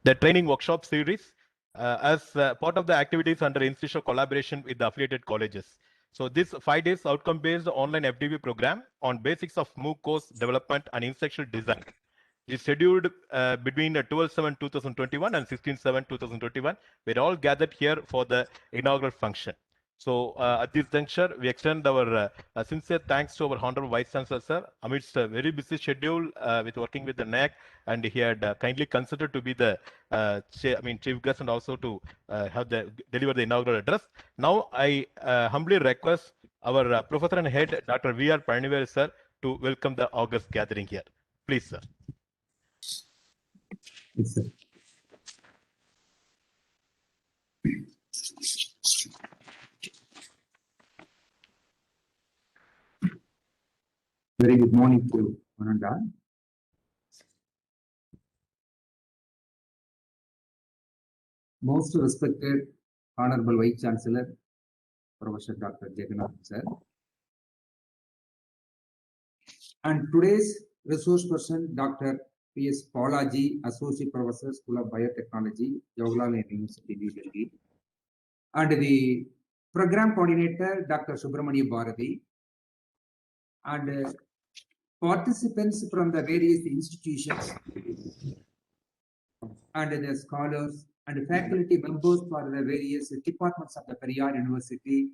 the training workshop series as part of the activities under institutional collaboration with the affiliated colleges. So this 5 days outcome-based online FDV program on basics of MOOC course development and instructional design is scheduled between 12/7/2021 and 16/7/2021. We're all gathered here for the inaugural function. So at this juncture, we extend our sincere thanks to our Honorable Vice Chancellor, sir, amidst a very busy schedule with working with the NAC, and he had kindly considered to be the chief guest and also to deliver the inaugural address. Now, I humbly request our Professor and Head, Dr. V.R. Periyar, sir, to welcome the August gathering here. Please, sir. Yes, sir. Very good morning to one and all. Most respected Honorable Vice Chancellor, Professor Dr. JNU, sir, and today's resource person, Dr. B.S Balaji, Associate Professor, School of Biotechnology, Jawaharlal University, New Delhi, and the Program Coordinator, Dr. Subramaniya Bharathy, and participants from the various institutions, and the scholars and faculty members for the various departments of the Periyar University.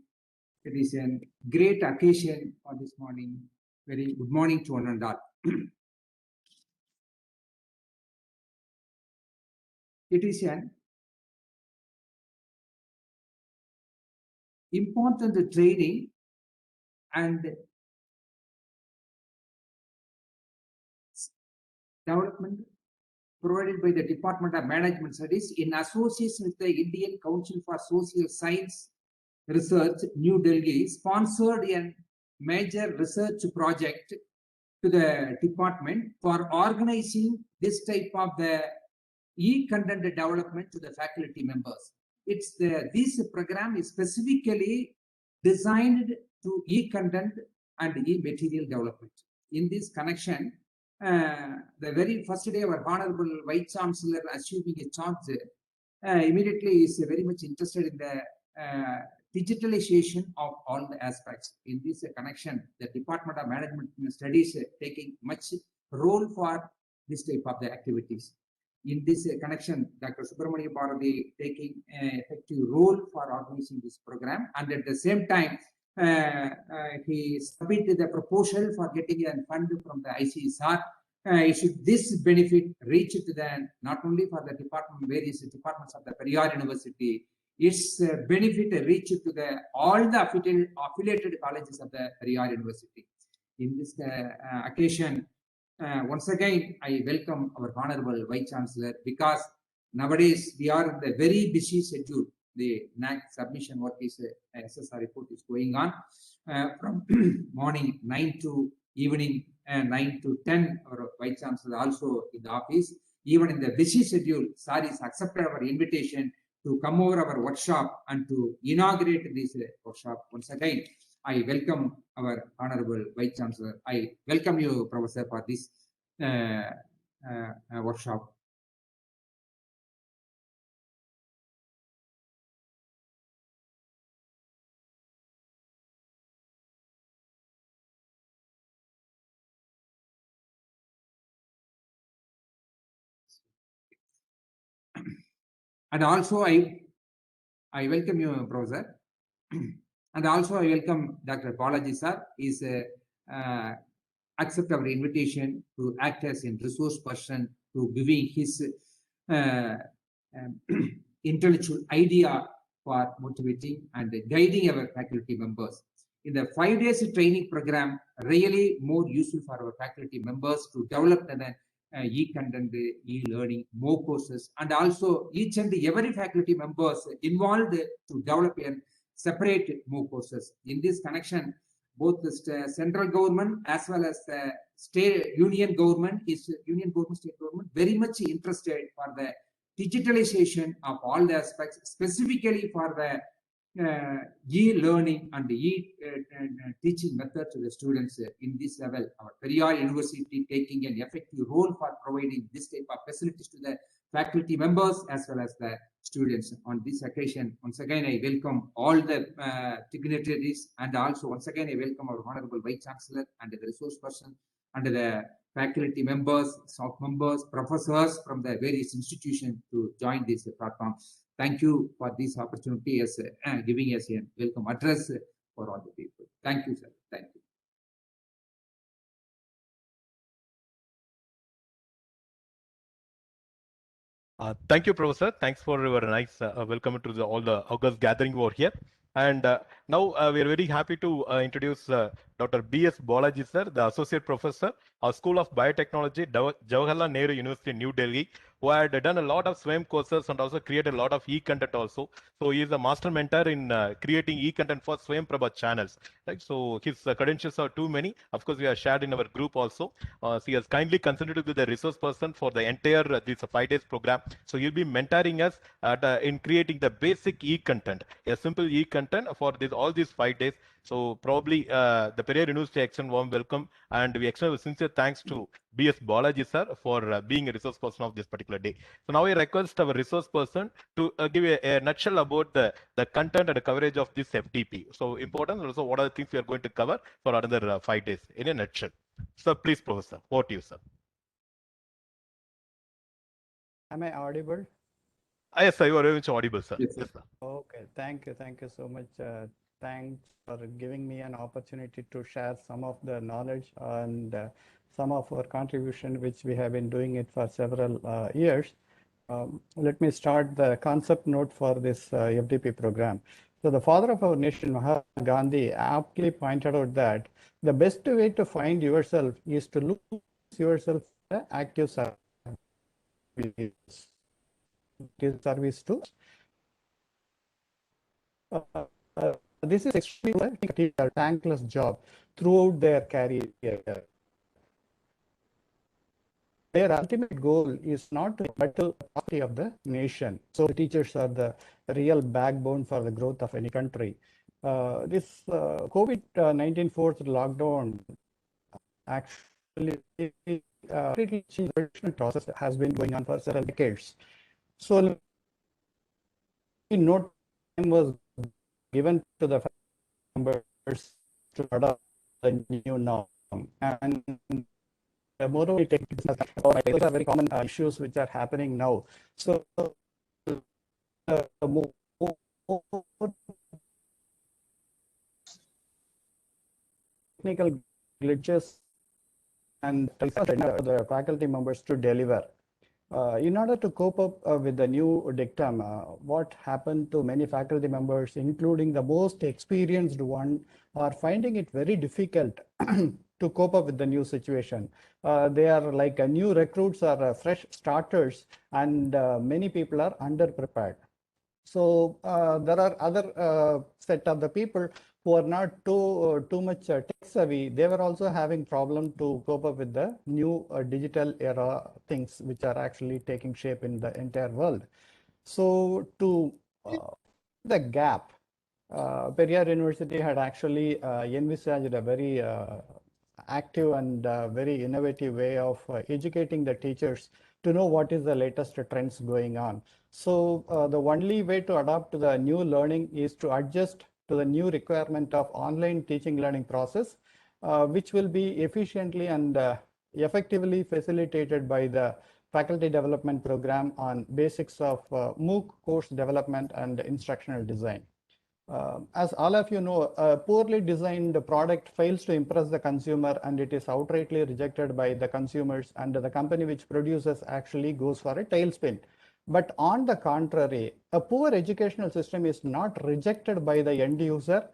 It is a great occasion for this morning. Very good morning to one and all. It is an important training and development provided by the Department of Management Studies in association with the Indian Council for Social Science Research, New Delhi, sponsored a major research project to the department for organizing this type of the e-content development to the faculty members. This program is specifically designed to e-content and e-material development. In this connection, the very first day our Honorable Vice Chancellor assuming a charge immediately is very much interested in the digitalization of all the aspects. In this connection, the Department of Management Studies taking much role for this type of the activities. In this connection, Dr. Subramaniya Bharathy taking an effective role for organizing this program, and at the same time, he submitted the proposal for getting a fund from the ICSSR. Should this benefit reach to the not only for the department, various departments of the Periyar University, its benefit reach to the all the affiliated colleges of the Periyar University. In this occasion, once again, I welcome our Honorable Vice Chancellor, because nowadays we are in the very busy schedule. The NAC submission work is SSR report is going on from morning 9 to evening 9 to 10. Our Vice Chancellor also in the office. Even in the busy schedule, sir has accepted our invitation to come over our workshop and to inaugurate this workshop. Once again, I welcome our Honorable Vice Chancellor. I welcome you, Professor, for this workshop. And also, I welcome you, Professor. And also, I welcome Dr. Balaji, sir. Is accept our invitation to act as a resource person to giving his intellectual idea for motivating and guiding our faculty members. In the 5 days training program, really more useful for our faculty members to develop the e-content, e-learning, more courses, and also each and every faculty members involved to develop a separate more courses. In this connection, both the central government as well as the state union government, state government, very much interested for the digitalization of all the aspects, specifically for the e-learning and teaching method to the students in this level. Our Periyar University taking an effective role for providing this type of facilities to the faculty members as well as the students. On this occasion, once again, I welcome all the dignitaries, and also once again, I welcome our Honorable Vice Chancellor and the resource person and the faculty members, staff members, professors from the various institutions to join this platform. Thank you for this opportunity as giving us a welcome address for all the people. Thank you, sir. Thank you. Thank you, Professor. Thanks for your nice welcome to all the August gathering over here. And now we are very happy to introduce Dr. B.S Balaji, sir, the Associate Professor of School of Biotechnology, Jawaharlal Nehru University, New Delhi, who had done a lot of SWAYAM courses and also created a lot of e-content also. So he is a master mentor in creating e-content for SWAYAM Prabha channels. Right? So his credentials are too many. Of course, we are shared in our group also. So he has kindly consented to be the resource person for the entire this 5 days program. So he'll be mentoring us in creating the basic e-content, a simple e-content for this all these 5 days. So probably the Periyar University extend warm welcome, and we extend sincere thanks to B.S Balaji, sir, for being a resource person of this particular day. So now I request our resource person to give a nutshell about the content and the coverage of this FDP. So important, also what are the things we are going to cover for another 5 days in a nutshell. So please, Professor, over to you, sir. Am I audible? Yes, sir, you are very much audible, sir. Yes, sir. Yes, sir. Okay, thank you so much. Thanks for giving me an opportunity to share some of the knowledge and some of our contribution, which we have been doing it for several years. Let me start the concept note for this FDP program. So the father of our nation, Mahatma Gandhi, aptly pointed out that the best way to find yourself is to look yourself as active service to. This is extremely a thankless job throughout their career. Their ultimate goal is not to battle the property of the nation. So the teachers are the real backbone for the growth of any country. This COVID-19 forced lockdown actually the process has been going on for several decades. So no time was given to the members to adopt the new norm. And moreover, these are very common issues which are happening now. So technical glitches and the faculty members to deliver. In order to cope up with the new dictum, what happened to many faculty members, including the most experienced one, are finding it very difficult to cope up with the new situation. They are like new recruits or fresh starters, and many people are underprepared. So there are other set of the people who are not too much tech savvy. They were also having problem to cope up with the new digital era things which are actually taking shape in the entire world. So to the gap, Periyar University had actually envisaged a very active and very innovative way of educating the teachers to know what is the latest trends going on. So the only way to adapt to the new learning is to adjust to the new requirement of online teaching learning process, which will be efficiently and effectively facilitated by the faculty development program on basics of MOOC course development and instructional design. As all of you know, a poorly designed product fails to impress the consumer, and it is outrightly rejected by the consumers, and the company which produces actually goes for a tailspin. But on the contrary, a poor educational system is not rejected by the end user.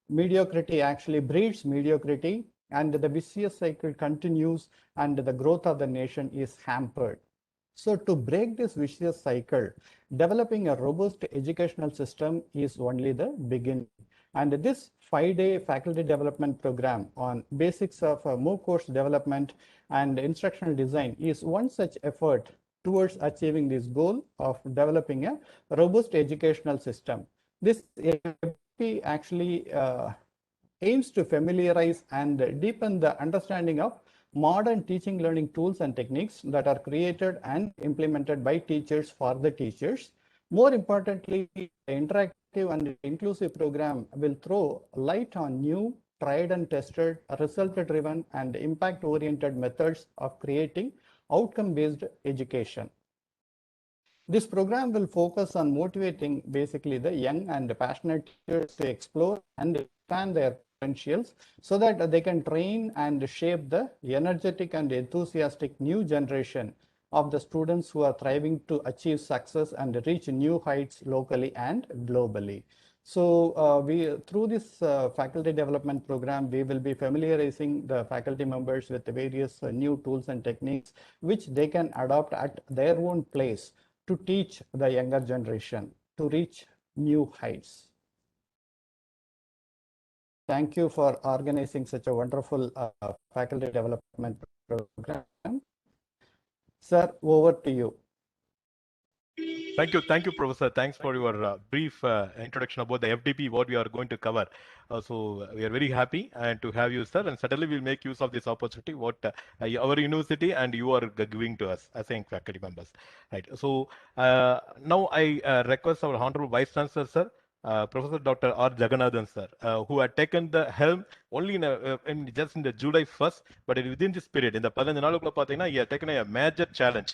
Mediocrity actually breeds mediocrity, and the vicious cycle continues, and the growth of the nation is hampered. So to break this vicious cycle, developing a robust educational system is only the beginning. And this 5-day faculty development program on basics of MOOC course development and instructional design is one such effort towards achieving this goal of developing a robust educational system. This actually aims to familiarize and deepen the understanding of modern teaching learning tools and techniques that are created and implemented by teachers for the teachers. More importantly, the interactive and inclusive program will throw light on new, tried and tested, result-driven and impact-oriented methods of creating outcome-based education. This program will focus on motivating basically the young and passionate teachers to explore and expand their potentials so that they can train and shape the energetic and enthusiastic new generation of the students who are thriving to achieve success and reach new heights locally and globally. So through this faculty development program, we will be familiarizing the faculty members with the various new tools and techniques which they can adopt at their own place to teach the younger generation to reach new heights. Thank you for organizing such a wonderful faculty development program. Sir, over to you. Thank you, Professor. Thanks for your brief introduction about the FDP, what we are going to cover. So we are very happy and to have you, sir, and certainly we'll make use of this opportunity, what our university and you are giving to us as faculty members. Right. So now I request our Honorable Vice Chancellor, sir, Professor Dr. R. Jagannathan, sir, who had taken the helm only in just in the July 1st, but within this period, in the 15 நாளுக்குள்ள பார்த்தீங்கன்னா, he had taken a major challenge.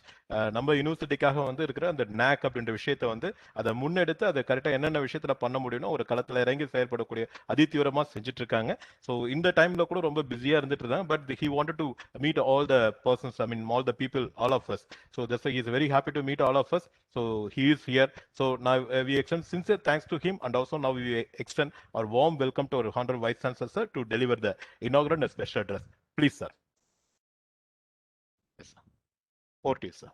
நம்ம யூனிவர்சிட்டிக்காக வந்து இருக்கிற அந்த NAC அப்படின்ற விஷயத்தை வந்து அதை முன்னெடுத்து அதை கரெக்டாக என்னென்ன விஷயத்துல பண்ண முடியும்னு ஒரு களத்தில் இறங்கி செயல்படக்கூடிய அதிதீவிரமாக செஞ்சுட்டு இருக்காங்க. ஸோ இந்த டைம்ல கூட ரொம்ப பிஸியாக இருந்துட்டு இருந்தாங்க. But he wanted to meet all the persons, I mean all the people, all of us. So that's why he is very happy to meet all of us. So he is here. So now we extend sincere thanks to him, and also now we extend our warm welcome to our Honorable Vice Chancellor, sir, to deliver the inaugural and special address. Please, sir. Yes, sir. Over to you, sir.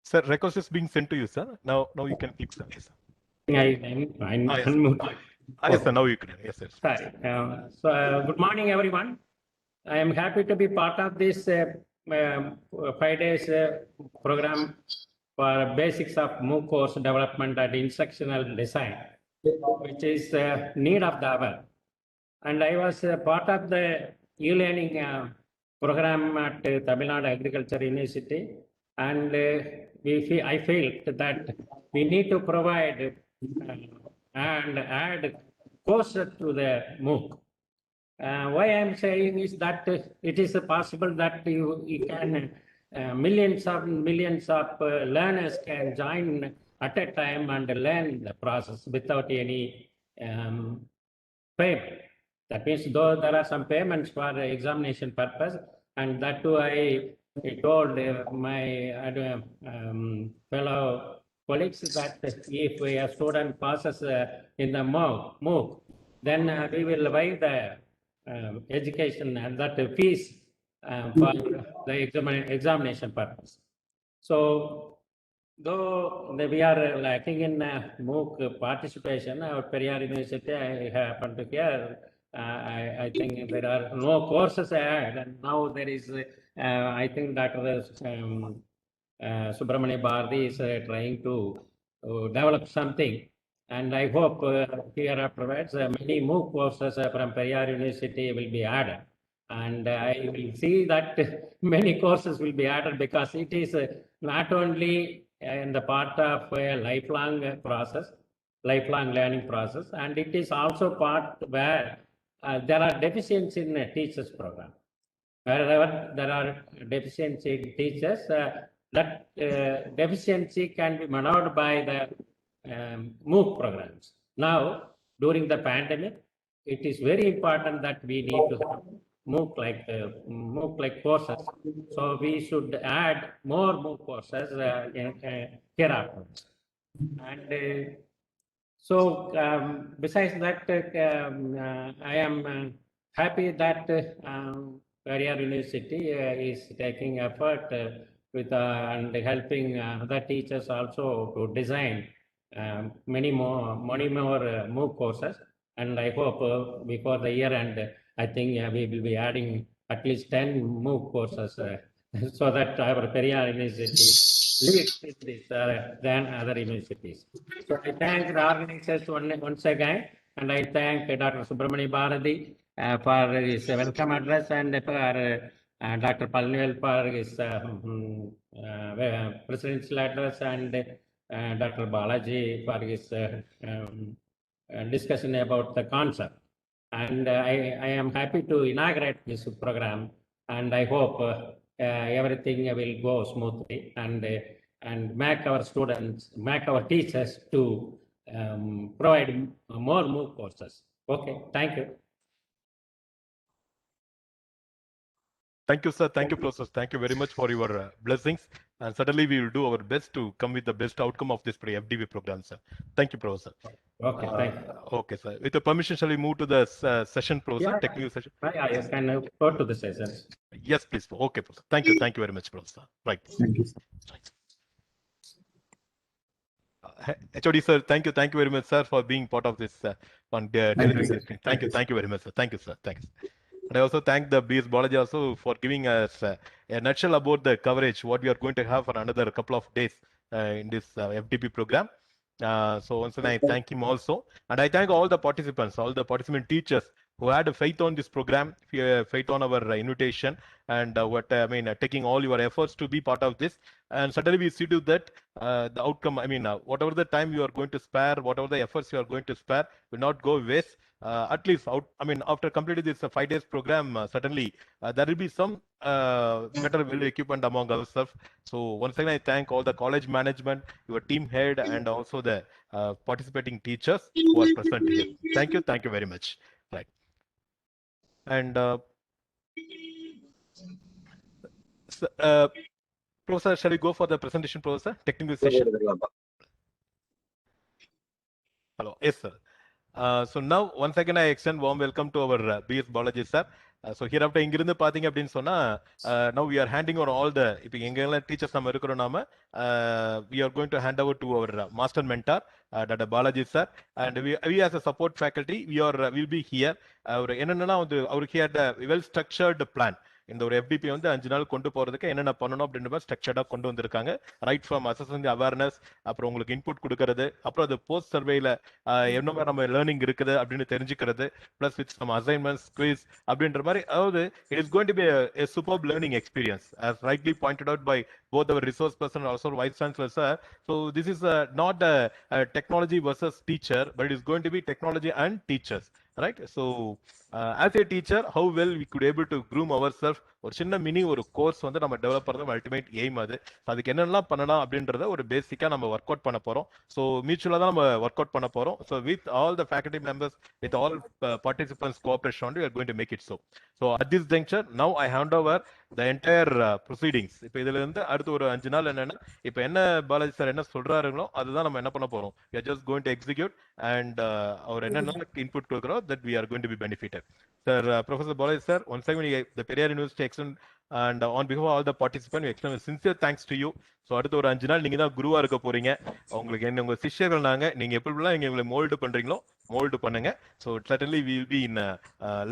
Sir, request is being sent to you, sir. Now you can click, sir. Yes, sir. Yes, sir. Now you can. Yes, sir. Sorry. Good morning, everyone. I am happy to be part of this 5 days program for basics of MOOC course development and instructional design, which is need of the hour. And I was part of the e-learning program at Tamil Nadu Agriculture University, and I felt that we need to provide and add courses to the MOOC. Why I am saying is that it is possible that you can millions of learners can join at a time and learn the process without any payment. That means though there are some payments for examination purpose, and that too I told my fellow colleagues that if a student passes in the MOOC, then we will waive the education and that fees for the examination purpose. So though we are lacking in MOOC participation, our Periyar University, I happen to hear, I think there are no courses added, and now there is, I think Dr. Subramaniya Bharathy is trying to develop something. And I hope here afterwards many MOOC courses from Periyar University will be added. And I will see that many courses will be added because it is not only in the part of a lifelong process, lifelong learning process, and it is also part where there are deficiencies in a teachers program. Wherever there are deficiency in teachers, that deficiency can be managed by the MOOC programs. Now, during the pandemic, it is very important that we need to have MOOC-like courses. So we should add more MOOC courses hereafter. And so besides that, I am happy that Periyar University is taking effort with and helping other teachers also to design many more MOOC courses, and I hope before the year end, I think we will be adding at least 10 MOOC courses so that our Periyar University leads this than other universities. So I thank the organizers once again, and I thank Dr. Subramaniya Bharathy for his welcome address, and for Dr. Palnivel for his presidential address, and Dr. Balaji for his discussion about the concept. And I am happy to inaugurate this program, and I hope everything will go smoothly, and make our students, make our teachers to provide more MOOC courses. Okay, thank you. Thank you, sir. Thank you, Professor. Thank you very much for your blessings. And certainly we will do our best to come with the best outcome of this FDV program, sir. Thank you, Professor. Okay, thank you. Okay, sir. With your permission, shall we move to the session, Professor? Yeah, technical session? Yeah, you can go to the session. Yes, please. Okay, Professor. Thank you. Thank you very much, Professor. Right. Thank you, sir. HOD, sir, thank you very much, sir, for being part of this on delivering this. Thank you very much, sir. Thank you, sir. Thanks. And I also thank the B.S Balaji also for giving us a nutshell about the coverage, what we are going to have for another couple of days in this FDP program. So once again, I thank him also. And I thank all the participants, all the participant teachers who had a faith on this program, faith on our invitation, and taking all your efforts to be part of this. And certainly we see to that the outcome, whatever the time you are going to spare, whatever the efforts you are going to spare will not go waste. At least after completing this 5 days program, certainly there will be some better well equipment among ourselves. So once again, I thank all the college management, your team head, and also the participating teachers who are present here. Thank you very much. Right. And Professor, shall we go for the presentation, Professor? Technical session. Hello. Yes, sir. So now once again I extend warm welcome to our B.S Balaji sir. So here after இங்கிருந்து பாத்தீங்க அப்படின்னு சொன்னா now we are handing over all the இப்போ எங்கெல்லாம் teachers நம்ம இருக்கிறோம் நாம we are going to hand over to our master mentor Dr. Balaji sir, and we as a support faculty will be here. என்னன்னா வந்து அவருக்கு had a well structured plan. இந்த ஒரு FDP வந்து 5 நாள் கொண்டு போறதுக்கு என்னென்ன பண்ணணும் அப்படின்ற மாதிரி ஸ்ட்ரக்சர்டா கொண்டு வந்திருக்காங்க. ரைட் ஃப்ரம் அசஸ்மெண்ட் அவேர்னஸ், அப்புறம் உங்களுக்கு இன்புட் கொடுக்கறது, அப்புறம் அது போஸ்ட் சர்வேல என்ன மாதிரி நம்ம லேர்னிங் இருக்குது அப்படின்னு தெரிஞ்சுக்கிறது, plus with some assignments, quiz அப்படின்ற மாதிரி. அதாவது it is going to be a superb learning experience as rightly pointed out by both our resource person and also vice chancellor sir. So this is not a technology versus teacher, but it is going to be technology and teachers, right? So as a teacher, how well we could able to groom ourselves. ஒரு சின்ன mini ஒரு course வந்து நம்ம develop பண்றது ultimate aim. அதுக்கு என்னெல்லாம் பண்ணலாம் அப்படின்றத ஒரு பேசிக்கா நம்ம ஒர்க் அவுட் பண்ண போறோம். ஸோ மியூச்சுவலா தான் நம்ம ஒர்க் அவுட் பண்ண போறோம். So with all the faculty members, with all participants cooperation, we are going to make it so. So at this juncture, now I hand over the entire proceedings. இப்போ இதுல இருந்து அடுத்து ஒரு 5 நாள் என்னன்னா, இப்போ என்ன பாலாஜி சார் என்ன சொல்றாருங்களோ அதுதான் நம்ம என்ன பண்ண போறோம். We are just going to execute and அவர் என்னென்ன இன்புட் கொடுக்குறோம், that we are going to be benefited. Sir, Professor Balaji sir, once again the Periyar University extend, and on behalf of all the participants, we extend a sincere thanks to you. So அடுத்த ஒரு 5 நாள் நீங்க தான் குருவா இருக்க போறீங்க. உங்களுக்கு என்ன உங்க சிஷ்யர்கள் நாங்க, நீங்க எப்படிலாம் நீங்க எங்களை மோல்டு பண்றீங்களோ மோல்டு பண்ணுங்க. So certainly we will be in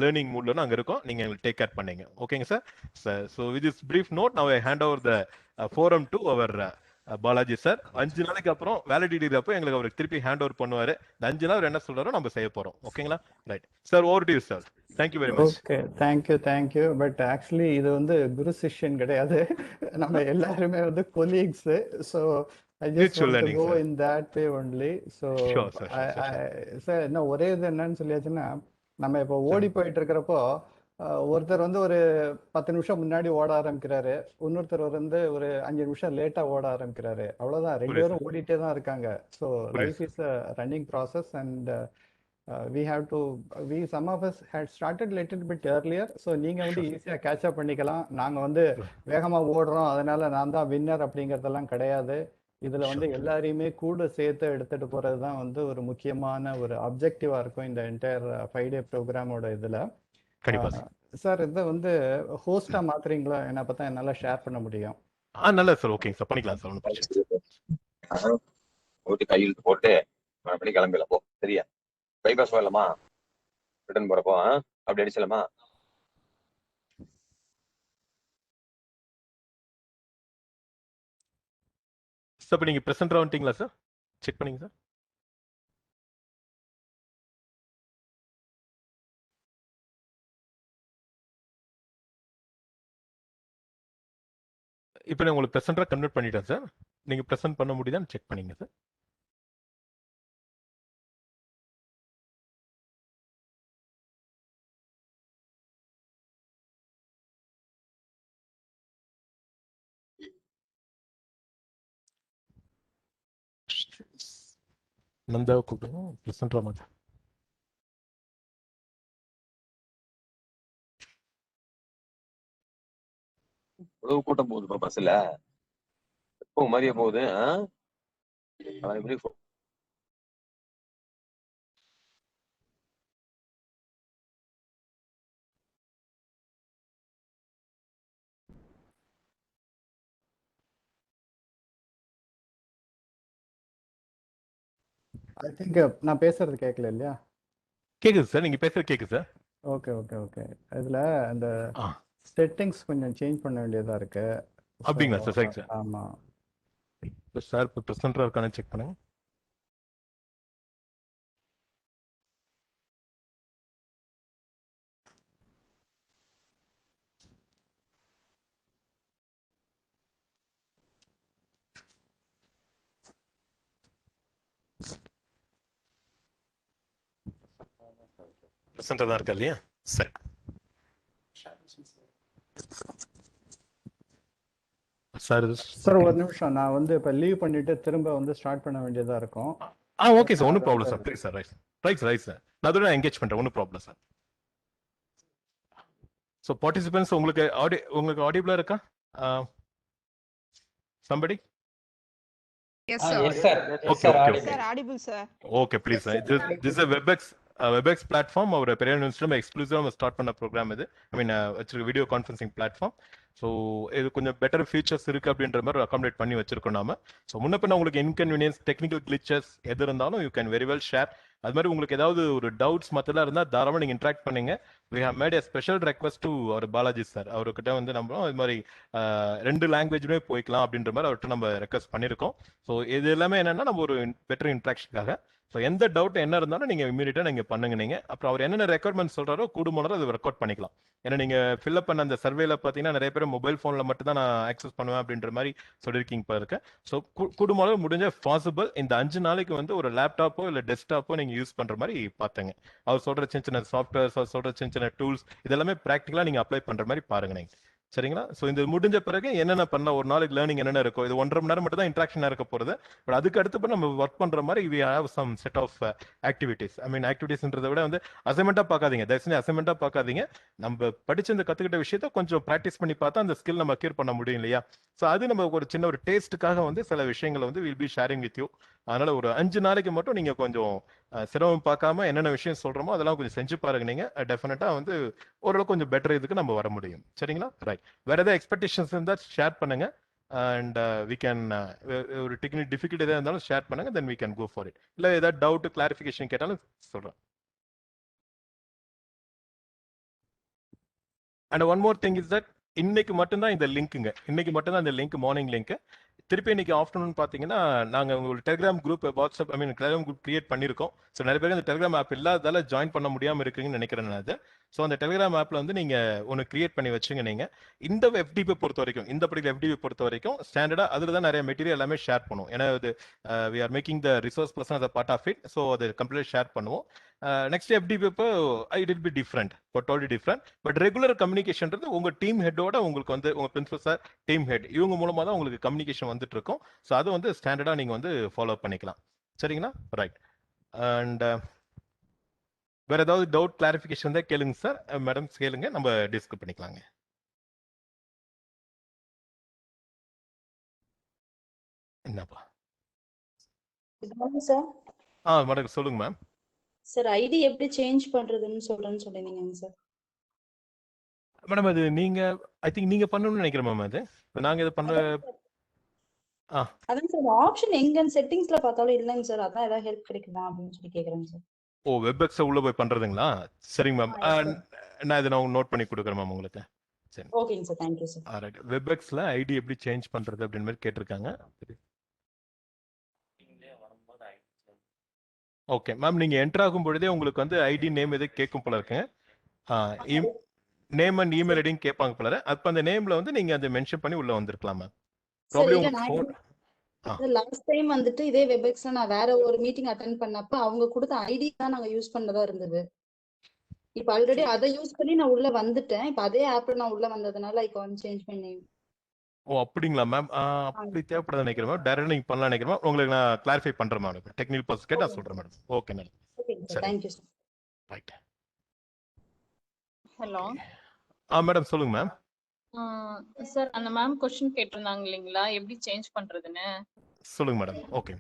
learning மூட்ல அங்க இருக்கோம். நீங்க எங்களுக்கு டேக் கேர் பண்ணுங்க. ஓகேங்க sir. So with this brief note, now I hand over the forum to our Balaji sir. 5 நாளைக்கு அப்புறம் வேலிடிட்டி அப்போ எங்களுக்கு அவருக்கு திருப்பி ஹேண்ட் ஓவர் பண்ணுவாரு. இந்த 5 நாள் என்ன சொல்றாரோ நம்ம செய்ய போறோம். ஓகேங்களா? Right sir, over to you sir. Thank you very much. Okay, thank you. But actually இது வந்து குரு சிஷ்யன் கிடையாது, நம்ம எல்லாருமே வந்து colleagues. So I just want to go in that way only. So sir என்ன ஒரே இது என்னன்னு சொல்லியாச்சுன்னா, நம்ம இப்போ ஓடி போயிட்டு இருக்கிறப்போ ஒருத்தர் வந்து ஒரு 10 நிமிஷம் முன்னாடி ஓட ஆரம்பிக்கிறாரு, இன்னொருத்தர் வந்து ஒரு 5 நிமிஷம் லேட்டா ஓட ஆரம்பிக்கிறாரு. அவ்வளவுதான், 2 பேரும் ஓடிட்டே தான் இருக்காங்க. So life is a running process, and some of us had started little bit earlier. So நீங்க வந்து ஈஸியா கேட்ச் அப் பண்ணிக்கலாம். நாங்க வந்து வேகமா ஓடுறோம் அதனால நான் தான் வின்னர் அப்படிங்கறதெல்லாம் கிடையாது. இதுல வந்து எல்லாரையுமே கூட சேர்த்து எடுத்துட்டு போறது தான் வந்து ஒரு முக்கியமான ஒரு அப்ஜெக்டிவா இருக்கும் இந்த என்டையர் 5 டே ப்ரோக்ராமோட இதுல. சார், இதை வந்து ஹோஸ்டா மாத்துறீங்களா? என்ன பார்த்தா என்னால ஷேர் பண்ண முடியும். நல்லா சார். ஓகேங்க சார், பண்ணிக்கலாம் சார். ஊற்றி கையெழுத்து போட்டு பண்ணி கிளம்பிடலாம் போ. சரியா? பைபாஸ் வரலாமா? ரிட்டர்ன் போறப்போ அப்படி அடிச்சலாமா? சார் இப்போ நீங்கள் ப்ரெசென்ட் வந்துட்டீங்களா சார்? செக் பண்ணிங்க சார். இப்போ நான் உங்களுக்கு ப்ரெசென்ட்டாக கன்வெர்ட் பண்ணிட்டேன் சார். நீங்கள் ப்ரெசென்ட் பண்ண முடியுதான்னு செக் பண்ணிங்க சார். நந்தாவை கூப்பிடுங்க ப்ரெசென்ட் ஆமாங்க. இவ்வளவு கூட்டம் போகுதுப்பா பஸ்ல. எப்போ மாதிரியே போகுது. ஐ திங்க் நான் பேசுறது கேட்கல இல்லையா? கேட்குது சார், நீங்கள் பேசுறது கேட்குது சார். Okay okay okay. இதில் அந்த செட்டிங்ஸ் கொஞ்சம் சேஞ்ச் பண்ண வேண்டியதாக இருக்கு. அப்படிங்களா சார்? சரி சார். ஆமாம் சார் இப்போ ப்ரெசென்ட்டாக இருக்கானு செக் பண்ணுங்க. ப்ரெசென்ட்டாக தான் இருக்கா இல்லையா? சரி சார். சார் ஒரு நிமிஷம், நான் வந்து இப்போ லீவ் பண்ணிட்டு திரும்ப வந்து ஸ்டார்ட் பண்ண வேண்டியதாக இருக்கும். ஓகே சார், ஒன்றும் problem sir. Please sir. Right sir. நான் அதோட என்கேஜ் பண்ணுறேன், ஒன்றும் ப்ராப்ளம் சார். ஸோ பார்ட்டிசிபென்ட்ஸ் உங்களுக்கு ஆடியபிளாக இருக்கா? somebody? Yes, sir. Yes, sir. Yes, Okay, sir. okay, Audible. okay. Sir, audible, sir. Okay, please. This is a WebEx platform. Our Periyar Institute exclusive start பண்ண program இது. I mean, வச்சிருக்க video conferencing platform. So இது கொஞ்சம் better features இருக்குது அப்படின்ற மாதிரி accommodate பண்ணி வச்சிருக்கோம் நாம. ஸோ முன்ன பின்ன உங்களுக்கு இன்கன்வீனியன்ஸ், டெக்னிக்கல் கிளிச்சஸ் எது இருந்தாலும் you can very well share. அது மாதிரி உங்களுக்கு ஏதாவது ஒரு டவுட்ஸ் மற்றெல்லாம் இருந்தால் தாராளமாக நீங்கள் இன்ட்ராக்ட் பண்ணுங்க. We have made a special request to our Balaji sir. அவர்கிட்ட வந்து நம்ம இது மாதிரி 2 லாங்குவேஜ்லேயே போய்க்கலாம் அப்படின்ற மாதிரி அவர்கிட்ட நம்ம ரெக்வஸ்ட் பண்ணியிருக்கோம். ஸோ இது எல்லாமே என்னன்னா நம்ம ஒரு பெட்டர் இன்ட்ராக்ஷனுக்காக. ஸோ எந்த டவுட் என்ன இருந்தாலும் நீங்கள் இமீடியட்டாக நீங்கள் பண்ணுங்க. நீங்கள் அப்புறம் அவர் என்னென்ன ரெக்குவயர்மெண்ட் சொல்கிறாரோ கூடுமானோ அதை ரெக்கார்ட் பண்ணிக்கலாம். ஏன்னா நீங்கள் ஃபில்அப் பண்ண அந்த சர்வேல பார்த்தீங்கன்னா நிறைய பேர் மொபைல் ஃபோனில் மட்டும் தான் நான் ஆக்சஸ் பண்ணுவேன் அப்படின்ற மாதிரி சொல்லியிருக்கீங்க இப்போ இருக்க. ஸோ கூடுமானோ முடிஞ்ச பாசிபிள் இந்த 5 நாளைக்கு வந்து ஒரு லேப்டாப்போ இல்லை டெஸ்க்டாப்போ நீங்கள் யூஸ் பண்ணுற மாதிரி பார்த்துங்க. அவர் சொல்கிற சின்ன சின்ன சாஃப்ட்வேர்ஸ், அவர் சொல்கிற சின்ன சின்ன டூல்ஸ் இதெல்லாமே ப்ராக்டிக்கலாக நீங்கள் அப்ளை பண்ணுற மாதிரி பாருங்க நீங்கள். சரிங்களா? ஸோ இந்த முடிஞ்ச பிறகு என்னென்ன பண்ணலாம், ஒரு நாளைக்கு லேர்னிங் என்னென்ன இருக்கும், இது 1.5 மணி நேரம் மட்டும் தான் இன்ட்ராக்ஷனாக இருக்க போகிறது. பட் அதுக்கு அடுத்து நம்ம ஒர்க் பண்ணுற மாதிரி we have some set of activities. I mean ஆக்டிவிட்டிஸ்ன்றதை விட வந்து அசைன்மெண்ட்டாக பார்க்காதீங்க, தயவுசெய்து அசைன்மெண்ட்டாக பார்க்காதீங்க. நம்ம படிச்சு இந்த கற்றுக்கிட்ட விஷயத்த கொஞ்சம் ப்ராக்டிஸ் பண்ணி பார்த்தா அந்த ஸ்கில் நம்ம அக்யூர் பண்ண முடியும் இல்லையா? ஸோ அது நம்ம ஒரு சின்ன ஒரு டேஸ்ட்டுக்காக வந்து சில விஷயங்களை வந்து will be sharing with you. அதனால ஒரு 5 நாளைக்கு மட்டும் நீங்கள் கொஞ்சம் சிரமம் பார்க்காம என்னென்ன விஷயம் சொல்கிறோமோ அதெல்லாம் கொஞ்சம் செஞ்சு பாருங்க. நீங்கள் டெஃபினட்டாக வந்து ஓரளவுக்கு கொஞ்சம் பெட்டர் இதுக்கு நம்ம வர முடியும். சரிங்களா? ரைட். வேற ஏதாவது எக்ஸ்பெக்டேஷன்ஸ் இருந்தால் ஷேர் பண்ணுங்க. அண்ட் வி கேன் ஒரு டெக்னிக் டிஃபிகல்ட் எதாவது இருந்தாலும் ஷேர் பண்ணுங்க. Then we can go for it. இல்லை ஏதாவது டவுட் கிளாரிஃபிகேஷன் கேட்டாலும் சொல்கிறேன். And one more thing is that இன்னைக்கு மட்டும்தான் இந்த லிங்க்குங்க, இன்னைக்கு மட்டும்தான் இந்த லிங்க், மார்னிங் லிங்க். திருப்பி இன்னைக்கு ஆஃப்டர்நூன் பார்த்தீங்கன்னா நாங்கள் உங்களுக்கு டெலிகிராம் குரூப், வாட்ஸ்அப், ஐ மீன் டெலிகிராம் குரூப் கிரியேட் பண்ணியிருக்கோம். ஸோ நிறைய பேர் இந்த டெலிகிராம் ஆப் இல்லாததால ஜாயின் பண்ண முடியாமல் இருக்குங்கன்னு நினைக்கிறேன் நான் அது. ஸோ அந்த டெலிகிராம் ஆப்பில் வந்து நீங்கள் ஒன்று கிரியேட் பண்ணி வச்சுங்க. நீங்கள் இந்த FDP பொறுத்த வரைக்கும், இந்த பர்டிகுலர் FDP பொறுத்த வரைக்கும் ஸ்டாண்டர்டாக அதில் தான் நிறைய மெட்டீரியல் எல்லாமே ஷேர் பண்ணுவோம். ஏன்னா அது we are making the resource person as a part of it. So அது கம்ப்ளீட் ஷேர் பண்ணுவோம். நெக்ஸ்ட் FDP இப்போ it will be different, totally different. But regular கம்யூனிகேஷன்றது உங்கள் டீம் ஹெட்டோட உங்களுக்கு வந்து உங்கள் பிரின்சிபல் சார், டீம் ஹெட் இவங்க மூலமாக தான் உங்களுக்கு கம்யூனிகேஷன் வந்துட்டு இருக்கும். ஸோ அதை வந்து ஸ்டாண்டர்டாக நீங்கள் வந்து ஃபாலோ பண்ணிக்கலாம். சரிங்களா? ரைட். அண்ட் வேற ஏதாவது டவுட் கிளாரிஃபிகேஷன் தான் கேளுங்க சார். மேடம் கேளுங்க, நம்ம டிஸ்கஸ் பண்ணிக்கலாங்க. என்னப்பா? சார் மேடம் சொல்லுங்க மேம். சார் ஐடி எப்படி சேஞ்ச் பண்றதுன்னு சொல்லிருந்தீங்க சார். மேடம் அது நீங்க ஐ திங்க் நீங்க பண்ணணும்னு நினைக்கிறேன் மேம். அது நாங்க இதை பண்ற ஆ அதான் சார் ஆப்ஷன் எங்க செட்டிங்ஸ்ல பார்த்தாலும் இல்லைங்க சார். அதான் ஏதாவது ஹெல்ப் கிடைக்குமா அப்படின்னு சொல்லி கேக்குறேங்க சார். ஓ வெப்எக்ஸை உள்ள போய் பண்றதுங்களா? சரிங்க மேம். yes sir. நான் இதை நான் நோட் பண்ணி கொடுக்குறேன் மேம் உங்களுக்கு. சரி. ஓகேங்க சார். Thank you sir. ரைட். வெப்எக்ஸ்ல ஐடி எப்படி சேஞ்ச் பண்றது அப்படின்னு மாதிரி கேட்டிருக்காங்க. ஓகே மேம், நீங்க என்டர் ஆகும் பொழுதே உங்களுக்கு வந்து ஐடி நேம் எது கேட்கும் போல இருக்குங்க. நேம் அண்ட் இமெயில் ஐடியும் கேட்பாங்க போல. அப்போ அந்த நேம்ல வந்து நீங்க அதை மென்ஷன் பண்ணி உள்ள வந்திருக்கலாம் மேம். ப்ராப்ளம் உங்களுக்கு ஃபோன் லாஸ்ட் டைம் வந்துட்டு இதே வெப்எக்ஸ்ல நான் வேற ஒரு மீட்டிங் அட்டென்ட் பண்ணப்ப அவங்க கொடுத்த ஐடி தான் நாங்க யூஸ் பண்ணதா இருந்தது. இப்ப ஆல்ரெடி அதை யூஸ் பண்ணி நான் உள்ள வந்துட்டேன். இப்ப அதே ஆப்ல நான் உள்ள வந்ததுனால I can't change my name. ஓ அப்படிங்களா மேம்? அப்படி தேவைப்படாத நினைக்கிறேன் மேம். டைரக்டா நீங்க பண்ணலாம் நினைக்கிறேன் மேம். உங்களுக்கு நான் கிளாரிஃபை பண்றேன் மேடம். டெக்னிக்கல் பர்சன் கேட்டா சொல்றேன் மேடம். Okay madam. ஓகேங்க sir. Thank you sir. Right. Hello madam சொல்லுங்க மேம். சார், அந்த மேம் கொஸ்டின் கேட்டிருந்தாங்க இல்லைங்களா, எப்படி சேஞ்ச் பண்றதுன்னு. சொல்லுங்க மேடம். ஓகே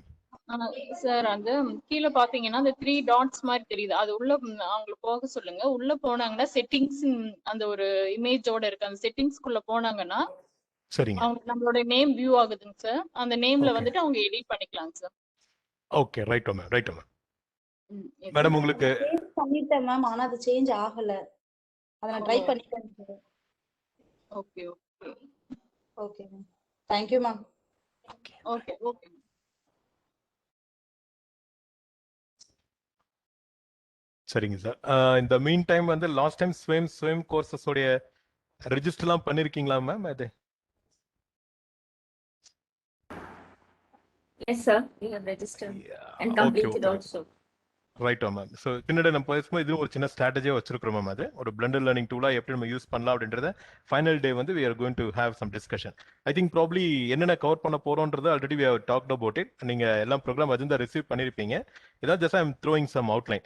சார், அந்த கீழே பாத்தீங்கன்னா அந்த 3 டாட்ஸ் மாதிரி தெரியுது. அது உள்ள அவங்களை போக சொல்லுங்க. உள்ள போனாங்கன்னா செட்டிங்ஸ் அந்த ஒரு இமேஜோட இருக்கு. அந்த செட்டிங்ஸ்குள்ள போனாங்கன்னா சரிங்க. அவங்க நம்மளோட நேம் வியூ ஆகுதுங்க சார். அந்த நேம்ல வந்துட்டு அவங்க எடிட் பண்ணிக்கலாங்க sir. Okay right ma'am. Right ma'am. Madam உங்களுக்கு சேஞ்ச் பண்ணிட்டேன் மேம். ஆனா அது சேஞ்ச் ஆகல. அத நான் ட்ரை பண்ணிட்டேன் sir. Okay okay okay ma'am. Thank you ma'am. Okay okay. சரிங்க சார். இந்த மீன் டைம் வந்து லாஸ்ட் டைம் ஸ்வயம் கோர்சஸ் உடைய ரெஜிஸ்டர்லாம் பண்ணிருக்கீங்களா மேம்? அது Yes, sir. We have registered and completed also. Right ma'am. So பின்னாடி நம்ம பேசும்போது இது ஒரு சின்ன ஸ்ட்ராட்டஜியாக வச்சிருக்கிறோம் மேம். அது ஒரு பிளண்டர் லேர்னிங் டூலா எப்படி நம்ம யூஸ் பண்ணலாம் அப்படின்றத ஃபைனல் டே வந்து we are going to have some discussion. I think probably என்னென்ன கவர் பண்ண போறோன்றது already we have talked about it. நீங்க எல்லாம் ப்ரோக்ராம் அஜெண்டா ரிசீவ் பண்ணிருப்பீங்க. இதான் just I am throwing some outline.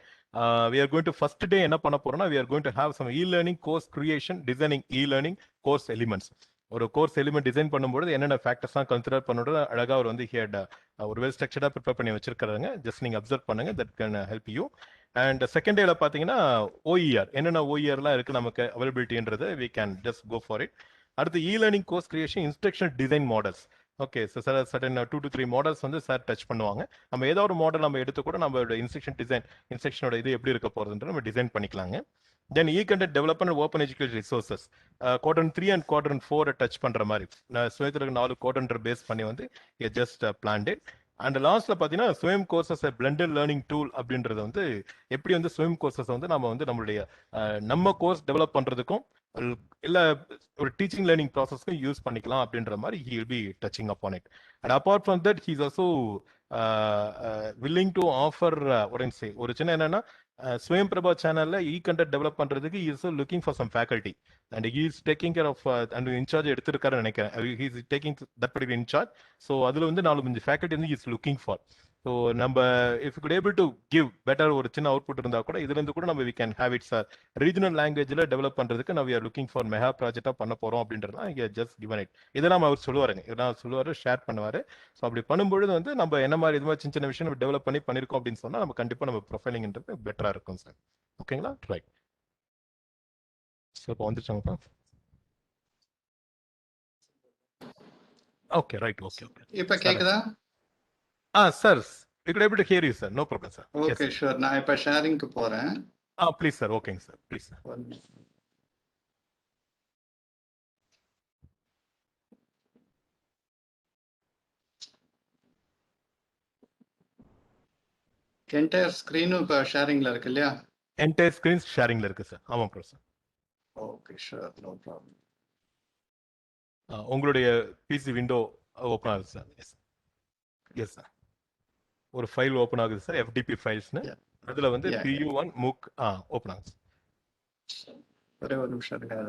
We are going to first day என்ன பண்ண போறோம்னா we are going to have some e-learning course creation, designing e-learning course elements. ஒரு course element design பண்ணும்போது என்னென்ன ஃபேக்டர்ஸ்லாம் consider பண்ணுறது அழகாக அவர் வந்து ஹியர்ட் ஒரு வெல் ஸ்ட்ரக்சர்டாக ப்ரிப்பேர் பண்ணி வச்சிருக்காங்க. ஜஸ்ட் நீங்கள் அப்சர்வ் பண்ணுங்க. That can help you. And second டேல பார்த்தீங்கன்னா ஓஇஆர் என்னென்ன ஓஇஆர்லாம் இருக்கு நமக்கு அவைலபிலிட்டின்றது we can just go for it. அடுத்து e-learning course creation, instructional design models. Okay, so sir certain 2 to 3 models வந்து சார் டச் பண்ணுவாங்க. நம்ம ஏதோ ஒரு மாடல் நம்ம எடுத்து கூட நம்மளோட இன்ஸ்ட்ரக்ஷனோட இது எப்படி இருக்க போகிறதுன்ற நம்ம டிசைன் பண்ணிக்கலாங்க. தென் e-content development and open education resources. Quadrant 3 and Quadrant 4 touch பண்ற மாதிரி நான் சுயத்தில் 4 குவாட்ரண்ட் பேஸ் பண்ணி வந்து ஜஸ்ட் பிளான்ட் இட். அண்ட் லாஸ்ட்ல பாத்தீங்கன்னா ஸ்வயம் கோர்சஸ் பிளண்டட் லேர்னிங் டூல் அப்படின்றது வந்து எப்படி வந்து ஸ்வயம் கோர்சஸ் வந்து நம்ம வந்து நம்மளுடைய நம்ம கோர்ஸ் டெவலப் பண்றதுக்கும் இல்ல ஒரு டீச்சிங் லேர்னிங் ப்ராசஸ்க்கும் யூஸ் பண்ணிக்கலாம் அப்படின்ற மாதிரி he will be touching upon it. And apart from that he is also willing to offer what I say ஒரு சின்ன என்னன்னா ஸ்வயம் பிரபா சேனல்ல e-content டெவலப் பண்றதுக்கு he is looking for some faculty and he is taking care of and in-charge எடுத்திருக்காருன்னு நினைக்கிறேன். he is taking that particular in charge. So அதுல வந்து 4-5 faculty வந்து he is looking for. So நம்ம if you could able to give better ஒரு சின்ன output இருந்தா கூட இதுல இருந்து கூட நம்ம we can have it sir regional லாங்குவேஜ்ல டெவலப் பண்றதுக்கு நம்ம we are looking for mega ப்ராஜெக்டா பண்ண போறோம் அப்படின்றதுலாம் இங்க ஜஸ்ட் given it. இதெல்லாம் அவர் சொல்லுவாருங்க. இதெல்லாம் சொல்லுவாரு, ஷேர் பண்ணுவாரு. ஸோ அப்படி பண்ணும்பொழுது வந்து நம்ம என்ன மாதிரி இது மாதிரி சின்ன சின்ன விஷயம் நம்ம டெவலப் பண்ணிருக்கோம் அப்படின்னு சொன்னா நம்ம கண்டிப்பா நம்ம ப்ரொஃபைலிங்ன்றது பெட்டரா இருக்கும் சார். ஓகேங்களா? ரைட். ஸோ இப்போ வந்துருச்சாங்கப்பா. Okay right. Okay okay. இப்போ கேக்குதா? Sir we could able to hear you sir. No problem sir. Okay sure. நான் இப்போ ஷேரிங்க்கு போறேன். Please sir. ஓகேங்க சார். Please sir. என்டையர் ஸ்கிரீனும் இப்போ ஷேரிங்ல இருக்கு இல்லையா? என்டையர் ஸ்கிரீன் ஷேரிங்ல இருக்கு சார். ஆமாம் bro sir. Okay sure, no problem. உங்களுடைய பிசி விண்டோ ஓப்பன் ஆகுது சார். Yes sir. ஒரு ஃபைல் ஓப்பன் ஆகுது சார், FTP ஃபைல்ஸ்னு. அதுல வந்து PU1 MOOC ஓப்பன் ஆகுது. ஒரே ஒரு நிமிஷம் இருக்கு.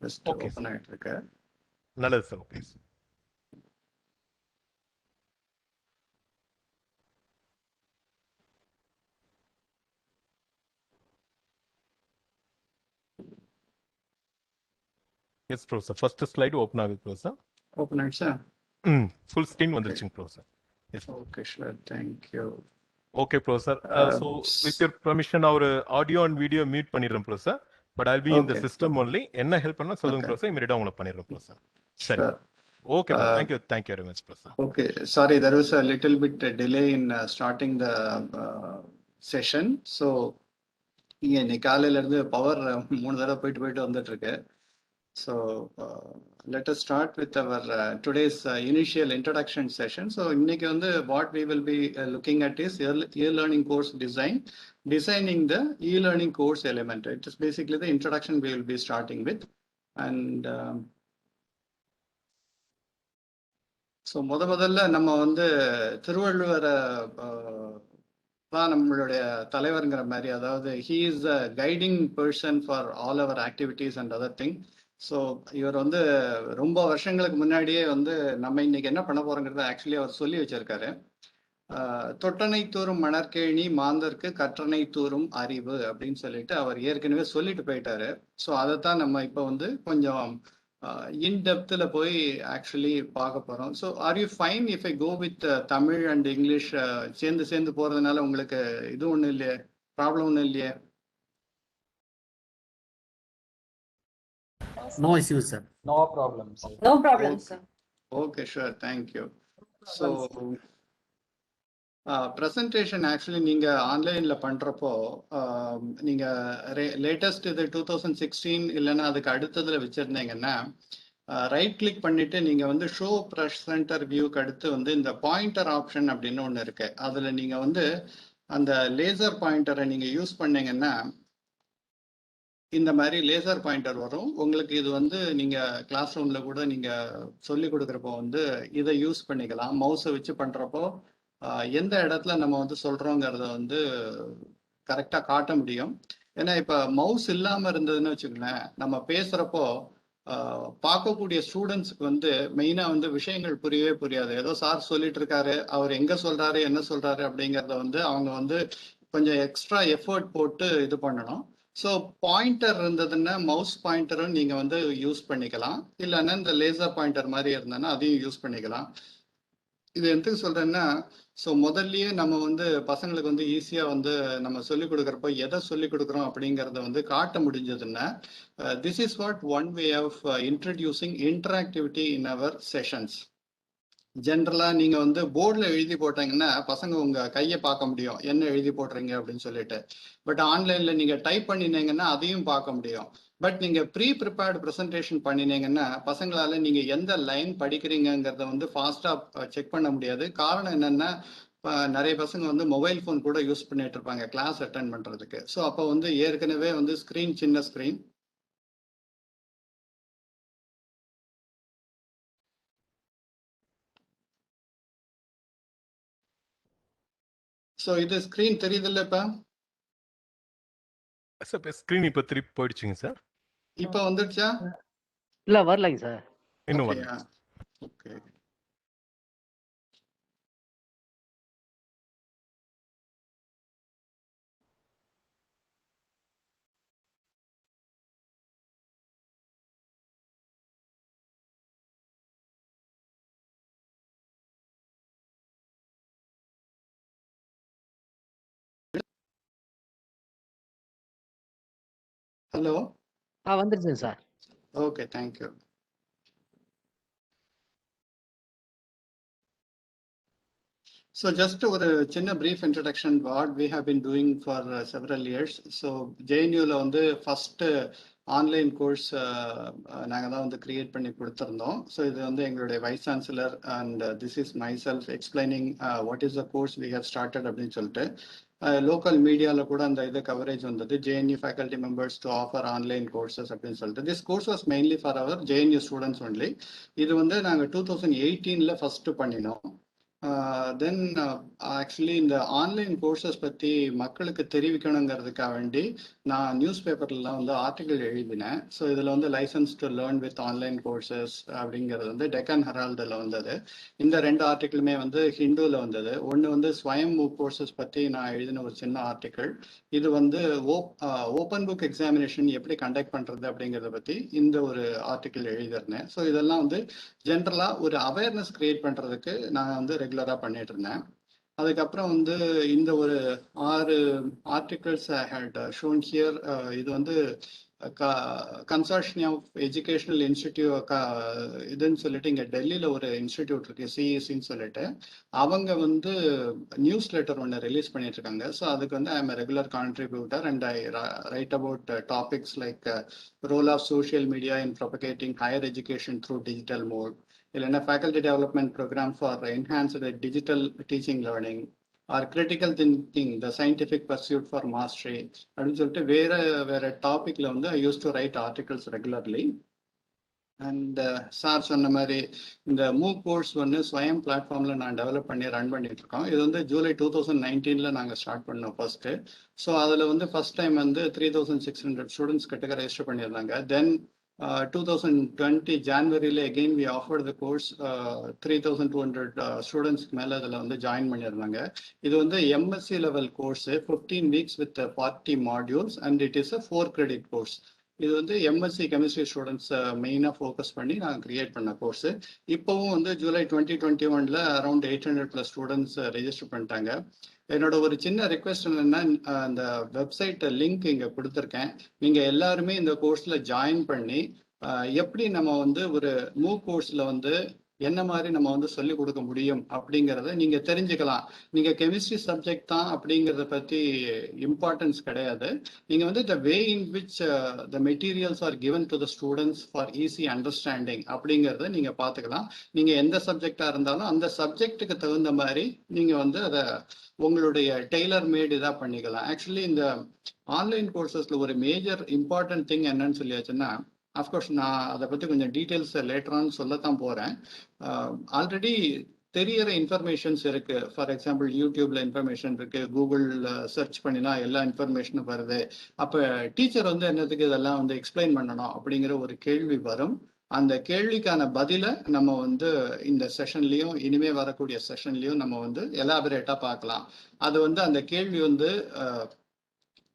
ஜஸ்ட் ஓப்பன் ஆயிட்டு இருக்கு. நல்லது sir. Okay sir. Yes bro sir. First slide open ஆகுது ப்ரோ சார். ஓப்பன் ஆயிடுச்சா? ஃபுல் ஸ்க்ரீன் வந்துருச்சுங்க bro sir. Yes. Okay sure. Thank you. Okay bro sir. So with your permission நான் ஒரு ஆடியோ அண்ட் வீடியோ மியூட் பண்ணிடுறேன் bro sir. But I will be in the system only. என்ன help பண்ணா சொல்லுங்க bro sir. இமிடியேட்டா உங்களுக்கு பண்ணிடுறேன் bro sir. சரி. Okay, thank you very much, Professor. Okay, sorry, there was a little bit delay in starting the session. So இங்க இன்னைக்கு காலையில இருந்து பவர் 3 தடவை போயிட்டு வந்துட்டு இருக்கு. So let us start with our today's initial introduction session. So இன்னைக்கு வந்து what we will be looking at is e-learning course designing the e-learning course element. It is basically the introduction we will be starting with. And so முதல்ல நம்ம வந்து திருவள்ளுவரை தான் நம்மளுடைய தலைவருங்கிற மாதிரி, அதாவது he is a guiding person for all our activities and other thing. So இவர் வந்து ரொம்ப வருஷங்களுக்கு முன்னாடியே வந்து நம்ம இன்னைக்கு என்ன பண்ண போறோங்கிறத ஆக்சுவலி அவர் சொல்லி வச்சிருக்காரு. தொட்டனை தூரும் மணற்கேணி மாந்தருக்கு கற்றனை தூரும் அறிவு அப்படின்னு சொல்லிட்டு அவர் ஏற்கனவே சொல்லிட்டு போயிட்டாரு. ஸோ அதைத்தான் நம்ம இப்போ வந்து கொஞ்சம் in depth la poi actually paaka porom. So are you fine if I go with Tamil and English சேர்ந்து போறதுனால உங்களுக்கு இது ஒண்ணு இல்லையே, ப்ராப்ளம் ஒண்ணு இல்லையே? No issues, sir. No problem, sir. No problem, sir. Okay, sure, thank you. So presentation actually நீங்கள் ஆன்லைனில் பண்ணுறப்போ நீங்கள் லேட்டஸ்ட் இது 2016 இல்லைன்னா அதுக்கு அடுத்ததில் வச்சுருந்தீங்கன்னா ரைட் கிளிக் பண்ணிவிட்டு நீங்கள் வந்து ஷோ ப்ரெசென்டர் வியூக்கு அடுத்து வந்து இந்த பாயிண்டர் ஆப்ஷன் அப்படின்னு ஒன்று இருக்கு. அதில் நீங்கள் வந்து அந்த லேசர் பாயிண்டரை நீங்கள் யூஸ் பண்ணீங்கன்னா இந்த மாதிரி லேசர் பாயிண்டர் வரும் உங்களுக்கு. இது வந்து நீங்கள் கிளாஸ் ரூமில் கூட நீங்கள் சொல்லி கொடுக்குறப்போ வந்து இதை யூஸ் பண்ணிக்கலாம். மவுஸை வச்சு பண்ணுறப்போ எந்த இடத்துல நம்ம வந்து சொல்றோங்கிறத வந்து கரெக்டா காட்ட முடியும். ஏன்னா இப்ப மவுஸ் இல்லாம இருந்ததுன்னு வச்சுக்கோங்களேன், நம்ம பேசுறப்போ பார்க்கக்கூடிய ஸ்டூடெண்ட்ஸுக்கு வந்து மெயினா வந்து விஷயங்கள் புரியவே புரியாது. ஏதோ சார் சொல்லிட்டு இருக்காரு, அவர் எங்க சொல்றாரு என்ன சொல்றாரு அப்படிங்கிறத வந்து அவங்க வந்து கொஞ்சம் எக்ஸ்ட்ரா எஃபர்ட் போட்டு இது பண்ணணும். ஸோ பாயிண்டர் இருந்ததுன்னா மவுஸ் பாயிண்டரும் நீங்க வந்து யூஸ் பண்ணிக்கலாம், இல்லைன்னா இந்த லேசர் பாயிண்டர் மாதிரி இருந்ததுன்னா அதையும் யூஸ் பண்ணிக்கலாம். இது எதுக்கு சொல்றேன்னா, ஸோ முதல்லயே நம்ம வந்து பசங்களுக்கு வந்து ஈஸியாக வந்து நம்ம சொல்லிக் கொடுக்குறப்போ எதை சொல்லிக் கொடுக்குறோம் அப்படிங்கிறத வந்து காட்ட முடிஞ்சதுன்னா, this is what one way of introducing interactivity in our sessions. ஜென்ரலாக நீங்கள் வந்து போர்டில் எழுதி போட்டீங்கன்னா பசங்க உங்கள் கையை பார்க்க முடியும், என்ன எழுதி போடுறீங்க அப்படின்னு சொல்லிட்டு. பட் ஆன்லைனில் நீங்கள் டைப் பண்ணினீங்கன்னா அதையும் பார்க்க முடியும். பட் நீங்கள் ப்ரிப்பேர்டு ப்ரெசன்டேஷன் பண்ணினீங்கன்னா பசங்களால நீங்கள் எந்த லைன் படிக்கிறீங்கிறத வந்து ஃபாஸ்ட்டாக செக் பண்ண முடியாது. காரணம் என்னென்னா, நிறைய பசங்க வந்து மொபைல் ஃபோன் கூட யூஸ் பண்ணிட்டு இருப்பாங்க கிளாஸ் அட்டென்ட் பண்ணுறதுக்கு. ஸோ அப்போ வந்து ஏற்கனவே வந்து ஸ்க்ரீன் சின்ன ஸ்க்ரீன். ஸோ இது ஸ்க்ரீன் தெரியுதுல்ல? இப்போ ஸ்க்ரீன் இப்போ திருப்பி போயிடுச்சுங்க சார். இப்போ வந்துடுச்சா? இல்ல வரலைங்க சார். இன்னும் வரல. ஓகே. ஹலோ, வந்துருச்சுங்க sir. Okay, thank you. So just ஒரு சின்ன brief introduction what we have been doing for several years. So JNU ல வந்து first ஆன்லைன் கோர்ஸ் நாங்கள் தான் வந்து கிரியேட் பண்ணி கொடுத்துருந்தோம். ஸோ இது வந்து எங்களுடைய vice chancellor and this is my self explaining what is the course we have started அப்படின்னு சொல்லிட்டு லோக்கல் மீடியாவில் கூட அந்த இது கவரேஜ் வந்தது. JNU faculty members to offer online courses அப்படின்னு சொல்லிட்டு. This course was mainly for our JNU students only. இது வந்து நாங்கள் 2018 ஃபர்ஸ்ட் பண்ணினோம். தென் ஆக்சுவலி இந்த ஆன்லைன் கோர்சஸ் பற்றி மக்களுக்கு தெரிவிக்கணுங்கிறதுக்காக வேண்டி நான் நியூஸ் பேப்பர்லாம் வந்து ஆர்டிகிள் எழுதினேன். ஸோ இதில் வந்து licence to learn with online courses அப்படிங்கிறது வந்து டெக்கன் ஹெரால்டில் வந்தது. இந்த 2 ஆர்டிக்கிளுமே வந்து ஹிந்துவில் வந்தது. ஒன்று வந்து ஸ்வயம் மூக் கோர்சஸ் பற்றி நான் எழுதின ஒரு சின்ன ஆர்டிக்கிள். இது வந்து ஓப்பன் புக் எக்ஸாமினேஷன் எப்படி கண்டக்ட் பண்ணுறது அப்படிங்கிறத பற்றி இந்த ஒரு ஆர்டிக்கிள் எழுதியிருந்தேன். ஸோ இதெல்லாம் வந்து ஜென்ரலாக ஒரு அவேர்னஸ் கிரியேட் பண்ணுறதுக்கு நான் வந்து ரெகுலராக பண்ணிட்டு இருந்தேன். அதுக்கப்புறம் வந்து இந்த ஒரு 6 articles I had shown here. இது வந்து கன்சார்ஷியம் ஆஃப் எஜுகேஷனல் இன்ஸ்டிடியூட் இதுன்னு சொல்லிட்டு இங்கே டெல்லியில் ஒரு இன்ஸ்டிடியூட் இருக்கு, சிஇசின்னு சொல்லிட்டு. அவங்க வந்து நியூஸ் லெட்டர் ஒன்று ரிலீஸ் பண்ணிட்டு இருக்காங்க. ஸோ அதுக்கு வந்து I am regular contributor and I write about topics like role of social media in propagating higher education through digital mode, இல்லைன்னா faculty development programme for enhanced digital teaching learning, or critical thinking the scientific pursuit for mastery அப்படின்னு சொல்லிட்டு வேற டாபிக்ல வந்து I use to write articles regularly. And sir சொன்ன மாதிரி இந்த மூக் course வந்து ஸ்வயம் பிளாட்ஃபார்ம்ல நான் டெவலப் பண்ணி ரன் பண்ணிட்டு இருக்கோம். இது வந்து ஜூலை 2019 நாங்கள் ஸ்டார்ட் பண்ணோம் ஃபர்ஸ்ட். ஸோ அதில் வந்து ஃபர்ஸ்ட் டைம் வந்து 3600 ஸ்டூடெண்ட்ஸ் கிட்ட ரெஜிஸ்டர் பண்ணியிருந்தாங்க. தென் 2020 ஜான்வரியில் again we offered the course 3200 ஸ்டூடெண்ட்ஸ்க்கு மேலே அதில் வந்து ஜாயின் பண்ணியிருந்தாங்க. இது வந்து MSc level course 15 weeks with 40 modules and it is a 4 credit course. இது வந்து எம்எஸ்சி கெமிஸ்ட்ரி ஸ்டூடெண்ட்ஸ் மெயினாக ஃபோக்கஸ் பண்ணி நாங்கள் கிரியேட் பண்ண கோர்ஸ். இப்போவும் வந்து ஜூலை 2021 அரௌண்ட் 800+ ஸ்டூடெண்ட்ஸ் ரெஜிஸ்டர் பண்ணிட்டாங்க. என்னோட ஒரு சின்ன ரிக்வெஸ்ட் என்னன்னா, அந்த வெப்சைட் லிங்க் இங்கே கொடுத்துருக்கேன். நீங்கள் எல்லாருமே இந்த கோர்ஸில் ஜாயின் பண்ணி எப்படி நம்ம வந்து ஒரு மூக் கோர்ஸில் வந்து என்ன மாதிரி நம்ம வந்து சொல்லிக் கொடுக்க முடியும் அப்படிங்கிறத நீங்க தெரிஞ்சுக்கலாம். நீங்க கெமிஸ்ட்ரி சப்ஜெக்ட் தான் அப்படிங்கிறத பத்தி இம்பார்ட்டன்ஸ் கிடையாது. நீங்க வந்து the way in which the materials are given to the students for easy understanding அப்படிங்கிறத நீங்க பார்த்துக்கலாம். நீங்க எந்த சப்ஜெக்டா இருந்தாலும் அந்த சப்ஜெக்டுக்கு தகுந்த மாதிரி நீங்க வந்து அதை உங்களுடைய டெய்லர் மேட் இதாக பண்ணிக்கலாம். ஆக்சுவலி இந்த ஆன்லைன் கோர்சஸ்ல ஒரு மேஜர் இம்பார்ட்டன்ட் திங் என்னன்னு சொல்லியாச்சுன்னா, அஃப்கோர்ஸ் நான் அதை பற்றி கொஞ்சம் டீட்டெயில்ஸ் லேட்டரான்னு சொல்லத்தான் போகிறேன். ஆல்ரெடி தெரியற இன்ஃபர்மேஷன்ஸ் இருக்கு. ஃபார் எக்ஸாம்பிள் யூடியூப்ல இன்ஃபர்மேஷன் இருக்கு, கூகுளில் சர்ச் பண்ணினா எல்லா இன்ஃபர்மேஷனும் வருது. அப்போ டீச்சர் வந்து என்னத்துக்கு இதெல்லாம் வந்து எக்ஸ்பிளைன் பண்ணணும் அப்படிங்கிற ஒரு கேள்வி வரும். அந்த கேள்விக்கான பதிலை நம்ம வந்து இந்த செஷன்லையும் இனிமே வரக்கூடிய செஷன்லையும் நம்ம வந்து எலாபரேட்டாக பார்க்கலாம். அது வந்து அந்த கேள்வி வந்து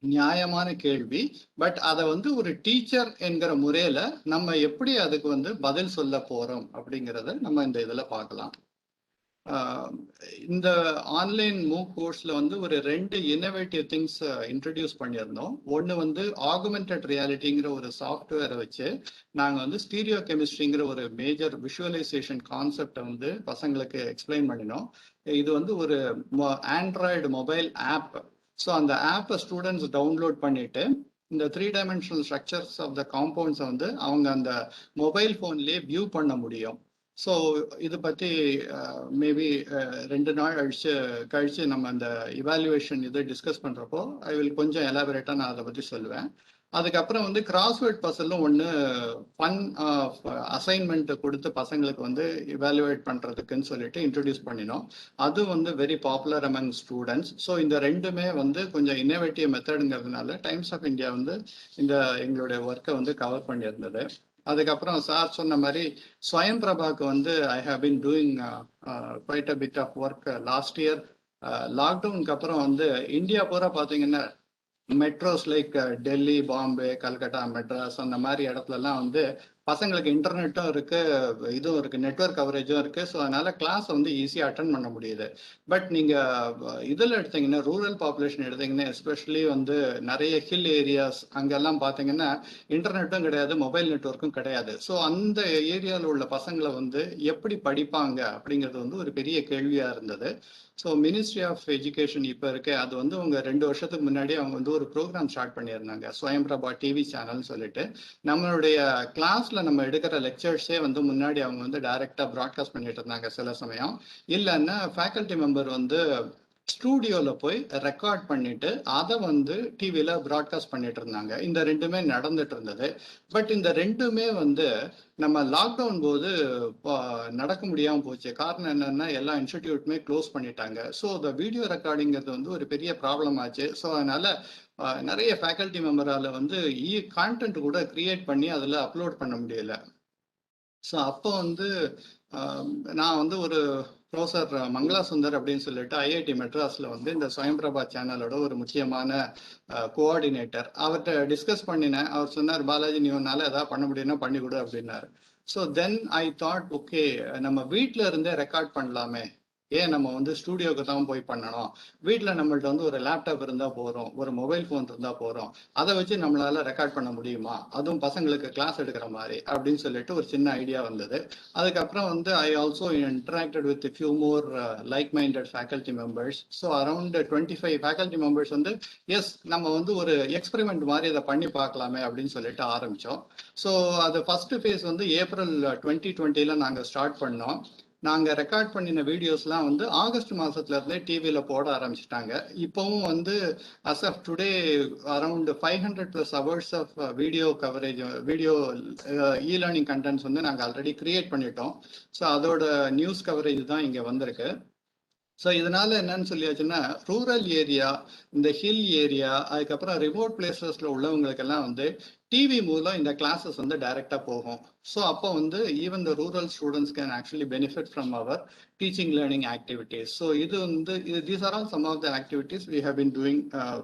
நியாயமான கேள்வி. பட் அதை வந்து ஒரு டீச்சர் என்கிற முறையில நம்ம எப்படி அதுக்கு வந்து பதில் சொல்ல போறோம் அப்படிங்கிறத நம்ம இந்த இதுல பார்க்கலாம். இந்த ஆன்லைன் மூக் கோர்ஸ்ல வந்து ஒரு 2 இன்னோவேட்டிவ் திங்ஸ் இன்ட்ரடியூஸ் பண்ணியிருந்தோம். ஒன்று வந்து ஆகுமெண்டட் ரியாலிட்டிங்கிற ஒரு சாஃப்ட்வேரை வச்சு நாங்கள் வந்து ஸ்டீரியோ கெமிஸ்ட்ரிங்கிற ஒரு மேஜர் விஷுவலைசேஷன் கான்செப்டை வந்து பசங்களுக்கு எக்ஸ்பிளைன் பண்ணினோம். இது வந்து ஒரு ஆண்ட்ராய்டு மொபைல் ஆப். ஸோ அந்த ஆப்பை ஸ்டூடெண்ட்ஸ் டவுன்லோட் பண்ணிட்டு இந்த 3-dimensional ஸ்ட்ரக்சர்ஸ் ஆஃப் த காம்பவுண்ட்ஸை வந்து அவங்க அந்த மொபைல் ஃபோன்லேயே வியூ பண்ண முடியும். ஸோ இது பற்றி மேபி 2 நாள் கழிச்சு நம்ம அந்த இவாலுவேஷன் இது டிஸ்கஸ் பண்ணுறப்போ ஐ வில் கொஞ்சம் எலாபரேட்டாக நான் அதை பற்றி சொல்லுவேன். அதுக்கப்புறம் வந்து கிராஸ்வேர்ட் பசலும் ஒன்று ஃபன் அசைன்மெண்ட் கொடுத்து பசங்களுக்கு வந்து இவாலுவேட் பண்ணுறதுக்குன்னு சொல்லிட்டு இன்ட்ரடியூஸ் பண்ணினோம். அது வந்து very popular among students. So இந்த ரெண்டுமே வந்து கொஞ்சம் இன்னோவேட்டிவ் மெத்தடுங்கிறதுனால டைம்ஸ் ஆஃப் இந்தியா வந்து இந்த எங்களுடைய ஒர்க்கை வந்து கவர் பண்ணியிருந்தது. அதுக்கப்புறம் சார் சொன்ன மாதிரி ஸ்வயம் பிரபாக்கு வந்து I have been doing quite a bit of work last year. லாக்டவுனுக்கு அப்புறம் வந்து இந்தியா பூரா பார்த்தீங்கன்னா மெட்ரோஸ் லைக் டெல்லி, பாம்பே, கல்கட்டா, மெட்ராஸ் அந்த மாதிரி இடத்துலலாம் வந்து பசங்களுக்கு இன்டர்நெட்டும் இருக்கு, இதுவும் இருக்கு, நெட்வொர்க் கவரேஜும் இருக்கு. ஸோ அதனால கிளாஸ் வந்து ஈஸியாக அட்டன் பண்ண முடியுது. பட் நீங்க இதில் எடுத்தீங்கன்னா ரூரல் பாப்புலேஷன் எடுத்தீங்கன்னா எஸ்பெஷலி வந்து நிறைய ஹில் ஏரியாஸ் அங்கெல்லாம் பார்த்தீங்கன்னா இன்டர்நெட்டும் கிடையாது, மொபைல் நெட்வொர்க்கும் கிடையாது. ஸோ அந்த ஏரியாவில் உள்ள பசங்களை வந்து எப்படி படிப்பாங்க அப்படிங்கிறது வந்து ஒரு பெரிய கேள்வியாக இருந்தது. ஸோ மினிஸ்ட்ரி ஆஃப் எஜுகேஷன் இப்போ இருக்கு, அது வந்து அவங்க 2 வருஷத்துக்கு முன்னாடி அவங்க வந்து ஒரு ப்ரோக்ராம் ஸ்டார்ட் பண்ணியிருந்தாங்க, ஸ்வயம் பிரபா டிவி சேனல்னு சொல்லிட்டு. நம்மளுடைய கிளாஸ்ல நம்ம எடுக்கிற லெக்சர்ஸே வந்து முன்னாடி அவங்க வந்து டைரக்டா ப்ராட்காஸ்ட் பண்ணிட்டு இருந்தாங்க. சில சமயம் இல்லைன்னா ஃபேக்கல்டி மெம்பர் வந்து ஸ்டூடியோவில் போய் ரெக்கார்ட் பண்ணிட்டு அதை வந்து டிவியில் ப்ராட்காஸ்ட் பண்ணிட்டு இருந்தாங்க. இந்த ரெண்டுமே நடந்துட்டு இருந்தது. பட் இந்த ரெண்டுமே வந்து நம்ம லாக்டவுன் போது நடக்க முடியாமல் போச்சு. காரணம் என்னன்னா எல்லா இன்ஸ்டிடியூட்டுமே க்ளோஸ் பண்ணிட்டாங்க. ஸோ இந்த வீடியோ ரெக்கார்டிங்கிறது வந்து ஒரு பெரிய ப்ராப்ளம் ஆச்சு. ஸோ அதனால நிறைய ஃபேக்கல்டி மெம்பரால் வந்து கான்டென்ட் கூட கிரியேட் பண்ணி அதில் அப்லோட் பண்ண முடியல. ஸோ அப்போ வந்து நான் வந்து ஒரு ப்ரொஃபசர் மங்களா சுந்தர் அப்படின்னு சொல்லிட்டு ஐஐடி மெட்ராஸில் வந்து இந்த ஸ்வயம்பிரபா சேனலோட ஒரு முக்கியமான கோஆர்டினேட்டர், அவர்கிட்ட டிஸ்கஸ் பண்ணினேன். அவர் சொன்னார், பாலாஜி நீ ஒன்னால எதாவது பண்ண முடியும்னா பண்ணி கொடு அப்படின்னாரு. So then I thought okay நம்ம வீட்டில் இருந்தே ரெக்கார்ட் பண்ணலாமே ஏன் நம்ம வந்து ஸ்டூடியோக்கு தான் போய் பண்ணணும், வீட்டில் நம்மள்ட்ட வந்து ஒரு லேப்டாப் இருந்தால் போகிறோம், ஒரு மொபைல் ஃபோன் இருந்தால் போகிறோம், அதை வச்சு நம்மளால ரெக்கார்ட் பண்ண முடியுமா, அதுவும் பசங்களுக்கு கிளாஸ் எடுக்கிற மாதிரி அப்படின்னு சொல்லிட்டு ஒரு சின்ன ஐடியா வந்தது. அதுக்கப்புறம் வந்து I also interacted with few more like minded faculty members. So around 25 faculty members வந்து எஸ் நம்ம வந்து ஒரு எக்ஸ்பெரிமெண்ட் மாதிரி அதை பண்ணி பார்க்கலாமே அப்படின்னு சொல்லிட்டு ஆரம்பித்தோம். ஸோ அது ஃபர்ஸ்ட் ஃபேஸ் வந்து ஏப்ரல் 2020 நாங்கள் ஸ்டார்ட் பண்ணோம். நாங்கள் ரெக்கார்ட் பண்ணின வீடியோஸ்லாம் வந்து ஆகஸ்ட் மாதத்துல இருந்தே டிவியில் போட ஆரம்பிச்சிட்டாங்க. இப்போவும் வந்து as of today around 500+ hours of video coverage, video e learning contents வந்து நாங்கள் ஆல்ரெடி கிரியேட் பண்ணிட்டோம். ஸோ அதோட நியூஸ் கவரேஜ் தான் இங்கே வந்திருக்கு. ஸோ இதனால என்னன்னு சொல்லியாச்சுன்னா, ரூரல் ஏரியா, இந்த ஹில் ஏரியா, அதுக்கப்புறம் ரிமோட் பிளேசஸ்ல உள்ளவங்களுக்கெல்லாம் வந்து டிவி மூலம் இந்த கிளாஸஸ் வந்து டைரக்டா போகும். ஸோ அப்போ வந்து even the rural students can actually benefit from our teaching learning activities. So இது வந்து these are all some of the activities we have been doing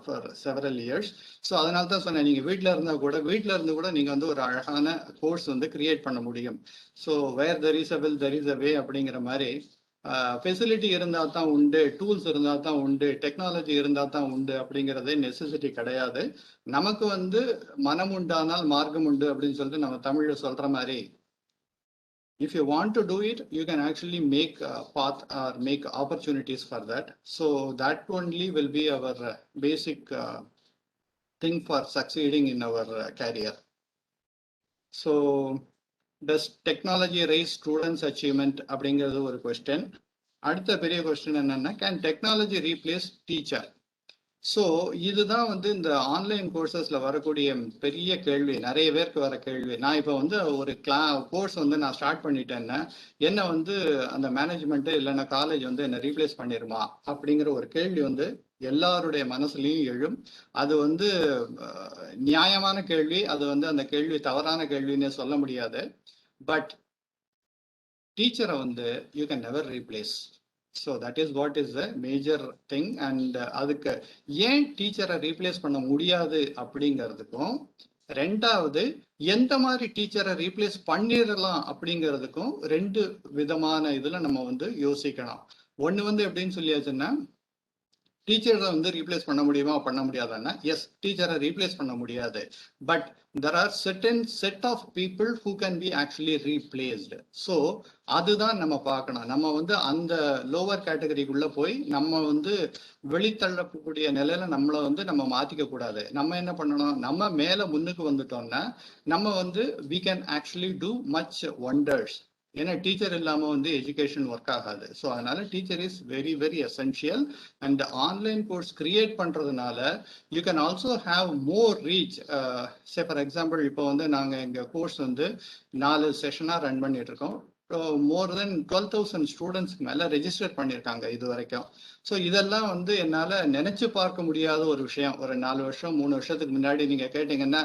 for several years. So அதனால தான் சொன்னேன், நீங்கள் வீட்டில் இருந்து கூட நீங்கள் வந்து ஒரு அழகான கோர்ஸ் வந்து கிரியேட் பண்ண முடியும். So where there is a will there is a way அப்படிங்கிற மாதிரி ஃபெசிலிட்டி இருந்தால் தான் உண்டு, டூல்ஸ் இருந்தால் தான் உண்டு, டெக்னாலஜி இருந்தால் தான் உண்டு அப்படிங்கிறதே நெசசிட்டி கிடையாது. நமக்கு வந்து மனம் உண்டானால் மார்க்கம் உண்டு அப்படின்னு சொல்லிட்டு நம்ம தமிழில் சொல்கிற மாதிரி, if you want to do it, you can actually make a path or make opportunities for that. So that only will be our basic thing for succeeding in our career. So does technology raise students' achievement? அப்படிங்கிறது ஒரு question. அடுத்த பெரிய question என்னன்னா, can technology replace teacher? So இதுதான் வந்து இந்த online கோர்சஸ்ல வரக்கூடிய பெரிய கேள்வி, நிறைய பேருக்கு வர கேள்வி. நான் இப்போ வந்து ஒரு கோர்ஸ் வந்து நான் ஸ்டார்ட் பண்ணிட்டேன்னா என்ன வந்து அந்த மேனேஜ்மெண்ட் இல்லைன்னா காலேஜ் வந்து என்ன ரீப்ளேஸ் பண்ணிருமா அப்படிங்கிற ஒரு கேள்வி வந்து எல்லாருடைய மனசுலையும் எழும். அது வந்து நியாயமான கேள்வி, அது வந்து அந்த கேள்வி தவறான கேள்வின்னே சொல்ல முடியாது. பட் டீச்சரை வந்து you can never replace. So that is what is the major thing. And அதுக்கு ஏன் டீச்சரை ரீப்ளேஸ் பண்ண முடியாது அப்படிங்கிறதுக்கும், ரெண்டாவது எந்த மாதிரி டீச்சரை ரீப்ளேஸ் பண்ணிடலாம் அப்படிங்கிறதுக்கும் ரெண்டு விதமான இதில் நம்ம வந்து யோசிக்கணும். ஒன்று வந்து எப்படின்னு சொல்லியாச்சுன்னா, டீச்சரை வந்து ரீப்ளேஸ் பண்ண முடியுமா பண்ண முடியாதுன்னா, எஸ் டீச்சரை ரீப்ளேஸ் பண்ண முடியாது. But there are certain set of people who can be actually replaced. So அதுதான் நம்ம பார்க்கணும். நம்ம வந்து அந்த லோவர் கேட்டகரிக்குள்ள போய் நம்ம வந்து வெளித்தள்ளக்கூடிய நிலையில நம்மளை வந்து நம்ம மாத்திக்க கூடாது. நம்ம என்ன பண்ணணும், நம்ம மேல முன்னுக்கு வந்துட்டோம்னா நம்ம வந்து we can actually do much wonders. ஏன்னா டீச்சர் இல்லாமல் வந்து எஜுகேஷன் ஒர்க் ஆகாது. ஸோ அதனால teacher is very very essential. And online course create பண்ணுறதுனால you can also have more reach. Say for example, இப்போ வந்து நாங்கள் எங்கள் கோர்ஸ் வந்து 4 செஷனாக ரன் பண்ணிட்டு இருக்கோம். மோர் தென் 12,000 ஸ்டூடெண்ட்ஸ்க்கு மேலே ரெஜிஸ்டர் பண்ணியிருக்காங்க இது வரைக்கும். ஸோ இதெல்லாம் வந்து என்னால் நினைச்சு பார்க்க முடியாத ஒரு விஷயம். ஒரு 4 வருஷம் 3 வருஷத்துக்கு முன்னாடி நீங்கள் கேட்டீங்கன்னா,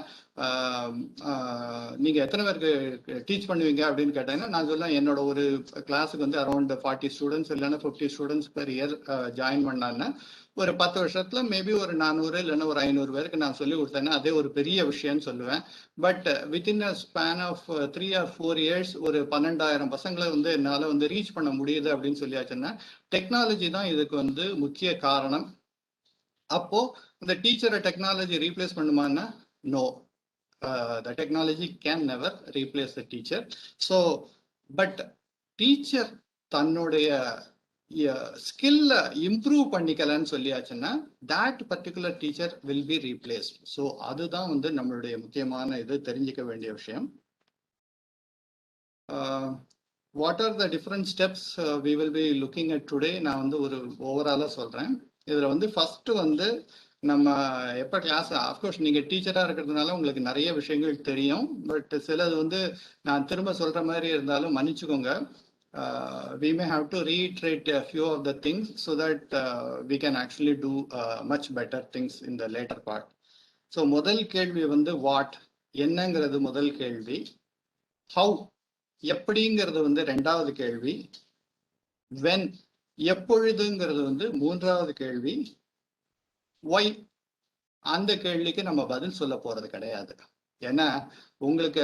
நீங்கள் எத்தனை பேருக்கு டீச் பண்ணுவீங்க அப்படின்னு கேட்டீங்கன்னா நான் சொல்லுவேன், என்னோட ஒரு கிளாஸுக்கு வந்து அரௌண்ட் 40 ஸ்டூடெண்ட்ஸ் இல்லைன்னா 50 ஸ்டூடெண்ட்ஸ் பெர் இயர் ஜாயின் பண்ணாங்கன்னா ஒரு 10 வருஷத்துல மேபி ஒரு 400 இல்லைன்னா ஒரு 500 பேருக்கு நான் சொல்லி கொடுத்தேன்னா அதே ஒரு பெரிய விஷயம்னு சொல்லுவேன். But within a span of 3 or 4 years ஒரு 12,000 பசங்களை வந்து என்னால் வந்து ரீச் பண்ண முடியுது அப்படின்னு சொல்லியாச்சுன்னா டெக்னாலஜி தான் இதுக்கு வந்து முக்கிய காரணம். அப்போ இந்த டீச்சரை டெக்னாலஜி ரீப்ளேஸ் பண்ணுமான்னா no, the technology can never replace the teacher. So but teacher தன்னுடைய ஸ்கில்ல இம்ப்ரூவ் பண்ணிக்கலன்னு சொல்லியாச்சுன்னா that particular teacher will be replaced. So அதுதான் வந்து நம்மளுடைய முக்கியமான இது தெரிஞ்சுக்க வேண்டிய விஷயம். What are the different steps we will be looking at today? நான் வந்து ஒரு ஓவராலாக சொல்கிறேன். இதில் வந்து ஃபர்ஸ்ட் வந்து நம்ம எப்போ கிளாஸ், அஃப்கோர்ஸ் நீங்கள் டீச்சராக இருக்கிறதுனால உங்களுக்கு நிறைய விஷயங்கள் தெரியும். பட் சிலது வந்து நான் திரும்ப சொல்கிற மாதிரி இருந்தாலும் மன்னிச்சுக்கோங்க. We may have to reiterate a few of the things so that we can actually do much better things in the later part. So முதல் கேள்வி வந்து வாட், என்னங்கிறது முதல் கேள்வி. ஹவு, எப்படிங்கிறது வந்து ரெண்டாவது கேள்வி. வென், எப்பொழுதுங்கிறது வந்து மூன்றாவது கேள்வி. ஒய், அந்த கேள்விக்கு நம்ம பதில் சொல்ல போறது கிடையாது. ஏன்னா உங்களுக்கு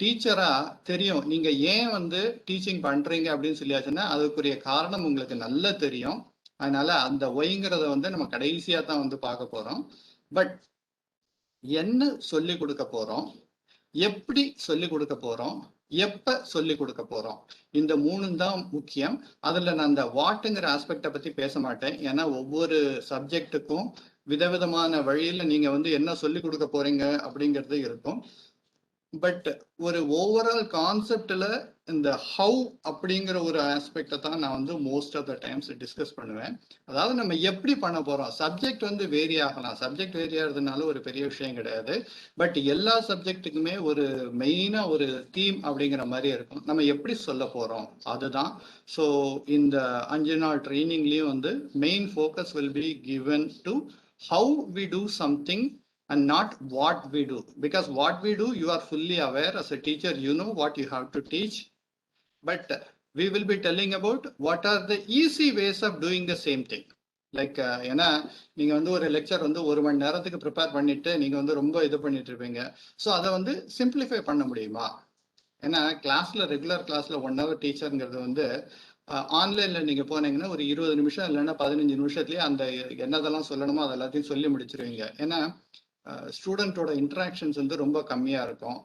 டீச்சரா தெரியும் நீங்க ஏன் வந்து டீச்சிங் பண்றீங்க அப்படின்னு சொல்லியாச்சுன்னா அதுக்குரிய காரணம் உங்களுக்கு நல்லா தெரியும். அதனால அந்த ஒய்ங்கிறத வந்து நம்ம கடைசியா தான் வந்து பார்க்க போறோம். பட் என்ன சொல்லி கொடுக்க போறோம், எப்படி சொல்லி கொடுக்க போறோம், எப்ப சொல்லி கொடுக்க போறோம், இந்த 3 தான் முக்கியம். அதுல நான் அந்த வாட்டுங்கிற ஆஸ்பெக்டை பத்தி பேச மாட்டேன். ஏன்னா ஒவ்வொரு சப்ஜெக்டுக்கும் விதவிதமான வழியில நீங்க வந்து என்ன சொல்லி கொடுக்க போறீங்க அப்படிங்கிறது இருக்கும். பட் ஒரு ஓவரால் கான்செப்ட்ல இந்த ஹவு அப்படிங்கிற ஒரு ஆஸ்பெக்டை தான் நான் வந்து most of the times discuss பண்ணுவேன். அதாவது நம்ம எப்படி பண்ண போறோம், சப்ஜெக்ட் வந்து வேரி ஆகலாம், சப்ஜெக்ட் வேரி ஆகிறதுனால ஒரு பெரிய விஷயம் கிடையாது. பட் எல்லா சப்ஜெக்ட்டுக்குமே ஒரு மெயினா ஒரு தீம் அப்படிங்கிற மாதிரி இருக்கும். நம்ம எப்படி சொல்ல போறோம் அதுதான். ஸோ இந்த 5 நாள் ட்ரைனிங்லயும் வந்து main focus will be given to how we do something and not what we do, because what we do you are fully aware as a teacher, you know what you have to teach, but we will be telling about what are the easy ways of doing the same thing. Like ஏன்னா நீங்க வந்து ஒரு lecture வந்து 1 மணி நேரத்துக்கு prepare பண்ணிட்டு நீங்க வந்து ரொம்ப இது பண்ணிட்டு இருப்பீங்க. ஸோ அதை வந்து சிம்பிளிஃபை பண்ண முடியுமா? ஏன்னா கிளாஸ்ல ரெகுலர் கிளாஸ்ல 1 hour டீச்சருங்கிறது வந்து ஆன்லைன்ல நீங்க போனீங்கன்னா ஒரு 20 நிமிஷம் இல்லைன்னா 15 நிமிஷத்துலயே அந்த என்னதெல்லாம் சொல்லணுமோ அது எல்லாத்தையும் சொல்லி முடிச்சிருவீங்க. ஏன்னா ஸ்டூடெண்டோட இன்ட்ராக்ஷன்ஸ் வந்து ரொம்ப கம்மியா இருக்கும்.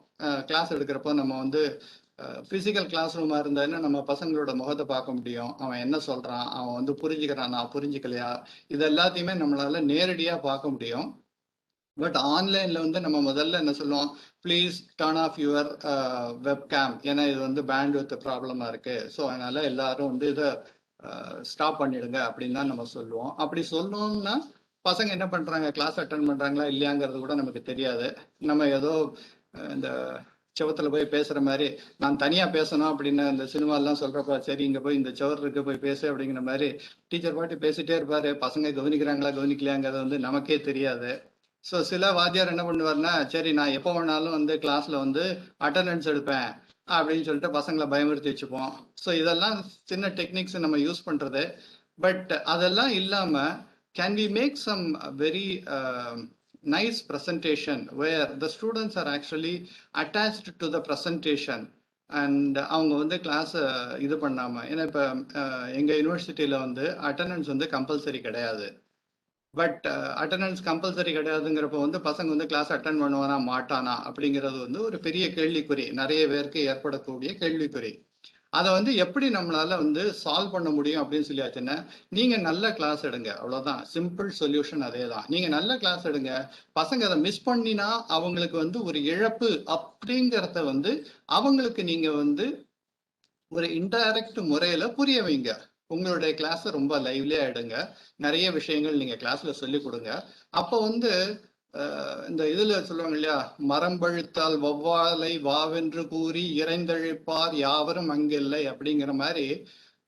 கிளாஸ் எடுக்கிறப்போ நம்ம வந்து பிசிக்கல் கிளாஸ் ரூமா இருந்தாருன்னா நம்ம பசங்களோட முகத்தை பார்க்க முடியும், அவன் என்ன சொல்றான், அவன் வந்து புரிஞ்சுக்கிறானா புரிஞ்சுக்கலையா, இது எல்லாத்தையுமே நம்மளால நேரடியா பார்க்க முடியும். பட் ஆன்லைன்ல வந்து நம்ம முதல்ல என்ன சொல்லுவோம், please turn of your webcam, ஏன்னா இது வந்து பேண்ட்வித் ப்ராப்ளமா இருக்கு, ஸோ அதனால எல்லாரும் வந்து இதை ஸ்டாப் பண்ணிடுங்க அப்படின்னு தான் நம்ம சொல்லுவோம். அப்படி சொல்லணும்னா பசங்க என்ன பண்றாங்க, கிளாஸ் அட்டன் பண்றாங்களா இல்லையாங்கிறது கூட நமக்கு தெரியாது. நம்ம ஏதோ இந்த செவத்துல போய் பேசுற மாதிரி நான் தனியா பேசணும் அப்படின்னு இந்த சினிமாலாம் சொல்றப்ப சரி இங்க போய் இந்த செவருக்கு போய் பேசு அப்படிங்கிற மாதிரி டீச்சர் பாட்டு பேசிட்டே இருப்பாரு, பசங்க கவனிக்கிறாங்களா கவனிக்கலையாங்கிறது வந்து நமக்கே தெரியாது. ஸோ சில வாத்தியார் என்ன பண்ணுவாருன்னா, சரி நான் எப்போ வேணாலும் வந்து கிளாஸ்ல வந்து அட்டண்டன்ஸ் எடுப்பேன் அப்படின்னு சொல்லிட்டு பசங்களை பயமுறுத்தி வச்சுப்போம். ஸோ இதெல்லாம் சின்ன டெக்னிக்ஸ் நம்ம யூஸ் பண்றது. பட் அதெல்லாம் இல்லாம can we make some very nice presentation where the students are actually attached to the presentation and அவங்க வந்து கிளாஸ் இது பண்ணாம, ஏன்னா இப்போ எங்க யூனிவர்சிட்டியில வந்து அட்டண்டன்ஸ் வந்து கம்பல்சரி கிடையாது. பட் அட்டண்டன்ஸ் கம்பல்சரி கிடையாதுங்கிறப்ப வந்து பசங்க வந்து கிளாஸ் அட்டன் பண்ணுவானா மாட்டானா அப்படிங்கிறது வந்து ஒரு பெரிய கேள்விக்குறி, நிறைய பேருக்கு ஏற்படக்கூடிய கேள்விக்குறி. அதை வந்து எப்படி நம்மளால வந்து சால்வ் பண்ண முடியும் அப்படின்னு சொல்லியாச்சுன்னா, நீங்க நல்ல கிளாஸ் எடுங்க, அவ்வளவுதான். சிம்பிள் சொல்யூஷன் அதே தான். நீங்க நல்ல கிளாஸ் எடுங்க, பசங்க அதை மிஸ் பண்ணினா அவங்களுக்கு வந்து ஒரு இழப்பு அப்படிங்கிறத வந்து அவங்களுக்கு நீங்க வந்து ஒரு இன்டைரக்ட் முறையில புரிய வைங்க. உங்களுடைய கிளாஸ் ரொம்ப லைவ்லியா எடுங்க, நிறைய விஷயங்கள் நீங்க கிளாஸ்ல சொல்லி கொடுங்க. அப்போ வந்து இந்த இதுல சொல்லுவாங்க இல்லையா, மரம்பழுத்தால் வௌவாலை வாவென்று கூறி இறைந்தழிப்பார் யாவரும் அங்கில்லை அப்படிங்கிற மாதிரி,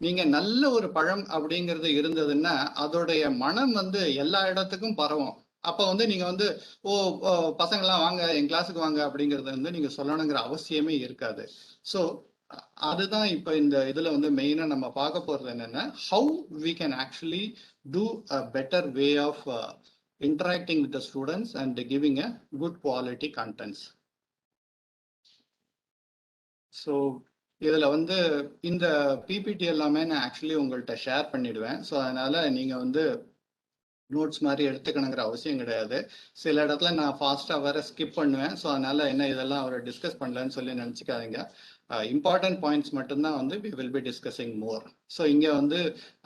நீங்க நல்ல ஒரு பழம் அப்படிங்கிறது இருந்ததுன்னா அதோடைய மனம் வந்து எல்லா இடத்துக்கும் பரவும். அப்ப வந்து நீங்க வந்து பசங்கள்லாம் வாங்க என் கிளாஸுக்கு வாங்க அப்படிங்கறத வந்து நீங்க சொல்லணுங்கிற அவசியமே இருக்காது. ஸோ அதுதான் இப்ப இந்த இதுல வந்து மெயினா நம்ம பார்க்க போறது என்னன்னா, how we can actually do a better way of interacting with the students and giving a good quality contents. So இதுல வந்து இந்த பிபிடி எல்லாமே நான் ஆக்சுவலி உங்கள்கிட்ட ஷேர் பண்ணிடுவேன். ஸோ அதனால நீங்க வந்து நோட்ஸ் மாதிரி எடுத்துக்கணுங்கிற அவசியம் கிடையாது. சில இடத்துல நான் ஃபாஸ்டா வேற ஸ்கிப் பண்ணுவேன். ஸோ அதனால என்ன இதெல்லாம் அவர் டிஸ்கஸ் பண்ணலன்னு சொல்லி நினைச்சுக்காதீங்க. இம்பார்ட்டன்ட் பாயிண்ட்ஸ் மட்டும்தான் வந்து we will be discussing more. So இங்கே வந்து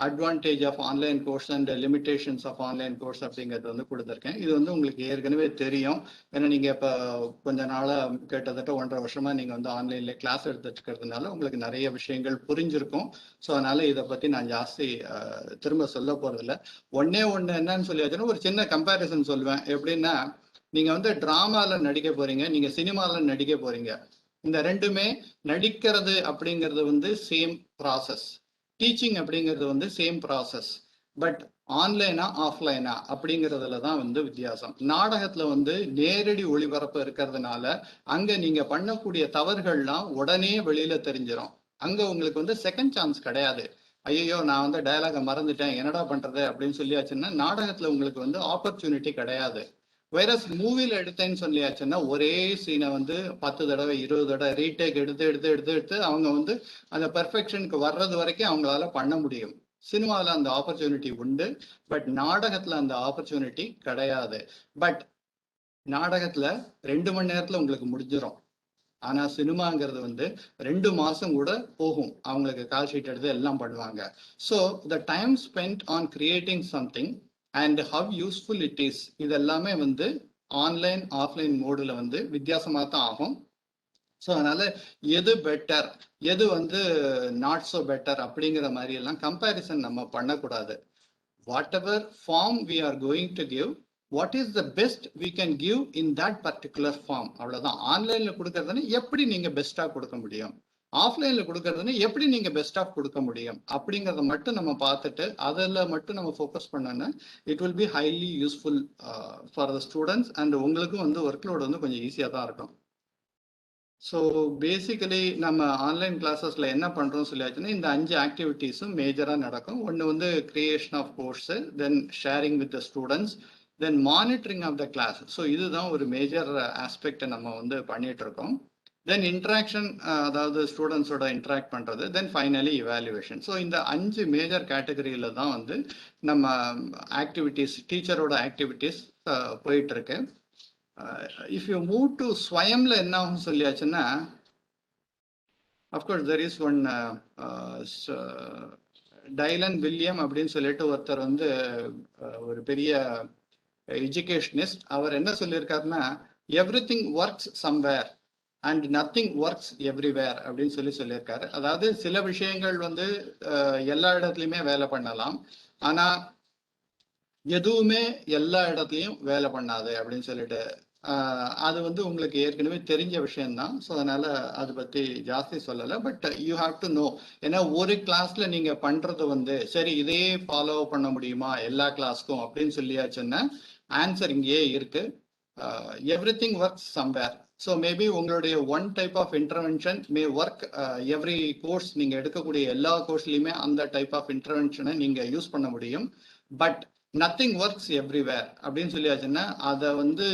advantage of online course and limitations of online course அப்படிங்கிறது வந்து கொடுத்துருக்கேன். இது வந்து உங்களுக்கு ஏற்கனவே தெரியும், ஏன்னா நீங்கள் இப்போ கொஞ்ச நாளாக கிட்டத்தட்ட 1.5 வருஷமா நீங்கள் வந்து ஆன்லைனில் கிளாஸ் எடுத்துட்டு இருக்கிறதுனால உங்களுக்கு நிறைய விஷயங்கள் புரிஞ்சிருக்கும். ஸோ அதனால இதை பற்றி நான் ஜாஸ்தி திரும்ப சொல்ல போகிறதில்ல. ஒன்னே ஒன்று என்னன்னு சொல்லியாச்சுன்னா ஒரு சின்ன கம்பேரிசன் சொல்லுவேன். எப்படின்னா, நீங்கள் வந்து ட்ராமாவில் நடிக்க போகிறீங்க, நீங்கள் சினிமாவில் நடிக்க போகிறீங்க. இந்த ரெண்டுமே நடிக்கிறது அப்படிங்கிறது வந்து சேம் ப்ராசஸ், டீச்சிங் அப்படிங்கிறது வந்து சேம் ப்ராசஸ். பட் ஆன்லைனா ஆஃப்லைனா அப்படிங்கிறதுல தான் வந்து வித்தியாசம். நாடகத்துல வந்து நேரடி ஒளிபரப்பு இருக்கிறதுனால அங்க நீங்க பண்ணக்கூடிய தவறுகள்லாம் உடனே வெளியில தெரிஞ்சிடும். அங்க உங்களுக்கு வந்து செகண்ட் சான்ஸ் கிடையாது. ஐயோ நான் வந்து டயலாக மறந்துட்டேன் என்னடா பண்றது அப்படின்னு சொல்லியாச்சுன்னா நாடகத்துல உங்களுக்கு வந்து ஆப்பர்ச்சுனிட்டி கிடையாது. வைரஸ் மூவில எடுத்தேன்னு சொல்லியாச்சுன்னா ஒரே சீனை வந்து 10 தடவை 20 தடவை ரீடேக் எடுத்து அவங்க வந்து அந்த பெர்ஃபெக்ஷனுக்கு வர்றது வரைக்கும் அவங்களால பண்ண முடியும். சினிமாவில் அந்த ஆப்பர்ச்சுனிட்டி உண்டு, பட் நாடகத்துல அந்த ஆப்பர்ச்சுனிட்டி கிடையாது. பட் நாடகத்துல 2 மணி நேரத்துல உங்களுக்கு முடிஞ்சிடும். ஆனா சினிமாங்கிறது வந்து 2 மாசம் கூட போகும். அவங்களுக்கு கால் ஷீட் எடுத்து எல்லாம் பண்ணுவாங்க. So the time spent on creating something and how useful it is, இது எல்லாமே வந்து ஆன்லைன் ஆஃப்லைன் மோடுல வந்து வித்தியாசமா தான் ஆகும். ஸோ அதனால எது பெட்டர் எது வந்து நாட் ஸோ பெட்டர் அப்படிங்கிற மாதிரி எல்லாம் கம்பேரிசன் நம்ம பண்ணக்கூடாது. Whatever form we are going to give, what is the best we can give in that particular form, அவ்வளவுதான். ஆன்லைன்ல கொடுக்கறதுன்னு எப்படி நீங்க பெஸ்டா கொடுக்க முடியும், ஆஃப்லைன்ல கொடுக்கறதுன்னு எப்படி நீங்க பெஸ்டா கொடுக்க முடியும் அப்படிங்கறத மட்டும் நம்ம பார்த்துட்டு அதில் மட்டும் நம்ம ஃபோக்கஸ் பண்ணோன்னா it will B highly useful for the students and உங்களுக்கும் வந்து ஒர்க் லோட் வந்து கொஞ்சம் ஈஸியாக தான் இருக்கும். ஸோ பேசிக்கலி நம்ம ஆன்லைன் கிளாஸஸ்ல என்ன பண்றோம் சொல்லியாச்சுன்னா இந்த 5 ஆக்டிவிட்டீஸும் மேஜரா நடக்கும். ஒன்று வந்து creation of course, then sharing with the students, then monitoring of the class. So இதுதான் ஒரு மேஜர் ஆஸ்பெக்ட் நம்ம வந்து பண்ணிட்டு இருக்கோம். தென் இன்ட்ராக்ஷன், அதாவது ஸ்டூடெண்ட்ஸோட இன்ட்ராக்ட் பண்றது, தென் ஃபைனலி இவாலுவேஷன். ஸோ இந்த 5 மேஜர் கேட்டகரியில தான் வந்து நம்ம ஆக்டிவிட்டீஸ், டீச்சரோட ஆக்டிவிட்டீஸ் போயிட்டு இருக்கு. இஃப் யூ மூவ் டு ஸ்வயம்ல என்ன ஆகும் சொல்லியாச்சுன்னா, of course there is one Dylan William அப்படின்னு சொல்லிட்டு ஒருத்தர் வந்து ஒரு பெரிய எஜுகேஷனிஸ்ட். அவர் என்ன சொல்லியிருக்காருன்னா, everything works somewhere and nothing works everywhere அப்படின்னு சொல்லியிருக்காரு. அதாவது சில விஷயங்கள் வந்து எல்லா இடத்துலையுமே வேலை பண்ணலாம், ஆனா எதுவுமே எல்லா இடத்துலையும் வேலை பண்ணாது அப்படின்னு சொல்லிட்டு அது வந்து உங்களுக்கு ஏற்கனவே தெரிஞ்ச விஷயம்தான். ஸோ அதனால அதை பற்றி ஜாஸ்தி சொல்லலை. But you have to know, ஏன்னா ஒரு கிளாஸ்ல நீங்க பண்றது வந்து சரி இதையே ஃபாலோ பண்ண முடியுமா எல்லா கிளாஸ்க்கும் அப்படின்னு சொல்லியாச்சுன்னா ஆன்சர் இங்கேயே இருக்கு. Everything works somewhere. So maybe உங்களுடைய one type of intervention may work every course, நீங்க எடுக்கக்கூடிய எல்லா கோர்ஸ்லையுமே அந்த டைப் ஆஃப் இன்டர்வென்ஷனை நீங்க யூஸ் பண்ண முடியும். பட் நத்திங் ஒர்க்ஸ் எவ்ரிவேர் அப்படின்னு சொல்லியாச்சுன்னா அதை வந்து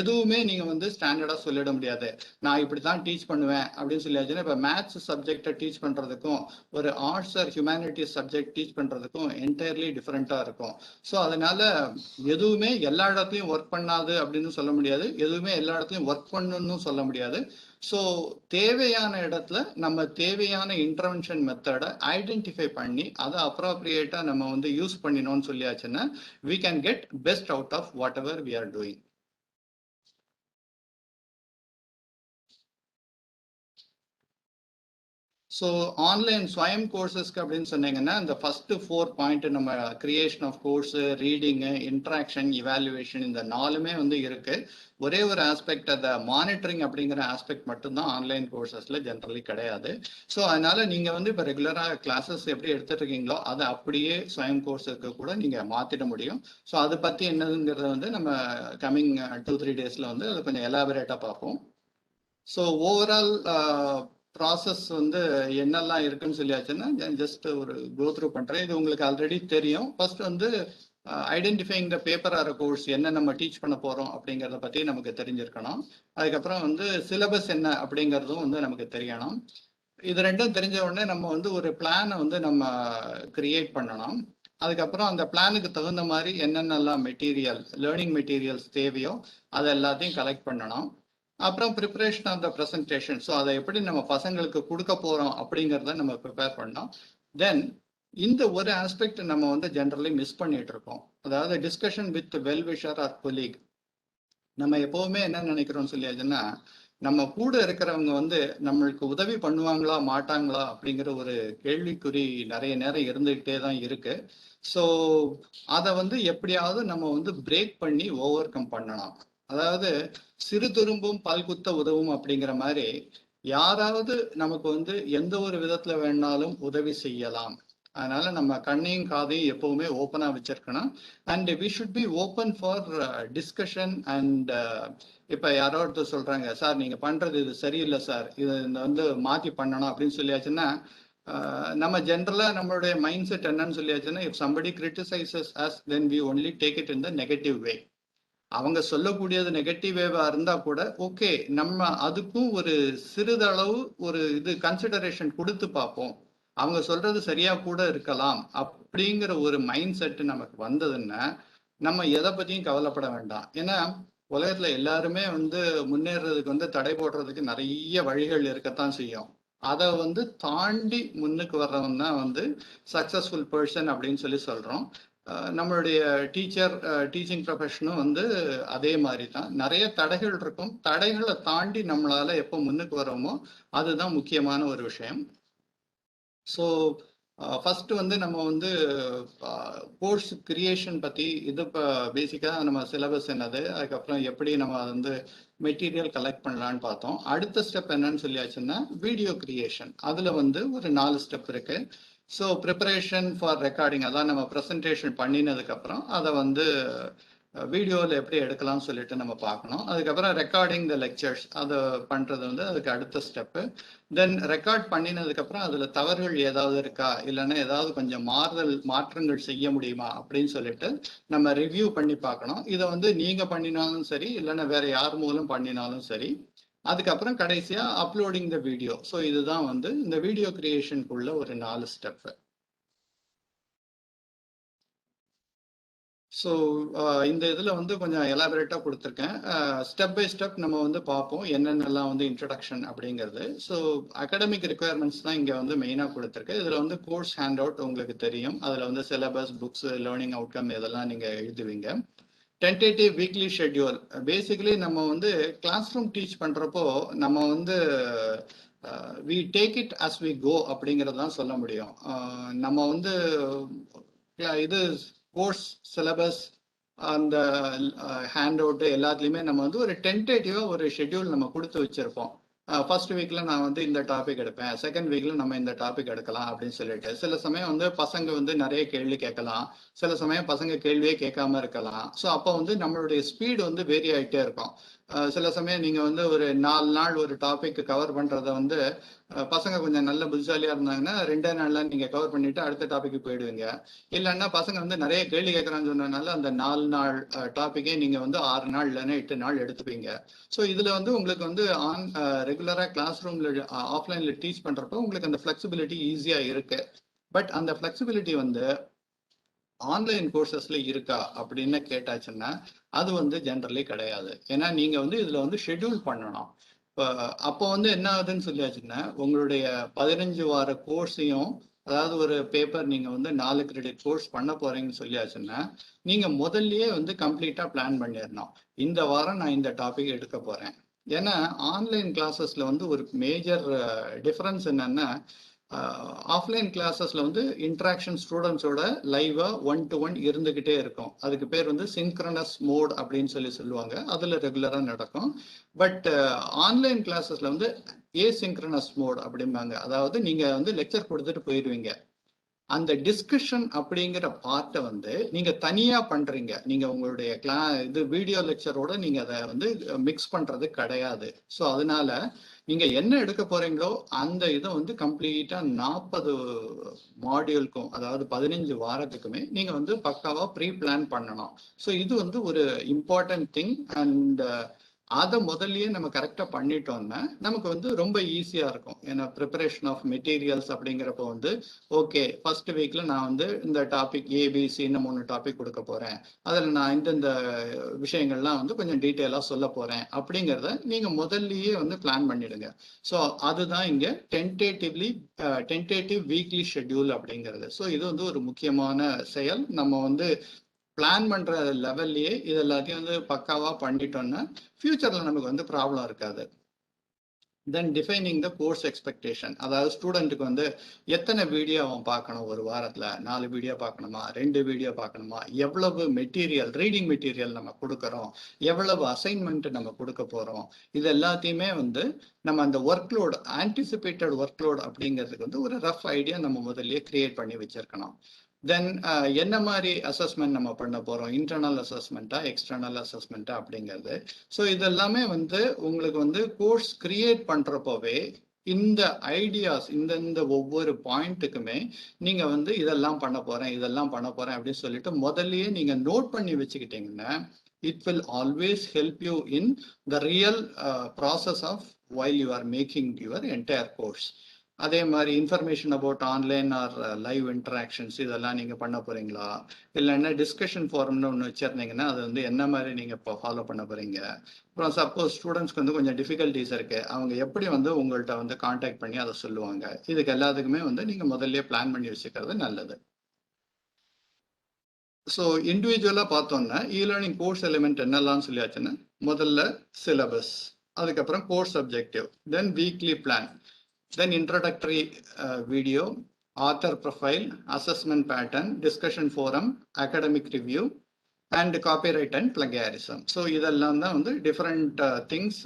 எதுவுமே நீங்க வந்து ஸ்டாண்டர்டா சொல்லிட முடியாது. நான் இப்படித்தான் டீச் பண்ணுவேன் அப்படின்னு சொல்லியாச்சுன்னா, இப்போ மேத்ஸ் சப்ஜெக்டை டீச் பண்றதுக்கும் ஒரு arts or humanities subject teach பண்றதுக்கும் என்டையர்லி டிஃப்ரெண்டா இருக்கும். ஸோ அதனால எதுவுமே எல்லா இடத்துலையும் ஒர்க் பண்ணாது அப்படின்னு சொல்ல முடியாது, எதுவுமே எல்லா இடத்துலையும் ஒர்க் பண்ணணும்னு சொல்ல முடியாது. ஸோ தேவையான இடத்துல நம்ம தேவையான இன்டர்வென்ஷன் மெத்தடை ஐடென்டிஃபை பண்ணி அதை அப்ரோப்ரியேட்டா நம்ம வந்து யூஸ் பண்ணினோம்னு சொல்லியாச்சுன்னா we can get best out of whatever we are doing. So online Swayam கோர்சஸ்க்கு அப்படின்னு சொன்னீங்கன்னா இந்த ஃபர்ஸ்ட் 4 பாயிண்ட் நம்ம creation of course, reading, interaction, evaluation, இந்த 4மே வந்து இருக்கு. ஒரே ஒரு ஆஸ்பெக்ட், அந்த மானிட்டரிங் அப்படிங்கிற ஆஸ்பெக்ட் மட்டும்தான் ஆன்லைன் கோர்சஸ்ல ஜென்ரலி கிடையாது. ஸோ அதனால நீங்க வந்து இப்போ ரெகுலராக கிளாஸஸ் எப்படி எடுத்துட்டு இருக்கீங்களோ அதை அப்படியே ஸ்வயம் கோர்ஸுக்கு கூட நீங்க மாத்திட முடியும். ஸோ அதை பத்தி என்னதுங்கிறத வந்து நம்ம கம்மிங் 2-3 டேஸ்ல வந்து அதை கொஞ்சம் எலாபரேட்டா பார்ப்போம். ஸோ ஓவரால் ப்ராசஸ் வந்து என்னெல்லாம் இருக்குன்னு சொல்லியாச்சுன்னா ஜஸ்ட் ஒரு கோ த்ரூ பண்றேன். இது உங்களுக்கு ஆல்ரெடி தெரியும். ஃபர்ஸ்ட் வந்து identifying the paper R course, என்ன நம்ம டீச் பண்ண போறோம் அப்படிங்கிறத பத்தி நமக்கு தெரிஞ்சிருக்கணும். அதுக்கப்புறம் வந்து சிலபஸ் என்ன அப்படிங்கிறதும் வந்து நமக்கு தெரியணும். இது ரெண்டும் தெரிஞ்ச உடனே நம்ம வந்து ஒரு பிளானை வந்து நம்ம கிரியேட் பண்ணணும். அதுக்கப்புறம் அந்த பிளானுக்கு தகுந்த மாதிரி என்னென்னலாம் மெட்டீரியல், லேர்னிங் மெட்டீரியல்ஸ் தேவையோ அதை எல்லாத்தையும் கலெக்ட் பண்ணணும். அப்புறம் preparation of the presentation, so அதை எப்படி நம்ம பசங்களுக்கு கொடுக்க போறோம் அப்படிங்கிறத நம்ம ப்ரிப்பேர் பண்ணோம். தென் இந்த ஒரு ஆஸ்பெக்ட் நம்ம வந்து ஜென்ரலி மிஸ் பண்ணிட்டு இருக்கோம், அதாவது discussion with well wisher or colleague. நம்ம எப்பவுமே என்ன நினைக்கிறோம் சொல்லியாச்சுன்னா, நம்ம கூட இருக்கிறவங்க வந்து நம்மளுக்கு உதவி பண்ணுவாங்களா மாட்டாங்களா அப்படிங்கிற ஒரு கேள்விக்குறி நிறைய நேரம் இருந்துகிட்டே தான் இருக்கு. ஸோ அதை வந்து எப்படியாவது நம்ம வந்து பிரேக் பண்ணி ஓவர் கம் பண்ணலாம். அதாவது சிறு துரும்பும் பல்குத்த உதவும் அப்படிங்கிற மாதிரி யாராவது நமக்கு வந்து எந்த ஒரு விதத்துல வேணாலும் உதவி செய்யலாம். அதனால நம்ம கண்ணையும் காதையும் எப்பவுமே ஓப்பனா வச்சிருக்கணும். And we should be open for discussion. And இப்ப யாரோ ஒருத்தர் சொல்றாங்க, சார் நீங்க பண்றது இது சரியில்லை சார், இது வந்து மாத்தி பண்ணணும் அப்படின்னு சொல்லியாச்சுன்னா நம்ம ஜென்ரலா நம்மளுடைய மைண்ட் செட் என்னன்னு சொல்லியாச்சுன்னா, if somebody criticises as then we only take it in the negative way. அவங்க சொல்லக்கூடியது நெகட்டிவேவா இருந்தா கூட ஓகே, நம்ம அதுக்கும் ஒரு சிறிதளவு ஒரு இது கன்சிடரேஷன் கொடுத்து பார்ப்போம், அவங்க சொல்றது சரியா கூட இருக்கலாம் அப்படிங்கிற ஒரு மைண்ட் செட் நமக்கு வந்ததுன்னா நம்ம எதை பத்தியும் கவலைப்பட வேண்டாம். ஏன்னா உலகத்துல எல்லாருமே முன்னேறதுக்கு தடை போடுறதுக்கு நிறைய வழிகள் இருக்கத்தான் செய்யும். அதை தாண்டி முன்னுக்கு வர்றவன் தான் சக்சஸ்ஃபுல் பர்சன் அப்படின்னு சொல்றோம். நம்மளுடைய டீச்சிங் ப்ரொஃபஷனும் அதே மாதிரி தான். நிறைய தடைகள் இருக்கும். தடைகளை தாண்டி நம்மளால எப்போ முன்னுக்கு வரோமோ அதுதான் முக்கியமான ஒரு விஷயம். ஸோ ஃபர்ஸ்ட் நம்ம கோர்ஸ் கிரியேஷன் பத்தி இது பேசிக்காக நம்ம சிலபஸ் என்னது, அதுக்கப்புறம் எப்படி நம்ம மெட்டீரியல் கலெக்ட் பண்ணலான்னு பார்த்தோம். அடுத்த ஸ்டெப் என்னன்னு சொல்லியாச்சுன்னா வீடியோ கிரியேஷன். அதுல ஒரு 4 ஸ்டெப் இருக்கு. ஸோ ப்ரிப்பரேஷன் ஃபார் ரெக்கார்டிங், அதான் நம்ம ப்ரெசன்டேஷன் பண்ணினதுக்கப்புறம் அதை வீடியோவில் எப்படி எடுக்கலாம்னு சொல்லிட்டு நம்ம பார்க்கணும். அதுக்கப்புறம் ரெக்கார்டிங் த லெக்சர்ஸ் அதை பண்ணுறது அதுக்கு அடுத்த ஸ்டெப்பு. தென் ரெக்கார்ட் பண்ணினதுக்கப்புறம் அதில் தவறுகள் ஏதாவது இருக்கா, இல்லைன்னா ஏதாவது கொஞ்சம் மாற்றங்கள் செய்ய முடியுமா அப்படின்னு சொல்லிட்டு நம்ம ரிவ்யூ பண்ணி பார்க்கணும். இதை நீங்கள் பண்ணினாலும் சரி, இல்லைன்னா வேற யார் மூலம் பண்ணினாலும் சரி. அதுக்கப்புறம் கடைசியா அப்லோடிங் த வீடியோ. ஸோ இதுதான் இந்த வீடியோ கிரியேஷனுக்குள்ள ஒரு 4 ஸ்டெப். ஸோ இந்த இதில் கொஞ்சம் எலாபரேட்டாக கொடுத்துருக்கேன். ஸ்டெப் பை ஸ்டெப் நம்ம பார்ப்போம் என்னென்னலாம் இன்ட்ரடக்ஷன் அப்படிங்கிறது. ஸோ அகாடமிக் ரிக்குயர்மெண்ட்ஸ் தான் இங்கே மெயினாக கொடுத்துருக்கு. இதில் கோர்ஸ் ஹேண்ட் அவுட் உங்களுக்கு தெரியும். அதில் சிலபஸ், புக்ஸ், லேர்னிங் அவுட்கம் இதெல்லாம் நீங்கள் எழுதுவீங்க. Tentative weekly schedule. பேசிக்கலி நம்ம கிளாஸ் ரூம் டீச் பண்ணுறப்போ நம்ம we take it as we go அப்படிங்கிறது தான் சொல்ல முடியும். நம்ம இது கோர்ஸ் சிலபஸ் அந்த ஹேண்ட் அவுட்டு எல்லாத்துலேயுமே நம்ம ஒரு டென்டேட்டிவாக ஒரு ஷெட்யூல் நம்ம கொடுத்து வச்சுருப்போம். ஃபர்ஸ்ட் வீக்ல நான் இந்த டாபிக் எடுப்பேன், செகண்ட் வீக்ல நம்ம இந்த டாபிக் எடுக்கலாம் அப்படின்னு சொல்லிட்டு. சில சமயம் பசங்க நிறைய கேள்வி கேட்கலாம், சில சமயம் பசங்க கேள்வியே கேட்காம இருக்கலாம். ஸோ அப்போ நம்மளுடைய ஸ்பீடு வேரி ஆகிட்டே இருக்கும். சில சமயம் நீங்க ஒரு 4 நாள் ஒரு டாபிக் கவர் பண்றத பசங்க கொஞ்சம் நல்ல புத்திசாலியா இருந்தாங்கன்னா 2 நாள்ல நீங்க கவர் பண்ணிட்டு அடுத்த டாபிக் போயிடுவீங்க. இல்லைன்னா பசங்க நிறைய கேள்வி கேட்கறான்னு சொன்னதுனால அந்த 4 நாள் டாபிக்கே நீங்க 6 நாள் இல்லைன்னா 8 நாள் எடுத்துப்பீங்க. ஸோ இதுல உங்களுக்கு ஆன் ரெகுலரா கிளாஸ் ரூம்ல ஆஃப்லைன்ல டீச் பண்றப்போ உங்களுக்கு அந்த ஃபிளெக்சிபிலிட்டி ஈஸியா இருக்கு. பட் அந்த ஃபிளெக்சிபிலிட்டி ஆன்லைன் கோர்சஸ்ல இருக்கா அப்படின்னு கேட்டாச்சுன்னா அது ஜென்ரலி கிடையாது. ஏன்னா நீங்க இதுல ஷெட்யூல் பண்ணணும். அப்போ என்ன ஆகுதுன்னு சொல்லியாச்சுன்னா உங்களுடைய 15 வார கோர்ஸையும், அதாவது ஒரு பேப்பர் நீங்க 4 கிரெடிட் கோர்ஸ் பண்ண போறீங்கன்னு சொல்லியாச்சுன்னா நீங்க முதல்லயே கம்ப்ளீட்டா பிளான் பண்ணிடணும். இந்த வாரம் நான் இந்த டாபிக் எடுக்க போறேன். ஏன்னா ஆன்லைன் கிளாஸஸ்ல ஒரு மேஜர் டிஃபரன்ஸ் என்னன்னா, ஆஃப்லைன் கிளாஸஸ்ல இன்ட்ராக்ஷன் ஸ்டூடெண்ட்ஸோட லைவா 1-to-1 இருந்துகிட்டே இருக்கும். அதுக்கு பேர் சின்க்ரனஸ் மோட் அப்படின்னு சொல்லுவாங்க. அதுல ரெகுலரா நடக்கும். பட் ஆன்லைன் கிளாஸஸ்ல ஏசின்க்ரனஸ் மோட் அப்படிம்பாங்க. அதாவது நீங்க லெக்சர் கொடுத்துட்டு போயிடுவீங்க, அந்த டிஸ்கஷன் அப்படிங்கிற பார்ட்டை நீங்க தனியா பண்றீங்க. நீங்க உங்களுடைய இது வீடியோ லெக்சரோட நீங்க அதை மிக்ஸ் பண்றது கிடையாது. ஸோ அதனால நீங்க என்ன எடுக்க போறீங்களோ அந்த இதை கம்ப்ளீட்டா 40 மாடியூலுக்கும், அதாவது 15 வாரத்துக்குமே நீங்க பக்காவா ப்ரீ பிளான் பண்ணணும். ஸோ இது ஒரு இம்பார்ட்டன்ட் திங். அண்ட் அதை முதல்லயே நம்ம கரெக்டா பண்ணிட்டோம்னா நமக்கு ரொம்ப ஈஸியா இருக்கும். ஏன்னா ப்ரிப்பரேஷன் ஆஃப் மெட்டீரியல்ஸ் அப்படிங்கிறப்போ ஓகே, ஃபர்ஸ்ட் வீக்ல நான் இந்த டாபிக் ஏபிசின்னு 3 டாபிக் கொடுக்க போறேன், அதில் நான் இந்த விஷயங்கள்லாம் கொஞ்சம் டீட்டெயிலா சொல்ல போறேன் அப்படிங்கிறத நீங்க முதல்லயே பிளான் பண்ணிடுங்க. ஸோ அதுதான் இங்க டென்டேட்டிவ் வீக்லி ஷெட்யூல் அப்படிங்கிறது. ஸோ இது ஒரு முக்கியமான செயல். நம்ம பிளான் பண்ற லெவல்லயே இது எல்லாத்தையும் பக்காவா பண்ணிட்டோம்னா ஃபியூச்சர்ல நமக்கு ப்ராப்ளம் இருக்காது. தென் டிஃபைனிங் த கோர்ஸ் எக்ஸ்பெக்டேஷன். அதாவது ஸ்டூடெண்ட்டுக்கு எத்தனை வீடியோ அவன் பார்க்கணும், ஒரு வாரத்துல 4 வீடியோ பார்க்கணுமா, 2 வீடியோ பார்க்கணுமா, எவ்வளவு மெட்டீரியல், ரீடிங் மெட்டீரியல் நம்ம கொடுக்கறோம், எவ்வளவு அசைன்மெண்ட் நம்ம கொடுக்க போறோம், இது எல்லாத்தையுமே நம்ம அந்த ஒர்க்லோட், ஆன்டிசிபேட்டட் ஒர்க்லோட் அப்படிங்கிறதுக்கு ஒரு ரஃப் ஐடியா நம்ம முதல்லயே கிரியேட் பண்ணி வச்சிருக்கணும். தென் என்ன மாதிரி அசஸ்மெண்ட் நம்ம பண்ண போறோம், இன்டர்னல் அசஸ்மெண்ட்டா எக்ஸ்டர்னல் அசஸ்மெண்ட்டா அப்படிங்கிறது. ஸோ இதெல்லாமே உங்களுக்கு கோர்ஸ் கிரியேட் பண்றப்போவே இந்த ஐடியாஸ், இந்த ஒவ்வொரு பாயிண்ட்டுக்குமே நீங்க இதெல்லாம் பண்ண போறேன், இதெல்லாம் பண்ண போறேன் அப்படின்னு சொல்லிட்டு முதல்லயே நீங்க நோட் பண்ணி வச்சுக்கிட்டீங்கன்னா It will always help you in the real process of while you are making your entire course. அதே மாதிரி information about online R live interactions இதெல்லாம் நீங்கள் பண்ண போகிறீங்களா, இல்லைன்னா டிஸ்கஷன் ஃபோரம்னு ஒன்று வச்சுருந்தீங்கன்னா அது வந்து என்ன மாதிரி நீங்கள் இப்போ ஃபாலோ பண்ண போகிறீங்க. அப்புறம் சப்போஸ் ஸ்டூடெண்ட்ஸ்க்கு வந்து கொஞ்சம் டிஃபிகல்ட்டிஸ் இருக்குது, அவங்க எப்படி வந்து உங்கள்கிட்ட வந்து காண்டாக்ட் பண்ணி அதை சொல்லுவாங்க. இதுக்கு எல்லாத்துக்குமே வந்து நீங்கள் முதல்ல பிளான் பண்ணி வச்சுக்கிறது நல்லது. ஸோ இண்டிவிஜுவலாக பார்த்தோன்னா இ-லேர்னிங் கோர்ஸ் எலிமெண்ட் என்னெல்லாம் சொல்லியாச்சுன்னா, முதல்ல சிலபஸ், அதுக்கப்புறம் course objective, then weekly plan, then introductory video, author profile, assessment pattern, discussion forum, academic review, and copyright and plagiarism. So இதெல்லாம் தான் வந்து டிஃப்ரெண்ட் திங்ஸ்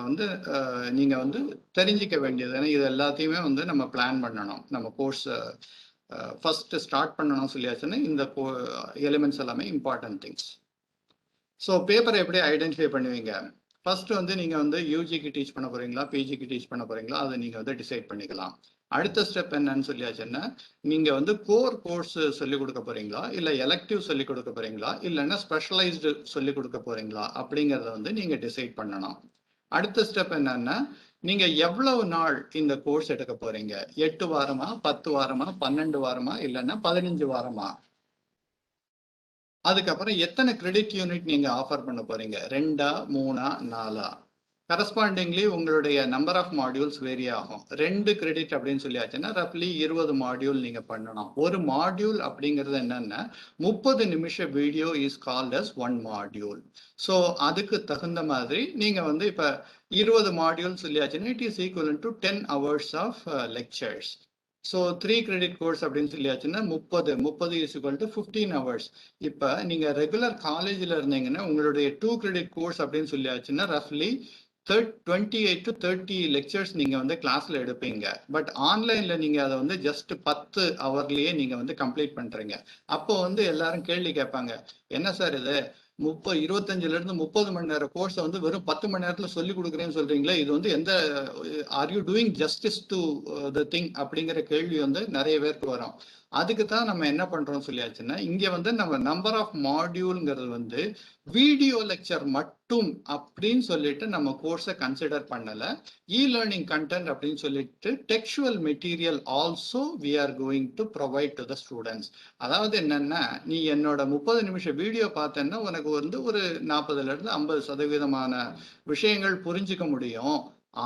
வந்து நீங்கள் வந்து தெரிஞ்சிக்க வேண்டியது. ஏன்னா இது எல்லாத்தையுமே வந்து நம்ம பிளான் பண்ணணும். நம்ம கோர்ஸ் ஃபர்ஸ்ட் ஸ்டார்ட் பண்ணணும் சொல்லியாச்சுன்னா இந்த எலிமெண்ட்ஸ் எல்லாமே இம்பார்ட்டன்ட் திங்ஸ். ஸோ பேப்பரை எப்படி ஐடென்டிஃபை பண்ணுவீங்க? ஃபர்ஸ்ட் வந்து நீங்கள் வந்து யூஜிக்கு டீச் பண்ண போகிறீங்களா, பிஜிக்கு டீச் பண்ண போகிறீங்களா, அதை நீங்கள் வந்து டிசைட் பண்ணிக்கலாம். அடுத்த ஸ்டெப் என்னன்னு சொல்லியாச்சுன்னா, நீங்கள் வந்து கோர் கோர்ஸ் சொல்லிக் கொடுக்க போகிறீங்களா, இல்லை எலக்டிவ் சொல்லிக் கொடுக்க போகிறீங்களா, இல்லைன்னா ஸ்பெஷலைஸ்டு சொல்லிக் கொடுக்க போகிறீங்களா அப்படிங்கிறத வந்து நீங்கள் டிசைட் பண்ணணும். அடுத்த ஸ்டெப் என்னன்னா, நீங்கள் எவ்வளவு நாள் இந்த கோர்ஸ் எடுக்க போகிறீங்க. 8 வாரமா, 10 வாரமா, 12 வாரமா, இல்லைன்னா 15 வாரமா. அதுக்கப்புறம் எத்தனை கிரெடிட் யூனிட் நீங்க ஆஃபர் பண்ண போறீங்க, 2, 3, 4. கரஸ்பாண்டிங்லி உங்களுடைய நம்பர் ஆஃப் மாடியூல்ஸ் வேரி ஆகும். 2 கிரெடிட் அப்படின்னு சொல்லியாச்சுன்னா ரஃப்லி 20 மாடியூல் நீங்க பண்ணணும். ஒரு மாடியூல் அப்படிங்கிறது என்னன்னா 30 நிமிஷம் video is called as 1 module. So அதுக்கு தகுந்த மாதிரி நீங்க வந்து இப்ப 20 மாடியூல் சொல்லியாச்சுன்னா it is equal to 10 hours of lectures. So 3 credit course அப்படின்னு சொல்லியாச்சுன்னா 30 இஸ் ஈக்குவல் டு 15 hours. இப்போ நீங்கள் ரெகுலர் காலேஜில் இருந்தீங்கன்னா உங்களுடைய 2 கிரெடிட் கோர்ஸ் அப்படின்னு சொல்லியாச்சுன்னா ரஃப்லி 28 to 30 லெக்சர்ஸ் நீங்கள் வந்து கிளாஸில் எடுப்பீங்க. பட் ஆன்லைனில் நீங்கள் அதை வந்து ஜஸ்ட் 10 ஹவர்லேயே நீங்கள் வந்து கம்ப்ளீட் பண்ணுறீங்க. அப்போ வந்து எல்லாரும் கேள்வி கேட்பாங்க, என்ன சார் இது 25 to 30 மணி நேரம் கோர்ஸை வந்து வெறும் 10 மணி நேரத்தில் சொல்லி கொடுக்குறேன்னு சொல்றீங்களா, இது வந்து எந்த are you doing justice to the thing அப்படிங்கிற கேள்வி வந்து நிறைய பேருக்கு வரும். அதுக்கு தான் நம்ம என்ன பண்றோம் சொல்லியாச்சுன்னா, இங்க வந்து நம்ம நம்பர் ஆஃப் மாடியூல்ங்கிறது வந்து வீடியோ லெக்சர் மட்டும் அப்படின்னு சொல்லிட்டு நம்ம கோர்ஸை கன்சிடர் பண்ணல. இ-லேர்னிங் கண்டென்ட் அப்படின்னு சொல்லிட்டு textual material also we are going to provide to the students. அதாவது என்னன்னா, நீ என்னோட 30 நிமிஷம் வீடியோ பார்த்தேன்னா உனக்கு வந்து ஒரு 40% 50% விஷயங்கள் புரிஞ்சுக்க முடியும்.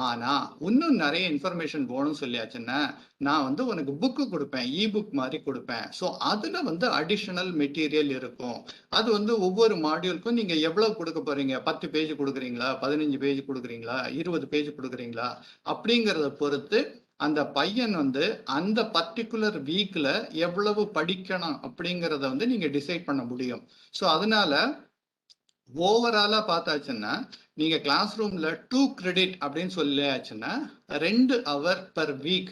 ஆனா இன்னும் நிறைய இன்ஃபர்மேஷன் போகணும்னு சொல்லியாச்சுன்னா நான் வந்து உனக்கு புக்கு கொடுப்பேன், இ-புக் மாதிரி கொடுப்பேன். ஸோ அதுல வந்து அடிஷனல் மெட்டீரியல் இருக்கும். அது வந்து ஒவ்வொரு மாடியூலுக்கும் நீங்க எவ்வளவு கொடுக்க போறீங்க, 10 பேஜ் கொடுக்குறீங்களா, 15 பேஜ் கொடுக்குறீங்களா, 20 பேஜ் கொடுக்குறீங்களா அப்படிங்கிறத பொறுத்து அந்த பையன் வந்து அந்த பர்டிகுலர் வீக்ல எவ்வளவு படிக்கணும் அப்படிங்கிறத வந்து நீங்க டிசைட் பண்ண முடியும். ஸோ அதனால ஓவராலா பார்த்தாச்சுன்னா நீங்க கிளாஸ் ரூம்ல 2 கிரெடிட் அப்படின்னு சொல்லியாச்சுன்னா 2 hour per week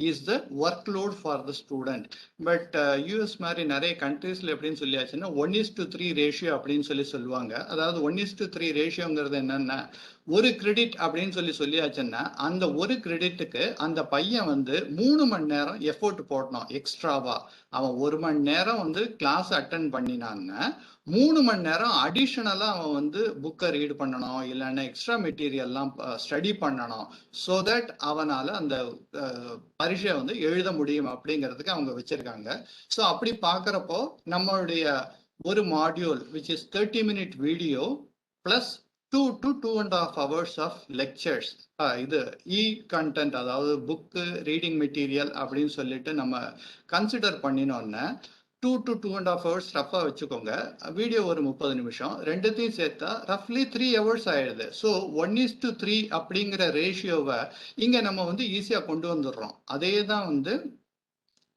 is the workload for the student. But US மாதிரி நிறைய கண்ட்ரீஸ்ல எப்படின்னு சொல்லியாச்சுன்னா 1:3 ரேஷியோ அப்படின்னு சொல்லுவாங்க. அதாவது 1:3 ரேஷியோங்கிறது என்னன்னா, ஒரு கிரெடிட் அப்படின்னு சொல்லியாச்சுன்னா அந்த ஒரு கிரெடிட்டுக்கு அந்த பையன் வந்து 3 மணி நேரம் எஃபோர்ட் போடணும் எக்ஸ்ட்ராவா. அவன் 1 மணி நேரம் வந்து கிளாஸ் அட்டன் பண்ணினான்னா 3 மணி நேரம் அடிஷனலா அவன் வந்து புக்கை ரீட் பண்ணணும், இல்லைன்னா எக்ஸ்ட்ரா மெட்டீரியல்லாம் ஸ்டடி பண்ணணும். ஸோ தட் அவனால அந்த பரீட்சையை வந்து எழுத முடியும் அப்படிங்கிறதுக்கு அவங்க வச்சிருக்காங்க. ஸோ அப்படி பார்க்குறப்போ நம்மளுடைய ஒரு module which is 30-minute video plus 2 to 2.5 hours of lectures, இது கண்டென்ட் அதாவது புக்கு ரீடிங் மெட்டீரியல் அப்படின்னு சொல்லிட்டு நம்ம கன்சிடர் பண்ணினோன்னா 2 to 2.5 hours ரஃபா வச்சுக்கோங்க. வீடியோ ஒரு 30 நிமிஷம், ரெண்டுத்தையும் சேர்த்தா ரஃப்லி 3 hours ஆயிடுது. ஸோ 1:3 அப்படிங்கிற ரேஷியோவை இங்க நம்ம வந்து ஈஸியா கொண்டு வந்துடுறோம். அதே தான் வந்து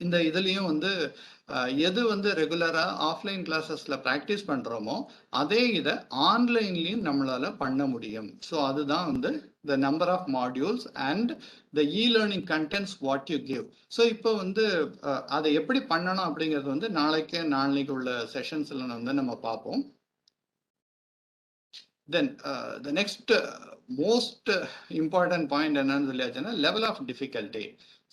இந்த இதுலயும் வந்து எது வந்து ரெகுலரா ஆஃப்லைன் கிளாஸஸ்ல ப்ராக்டிஸ் பண்றோமோ அதே இதை ஆன்லைன்லயும் நம்மளால பண்ண முடியும். ஸோ அதுதான் வந்து the number of modules and the e-learning contents what you give. So இப்போ வந்து அதை எப்படி பண்ணணும் அப்படிங்கிறது வந்து நாளைக்கு உள்ள செஷன்ஸ்ல வந்து நம்ம பார்ப்போம். Then the next most important point என்னன்னு சொல்லியாச்சுன்னா லெவல் ஆஃப் டிஃபிகல்ட்டி.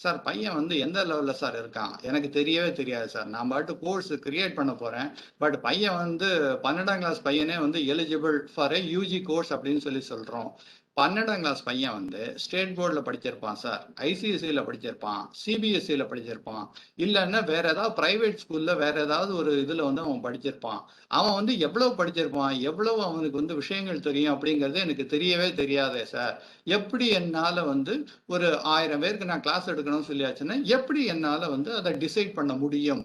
சார் பையன் வந்து எந்த லெவலில் சார் இருக்கான் எனக்கு தெரியவே தெரியாது சார், நான் பாட்டு கோர்ஸ் கிரியேட் பண்ண போகிறேன், பட் பையன் வந்து 12ஆம் கிளாஸ் பையனே வந்து eligible for A UG course அப்படின்னு சொல்கிறோம். 12ஆம் கிளாஸ் பையன் வந்து ஸ்டேட் போர்டில் படிச்சிருப்பான் சார், ஐசிஎஸ்சியில் படிச்சிருப்பான், சிபிஎஸ்சியில் படிச்சிருப்பான், இல்லைன்னா வேற ஏதாவது ப்ரைவேட் ஸ்கூலில் வேற ஏதாவது ஒரு இதில் வந்து அவன் படிச்சிருப்பான். அவன் வந்து எவ்வளவு படிச்சிருப்பான், எவ்வளவு அவனுக்கு வந்து விஷயங்கள் தெரியும் அப்படிங்கிறது எனக்கு தெரியவே தெரியாதே சார். எப்படி என்னால் வந்து ஒரு 1000 பேருக்கு நான் கிளாஸ் எடுக்கணும்னு சொல்லியாச்சுன்னா எப்படி என்னால் வந்து அதை டிசைட் பண்ண முடியும்?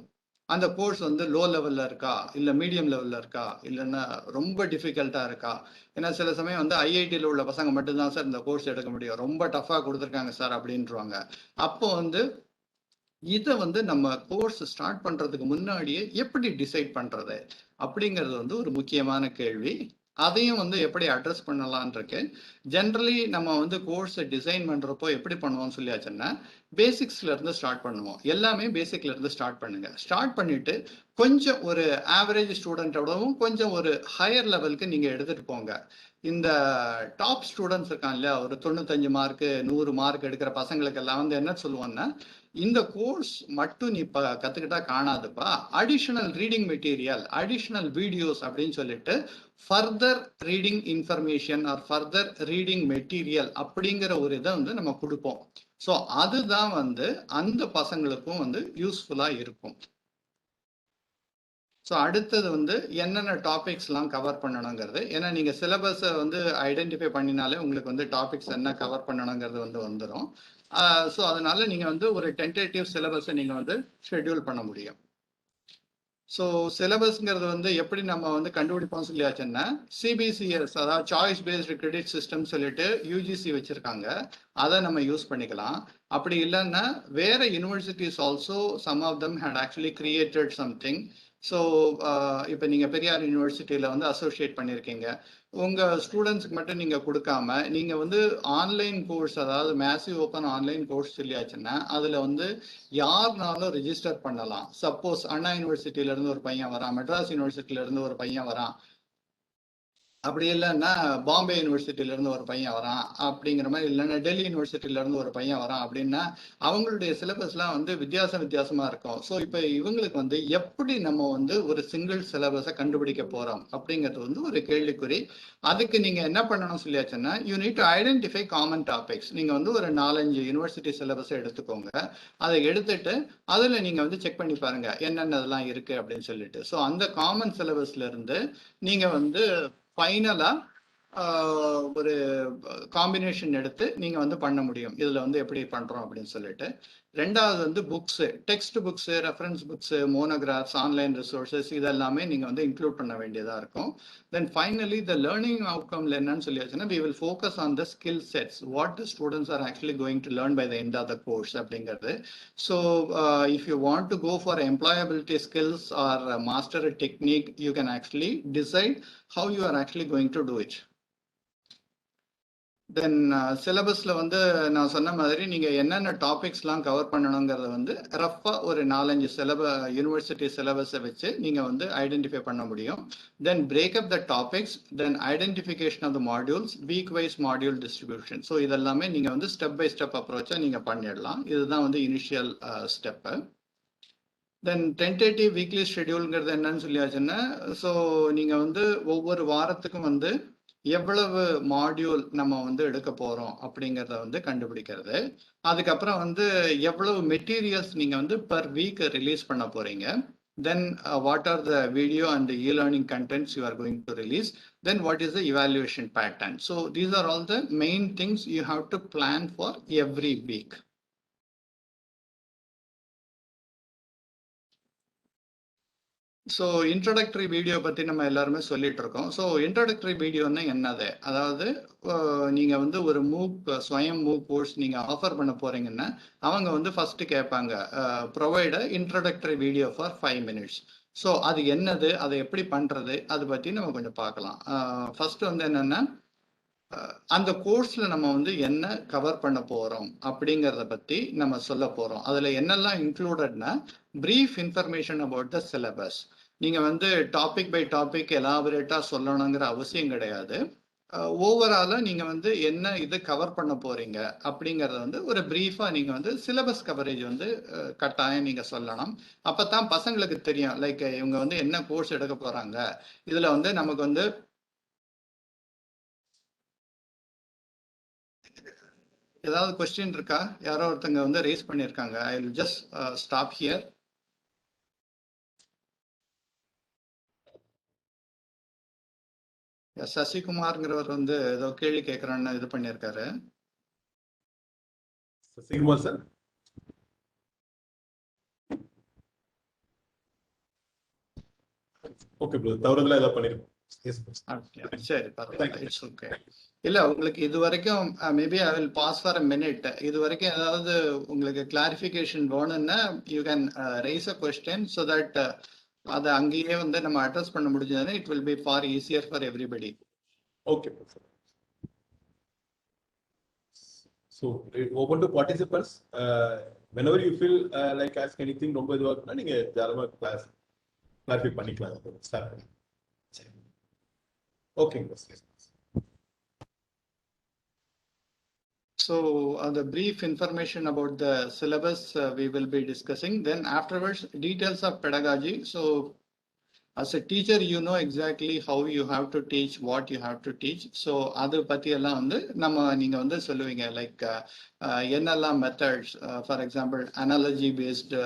அந்த கோர்ஸ் வந்து லோ லெவல்ல இருக்கா, இல்லை மீடியம் லெவல்ல இருக்கா, இல்லைன்னா ரொம்ப டிஃபிகல்ட்டா இருக்கா? ஏன்னா சில சமயம் வந்து ஐஐடியில் உள்ள பசங்க மட்டும்தான் சார் இந்த கோர்ஸ் எடுக்க முடியும், ரொம்ப டஃபாக கொடுத்துருக்காங்க சார் அப்படின்றாங்க. அப்போ வந்து இதை வந்து நம்ம கோர்ஸ் ஸ்டார்ட் பண்றதுக்கு முன்னாடியே எப்படி டிசைட் பண்றது அப்படிங்கிறது வந்து ஒரு முக்கியமான கேள்வி. அதையும் வந்து எப்படி அட்ரஸ் பண்ணலான் இருக்கு. ஜென்ரலி நம்ம வந்து கோர்ஸை டிசைன் பண்றப்போ எப்படி பண்ணுவோம்னு சொல்லியாச்சுன்னா பேசிக்ஸ்ல இருந்து ஸ்டார்ட் பண்ணுவோம். எல்லாமே பேசிக்ல இருந்து ஸ்டார்ட் பண்ணுங்க. ஸ்டார்ட் பண்ணிட்டு கொஞ்சம் ஒரு ஆவரேஜ் ஸ்டூடெண்டோடவும் கொஞ்சம் ஒரு ஹையர் லெவலுக்கு நீங்க எடுத்துட்டு போங்க. இந்த டாப் ஸ்டூடெண்ட்ஸ் இருக்கான் இல்லையா, ஒரு 95 மார்க்கு 100 மார்க் எடுக்கிற பசங்களுக்கு எல்லாம் வந்து என்ன சொல்லுவோம்னா, இந்த கோர்ஸ் மட்டும் நீ கத்துக்கிட்டா காணாதுப்பா, additional reading material, additional videos அப்படின்னு சொல்லிட்டு further reading information or further reading material அப்படிங்கிற ஒரு இதை வந்து நம்ம கொடுப்போம். ஸோ அதுதான் வந்து அந்த பசங்களுக்கும் வந்து யூஸ்ஃபுல்லா இருக்கும். ஸோ அடுத்தது வந்து என்னென்ன டாபிக்ஸ்லாம் கவர் பண்ணணுங்கிறது, ஏன்னா நீங்கள் சிலபஸை வந்து ஐடென்டிஃபை பண்ணினாலே உங்களுக்கு வந்து டாபிக்ஸ் என்ன கவர் பண்ணணுங்கிறது வந்து வந்துடும். ஸோ அதனால நீங்கள் வந்து ஒரு டென்டேட்டிவ் சிலபஸை நீங்கள் வந்து ஷெட்யூல் பண்ண முடியும். ஸோ சிலபஸ்ங்கிறது வந்து எப்படி நம்ம வந்து கண்டுபிடிப்போம் சொல்லியாச்சுன்னா சிபிசிஎஸ், அதாவது சாய்ஸ் பேஸ்டு கிரெடிட் சிஸ்டம் சொல்லிட்டு யூஜிசி வச்சிருக்காங்க, அதை நம்ம யூஸ் பண்ணிக்கலாம். அப்படி இல்லைன்னா வேற universities also some of them had actually created something. So இப்போ நீங்கள் பெரியார் யூனிவர்சிட்டியில் வந்து அசோசியேட் பண்ணியிருக்கீங்க, உங்கள் ஸ்டூடெண்ட்ஸ்க்கு மட்டும் நீங்கள் கொடுக்காம நீங்கள் வந்து ஆன்லைன் கோர்ஸ், அதாவது மேசிவ் ஓப்பன் ஆன்லைன் கோர்ஸ் சொல்லியாச்சுன்னா அதில் வந்து யாருனாலும் ரிஜிஸ்டர் பண்ணலாம். சப்போஸ் அண்ணா யூனிவர்சிட்டியிலேருந்து ஒரு பையன் வரான், மெட்ராஸ் யூனிவர்சிட்டியிலேருந்து ஒரு பையன் வரான், அப்படி இல்லைன்னா பாம்பே யூனிவர்சிட்டியில இருந்து ஒரு பையன் வரான் அப்படிங்கிற மாதிரி, இல்லைன்னா டெல்லி யூனிவர்சிட்டியில இருந்து ஒரு பையன் வரான் அப்படின்னா அவங்களுடைய சிலபஸ்லாம் வந்து வித்தியாசமா இருக்கும். ஸோ இப்போ இவங்களுக்கு வந்து எப்படி நம்ம வந்து ஒரு சிங்கிள் சிலபஸை கண்டுபிடிக்க போறோம் அப்படிங்கிறது வந்து ஒரு கேள்விக்குறி. அதுக்கு நீங்க என்ன பண்ணணும் சொல்லியாச்சுன்னா you need to identify common topics. நீங்க வந்து ஒரு 4-5 யூனிவர்சிட்டி சிலபஸை எடுத்துக்கோங்க, அதை எடுத்துட்டு அதுல நீங்க வந்து செக் பண்ணி பாருங்க என்னென்னதெல்லாம் இருக்கு அப்படின்னு சொல்லிட்டு. ஸோ அந்த காமன் சிலபஸ்ல இருந்து நீங்க வந்து ஃபைனலா ஒரு காம்பினேஷன் எடுத்து நீங்க வந்து பண்ண முடியும். இதுல வந்து எப்படி பண்றோம் அப்படின்னு சொல்லிட்டு. ரெண்டாவது வந்து books, text books, reference books, monographs, online resources இதெல்லாமே நீங்க வந்து இன்க்ளூட் பண்ண வேண்டியதா இருக்கும். தென் ஃபைனலி த லேர்னிங் அவுட்கம்ல என்னன்னு சொல்லியாச்சுன்னா we will focus on the skill sets, what the students are actually going to learn by the end of the course அப்படிங்கிறது. So if you want to go for employability skills or master a technique, you can actually decide how you are actually going to do it. தென் சிலபஸ்ல வந்து நான் சொன்ன மாதிரி நீங்க என்னென்ன டாபிக்ஸ்லாம் cover பண்ணணுங்கிறத வந்து Rafah ஒரு 4-5 university சிலபஸை வச்சு நீங்க வந்து ஐடென்டிஃபை பண்ண முடியும். Then break up the topics, then identification of the modules, week wise module distribution. So இதெல்லாமே நீங்க வந்து ஸ்டெப் பை ஸ்டெப் அப்ரோச்சா நீங்க பண்ணிடலாம். இதுதான் வந்து இனிஷியல் ஸ்டெப்பு. தென் டென்டேட்டிவ் வீக்லி ஷெடியூல்ங்கிறது என்னன்னு சொல்லியாச்சுன்னா, ஸோ நீங்க வந்து ஒவ்வொரு வாரத்துக்கும் வந்து எவ்வளவு மாடியூல் நம்ம வந்து எடுக்க போறோம் அப்படிங்கிறத வந்து கண்டுபிடிக்கிறது. அதுக்கப்புறம் வந்து எவ்வளவு மெட்டீரியல்ஸ் நீங்க வந்து பர் வீக் ரிலீஸ் பண்ண போறீங்க. Then what are the video and the e-learning contents you are going to release. Then what is the evaluation pattern. So these are all the main things you have to plan for every week. So introductory video பற்றி நம்ம எல்லாருமே சொல்லிட்டு இருக்கோம். So introductory வீடியோன்னா என்னது, அதாவது நீங்கள் வந்து ஒரு மூக் ஸ்வயம் மூக் கோர்ஸ் நீங்கள் ஆஃபர் பண்ண போறீங்கன்னா அவங்க வந்து ஃபர்ஸ்ட் கேட்பாங்க provide introductory video for 5 minutes. So அது என்னது, அதை எப்படி பண்ணுறது, அதை பற்றி நம்ம கொஞ்சம் பார்க்கலாம். ஃபர்ஸ்ட் வந்து என்னென்னா அந்த கோர்ஸ்ல நம்ம வந்து என்ன கவர் பண்ண போறோம் அப்படிங்கிறத பத்தி நம்ம சொல்ல போறோம். அதுல என்னெல்லாம் இன்க்ளூடட்னா brief information about the syllabus, நீங்க வந்து டாபிக் பை டாபிக் எலாபரேட்டா சொல்லணுங்கிற அவசியம் கிடையாது. ஓவராலா நீங்க வந்து என்ன இது கவர் பண்ண போறீங்க அப்படிங்கறத வந்து ஒரு பிரீஃபா நீங்க வந்து சிலபஸ் கவரேஜ் வந்து கட்டாயம் நீங்க சொல்லணும். அப்பதான் பசங்களுக்கு தெரியும் லைக் இவங்க வந்து என்ன கோர்ஸ் எடுக்க போறாங்க. இதுல வந்து நமக்கு வந்து ஏதாவது கொஸ்டின் இருக்கா? யாரோ ஒருத்தங்க வந்து ரேஸ் பண்ணியிருக்காங்க. I will just stop here. சசிகுமார்ங்கிறவர் வந்து ஏதோ கேள்வி கேட்கறான்னு இது பண்ணியிருக்காரு. சசிகுமார் சார். ஓகே ப்ரோ, தவறுதலா ஏதாவது பண்ணிருக்கோம். சரி, பரவாயில்ல, இட்ஸ் ஓகே. இல்ல உங்களுக்கு இது வரைக்கும் maybe I will pause for a minute. இது வரைக்கும் ஏதாவது உங்களுக்கு கிளாரிஃபிகேஷன் வேணும்னா you can raise a question so that அதை அங்கேயே வந்து நம்ம அட்ரஸ் பண்ண முடிஞ்சதுன்னா it will be for easier for everybody. Okay. So, open to participants. Whenever you feel like ask anything, ரொம்ப இதுவா இருக்குன்னா நீங்க தாராளமா கிளாஸ் கிளாரிஃபை பண்ணிக்கலாம். ஸ்டார்ட் பண்ணி. Okay. So, the brief information about the syllabus we will be discussing. Then afterwards, details of pedagogy. So, as a teacher, you know exactly how you have to teach, what you have to teach. So, அது பத்தி எல்லாம் வந்து நம்ம நீங்க வந்து சொல்லுவீங்க like என்னெல்லாம் methods, for example analogy based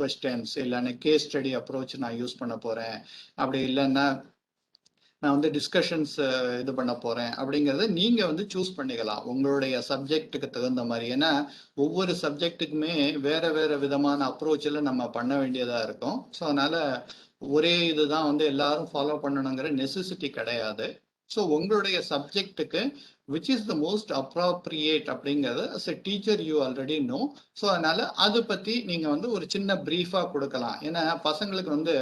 questions, இல்லைன்னா கேஸ் ஸ்டடி அப்ரோச் நான் யூஸ் பண்ண போறேன், அப்படி இல்லைன்னா நான் வந்து டிஸ்கஷன்ஸ் இது பண்ண போறேன் அப்படிங்கிறத நீங்க வந்து சூஸ் பண்ணிக்கலாம் உங்களுடைய சப்ஜெக்டுக்கு தகுந்த மாதிரி. ஏன்னா ஒவ்வொரு சப்ஜெக்டுக்குமே வேற வேற விதமான அப்ரோச்சில் நம்ம பண்ண வேண்டியதா இருக்கும். ஸோ அதனால ஒரே இதுதான் வந்து எல்லாரும் ஃபாலோ பண்ணணுங்கிற நெசசிட்டி கிடையாது. ஸோ உங்களுடைய சப்ஜெக்டுக்கு which is the most appropriate அப்படிங்கிறத as a teacher you already know. So அதனால அதை பத்தி நீங்க வந்து ஒரு சின்ன பிரீஃபா கொடுக்கலாம். ஏன்னா பசங்களுக்கு வந்து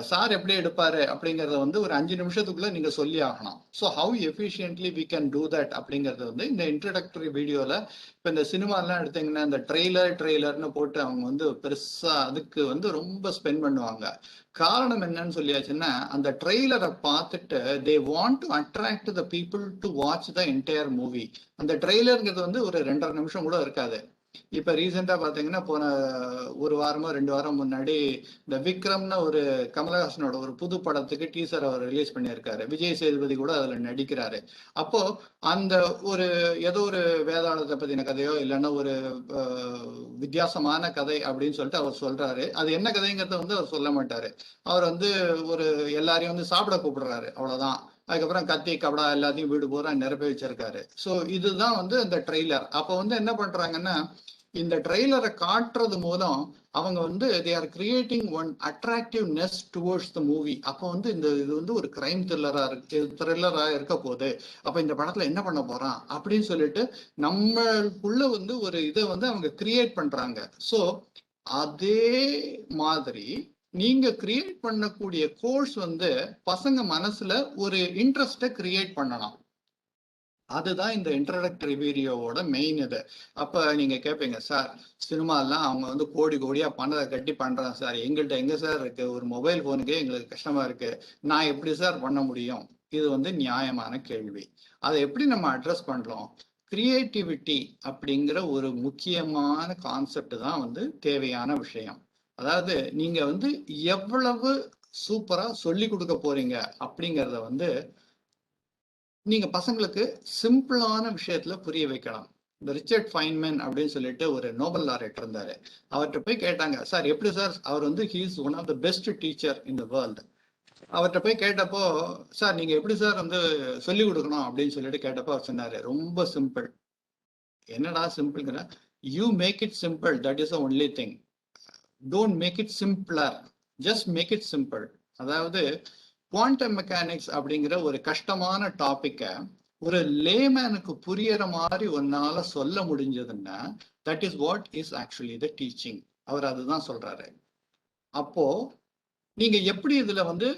சார் எப்படி எடுப்பாரு அப்படிங்கறத வந்து ஒரு 5 நிமிஷத்துக்குள்ள நீங்க சொல்லி ஆகணும். So how efficiently we can do that அப்படிங்கறது வந்து இந்த இன்ட்ரோடக்டரி வீடியோல இப்போ இந்த சினிமாலாம் எடுத்தீங்கன்னா இந்த ட்ரெய்லர்னு போட்டு அவங்க வந்து பெருசா அதுக்கு வந்து ரொம்ப ஸ்பெண்ட் பண்ணுவாங்க. காரணம் என்னன்னு சொல்லியாச்சுன்னா அந்த ட்ரெய்லரை பார்த்துட்டு they want to attract the people to watch the entire movie. அந்த ட்ரெய்லருங்கிறது வந்து ஒரு 2.5 நிமிஷம் கூட இருக்காது. இப்ப ரீசெண்டா பாத்தீங்கன்னா போன ஒரு வாரமோ 2 வாரம் முன்னாடி இந்த விக்ரம்னு ஒரு கமலஹாசனோட ஒரு புது படத்துக்கு டீசர் அவர் ரிலீஸ் பண்ணியிருக்காரு. விஜய் சேதுபதி கூட அதுல நடிக்கிறாரு. அப்போ அந்த ஒரு ஏதோ ஒரு வேதாளத்தை பத்தின கதையோ இல்லைன்னா ஒரு வித்தியாசமான கதை அப்படின்னு சொல்லிட்டு அவர் சொல்றாரு. அது என்ன கதைங்கிறத வந்து அவர் சொல்ல மாட்டாரு. அவர் வந்து ஒரு எல்லாரையும் வந்து சாப்பிட கூப்பிடுறாரு, அவ்வளவுதான். அதுக்கப்புறம் கத்தி கபடா எல்லாத்தையும் வீடு பூரா நிரப்பி வச்சிருக்காரு. ஸோ இதுதான் வந்து இந்த ட்ரெய்லர். அப்போ வந்து என்ன பண்றாங்கன்னா இந்த ட்ரெய்லரை காட்டுறது மூலம் அவங்க வந்து they are creating one attractiveness towards the movie. அப்போ வந்து இந்த இது வந்து ஒரு கிரைம் த்ரில்லரா இருக்க போகுது, அப்ப இந்த படத்துல என்ன பண்ண போறான் அப்படின்னு சொல்லிட்டு நம்மளுக்குள்ள வந்து ஒரு இதை வந்து அவங்க கிரியேட் பண்றாங்க. ஸோ அதே மாதிரி நீங்க கிரியேட் பண்ணக்கூடிய கோர்ஸ் வந்து பசங்க மனசுல ஒரு இன்ட்ரெஸ்ட கிரியேட் பண்ணலாம். அதுதான் இந்த இன்ட்ரோடக்டரி வீடியோவோட மெயின் இது. அப்ப நீங்க கேட்பீங்க, சார் சினிமாலாம் அவங்க வந்து கோடி கோடியா பணத்தை கட்டி பண்றாங்க சார், எங்கள்கிட்ட எங்க சார் இருக்கு, ஒரு மொபைல் போனுக்கே எங்களுக்கு கஷ்டமா இருக்கு, நான் எப்படி சார் பண்ண முடியும்? இது வந்து நியாயமான கேள்வி. அதை எப்படி நம்ம அட்ரஸ் பண்றோம்? கிரியேட்டிவிட்டி அப்படிங்கிற ஒரு முக்கியமான கான்செப்ட் தான் வந்து தேவையான விஷயம். அதாவது நீங்க வந்து எவ்வளவு சூப்பரா சொல்லி கொடுக்க போறீங்க அப்படிங்கிறத வந்து நீங்க பசங்களுக்கு சிம்பிளான விஷயத்துல புரிய வைக்கலாம். இந்த ரிச்சர்ட் ஃபைன்மேன் அப்படின்னு சொல்லிட்டு ஒரு நோபல் லாரெட் இருந்தாரு. அவர்கிட்ட போய் கேட்டாங்க, சார் எப்படி சார், அவர் வந்து he is one of the best teacher in the world. அவர்கிட்ட போய் கேட்டப்போ, சார் நீங்க எப்படி சார் வந்து சொல்லி கொடுக்கணும் அப்படின்னு சொல்லிட்டு கேட்டப்போ அவர் சொன்னாரு, ரொம்ப சிம்பிள். என்னடா சிம்பிள்ங்கிற, you make it simple, that is the only thing. Don't make it simpler, just make it simple. அதாவது குவாண்டம் மெக்கானிக்ஸ் அப்படிங்கிற ஒரு கஷ்டமான டாபிக்க ஒரு லேமேனுக்கு புரியற மாதிரி ஒன்னால சொல்ல முடிஞ்சதுன்னா that is what is actually the teaching. அவர் அதுதான் சொல்றாரு. அப்போ நீங்க எப்படி இதுல வந்து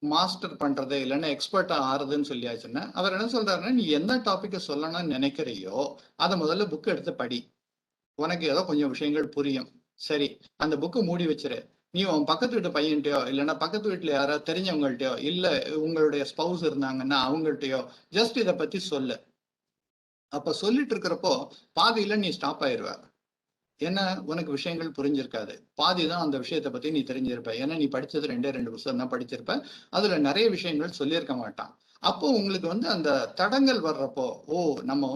மாஸ்டர் பண்றது இல்லைன்னா எக்ஸ்பர்ட்டா ஆறுதுன்னு சொல்லியாச்சுன்னா அவர் என்ன சொல்றாருன்னா, நீ எந்த டாபிக்க சொல்லணும்னு நினைக்கிறையோ அதை முதல்ல புக் எடுத்து படி, உனக்கு ஏதோ கொஞ்சம் விஷயங்கள் புரியும். சரி, அந்த புக்கு மூடி வச்சிரு, நீ உன் பக்கத்து வீட்டு பையன்கிட்டயோ இல்லைன்னா பக்கத்து வீட்டுல யாராவது தெரிஞ்சவங்கள்ட்டயோ இல்ல உங்களுடைய ஸ்பௌஸ் இருந்தாங்கன்னா அவங்கள்ட்டயோ ஜஸ்ட் இதை பத்தி சொல்லு. அப்ப சொல்லிட்டு இருக்கிறப்போ பாதியில நீ ஸ்டாப் ஆயிடுவ. ஏன்னா உனக்கு விஷயங்கள் புரிஞ்சிருக்காது. பாதிதான் அந்த விஷயத்தை பத்தி நீ தெரிஞ்சிருப்ப. ஏன்னா நீ படிச்சது 2 புத்தகம் தான் படிச்சிருப்ப. அதுல நிறைய விஷயங்கள் சொல்லியிருக்க மாட்டான். அப்போ உங்களுக்கு அந்த தடங்கள் வர்றப்போ, ஓ நம்ம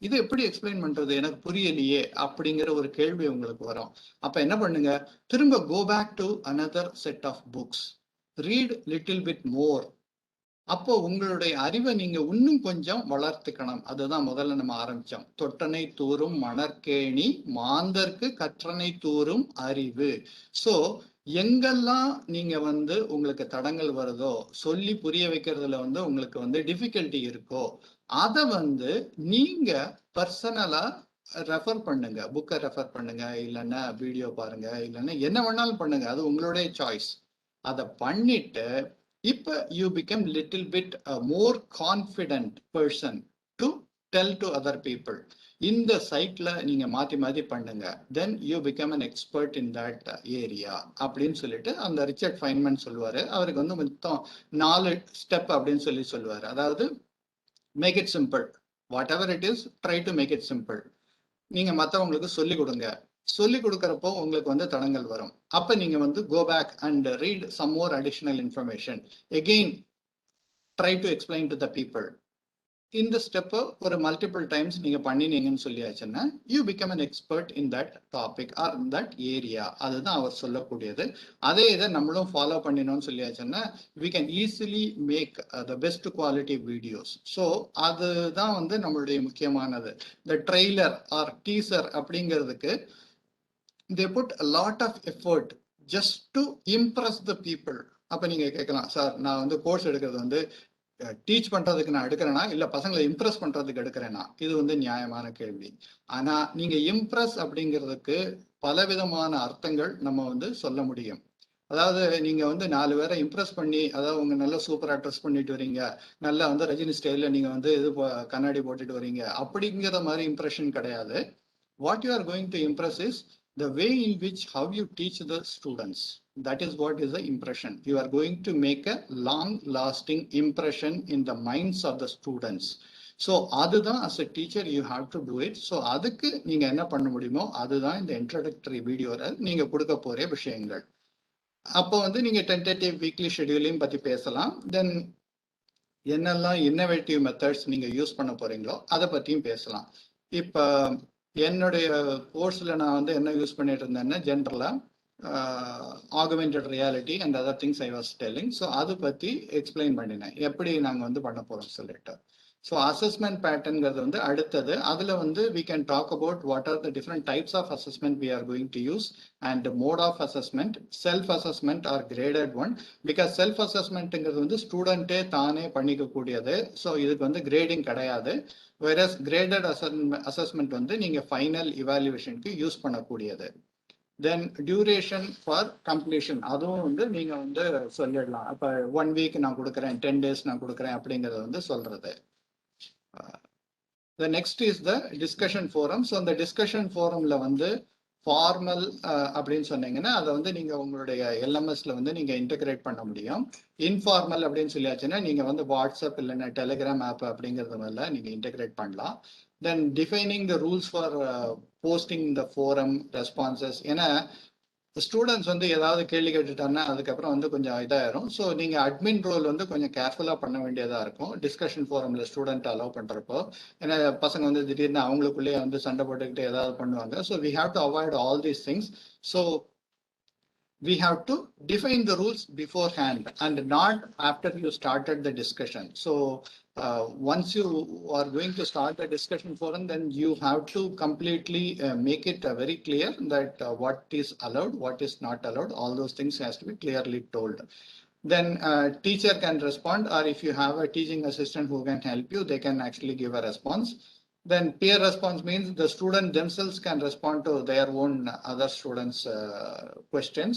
இது எப்படி எக்ஸ்பிளைன் பண்றது, எனக்கு புரியலையே அப்படிங்கிற ஒரு கேள்வி உங்களுக்கு வரும். அப்ப என்ன பண்ணுங்க, திரும்ப go back to another set of books, read little bit more. அப்போ உங்களுடைய அறிவை நீங்க இன்னும் கொஞ்சம் வளர்த்துக்கணும். அதுதான் முதல்ல நம்ம ஆரம்பிச்சோம். தொட்டனை தூறும் மணற்கேணி மாந்தர்க்கு கற்றனை தூறும் அறிவு. சோ எங்கெல்லாம் நீங்க உங்களுக்கு தடங்கள் வருதோ, சொல்லி புரிய வைக்கிறதுல உங்களுக்கு டிஃபிகல்ட்டி இருக்கோ, அதை நீங்க பர்சனலா ரெஃபர் பண்ணுங்க. புக்கை ரெஃபர் பண்ணுங்க, இல்லைன்னா வீடியோ பாருங்க, இல்லைன்னா என்ன வேணாலும் பண்ணுங்க. அது உங்களுடைய சாய்ஸ். அதை பண்ணிட்டு இப்ப you become little bit a more confident person to tell to other people. இந்த சைட்ல நீங்க மாத்தி மாத்தி பண்ணுங்க. then you become an expert in that area அப்படின்னு சொல்லிட்டு அந்த ரிச்சர்ட் ஃபைன்மேன் சொல்லுவாரு. அவருக்கு மொத்தம் 4 ஸ்டெப் அப்படின்னு சொல்லுவாரு. அதாவது make it simple, whatever it is, try to make it simple. நீங்க மற்றவங்களுக்கு சொல்லி கொடுங்க. சொல்லி கொடுக்கறப்போ உங்களுக்கு தடங்கள் வரும். அப்ப நீங்க go back and read some more additional information. Again, try to explain to the people. இந்த ஸ்டெப் ஒரு மல்டிபிள் டைம்ஸ் நீங்க பண்ணினீங்கன்னு சொல்லியாச்சுன்னா you become an expert in that topic or in that area. அதுதான் அவர் சொல்லக்கூடியது. அதே இதை நம்மளும் ஃபாலோ பண்ணினோம்னு சொல்லியாச்சுன்னா we can easily make the best quality videos. So அதுதான் நம்மளுடைய முக்கியமானது. இந்த ட்ரெய்லர் ஆர் டீசர் அப்படிங்கிறதுக்கு they put a lot of effort just to impress the people. அப்ப நீங்க கேட்கலாம், சார் நான் கோர்ஸ் எடுக்கிறது டீச் பண்றதுக்கு நான் எடுக்கிறேன்னா இல்ல பசங்களை இம்ப்ரெஸ் பண்றதுக்கு எடுக்கிறேன்னா? இது நியாயமான கேள்வி. ஆனா நீங்க இம்ப்ரெஸ் அப்படிங்கிறதுக்கு பலவிதமான அர்த்தங்கள் நம்ம சொல்ல முடியும். அதாவது நீங்க 4 பேரை இம்ப்ரெஸ் பண்ணி, அதாவது உங்க நல்லா சூப்பரா ட்ரெஸ் பண்ணிட்டு வரீங்க, நல்லா ரஜினி ஸ்டைல்ல நீங்க இது கண்ணாடி போட்டுட்டு வரீங்க, அப்படிங்கிற மாதிரி இம்ப்ரெஷன் கிடையாது. What you are going to impress is the way in which how you teach the students. That is what is the impression. You are going to make a long lasting impression in the minds of the students. So அதுதான் as a teacher you have to do it. So அதுக்கு நீங்க என்ன பண்ண முடியுமோ அதுதான் இந்த introductory வீடியோல நீங்க கொடுக்க போற விஷயங்கள். அப்போ நீங்க டென்டேட்டிவ் வீக்லி ஷெட்யூலையும் பத்தி பேசலாம். தென் என்னெல்லாம் இன்னோவேட்டிவ் மெத்தட்ஸ் நீங்க யூஸ் பண்ண போறீங்களோ அதை பத்தியும் பேசலாம். இப்ப என்னுடைய கோர்ஸ்ல நான் என்ன யூஸ் பண்ணிட்டு இருந்தேன்னா ஜென்ரலா augmented reality and other things I was telling. So அதை பத்தி எக்ஸ்பிளைன் பண்ணினேன் எப்படி நாங்கள் பண்ண போறோம் சொல்லிட்டு. ஸோ அசஸ்மெண்ட் பேட்டர்ன்ங்கிறது அடுத்தது. அதுல we can talk about what are the different types of assessment we are going to use and mode of assessment. Self assessment or graded one, because self assessmentங்கிறது ஸ்டூடெண்டே தானே பண்ணிக்க கூடியது. ஸோ இதுக்கு கிரேடிங் கிடையாது. whereas graded assessment நீங்க final இவாலுவேஷனுக்கு use பண்ணக்கூடியது. தென் duration for completion, அதுவும் நீங்க சொல்லிடலாம். அப்ப 1 week நான் கொடுக்குறேன், 10 days நான் கொடுக்குறேன் அப்படிங்கறது சொல்றது. The next is the discussion forum. So the discussion forumல ஃபார்மல் அப்படின்னு சொன்னீங்கன்னா அதை நீங்க உங்களுடைய எல்எம்எஸ்ல நீங்க இன்டகிரேட் பண்ண முடியும். இன்ஃபார்மல் அப்படின்னு சொல்லியாச்சுன்னா நீங்க வாட்ஸ்அப் இல்லைன்னா டெலிகிராம் ஆப் அப்படிங்கறது மேல நீங்க இன்டகிரேட் பண்ணலாம். Then defining the rules for posting the forum responses. ஏன்னா ஸ்டூடெண்ட்ஸ் ஏதாவது கேள்வி கேட்டுட்டாங்கன்னா அதுக்கப்புறம் கொஞ்சம் இதாயிரும். ஸோ நீங்க அட்மின் ரோல் கொஞ்சம் கேர்ஃபுல்லா பண்ண வேண்டியதா இருக்கும் டிஸ்கஷன் ஃபோரம்ல ஸ்டூடெண்ட் அலோவ் பண்றப்போ. ஏன்னா பசங்க திடீர்னு அவங்களுக்குள்ளேயே சண்டை போட்டுக்கிட்டு ஏதாவது பண்ணுவாங்க. So we have to avoid all these things. So we have to define the rules beforehand and not after you started the discussion. So once you are going to start the discussion forum, then you have to completely make it very clear that what is allowed, what is not allowed. All those things has to be clearly told. Then teacher can respond, or if you have a teaching assistant who can help you, they can actually give a response. Then peer response means the student themselves can respond to their own other students' questions.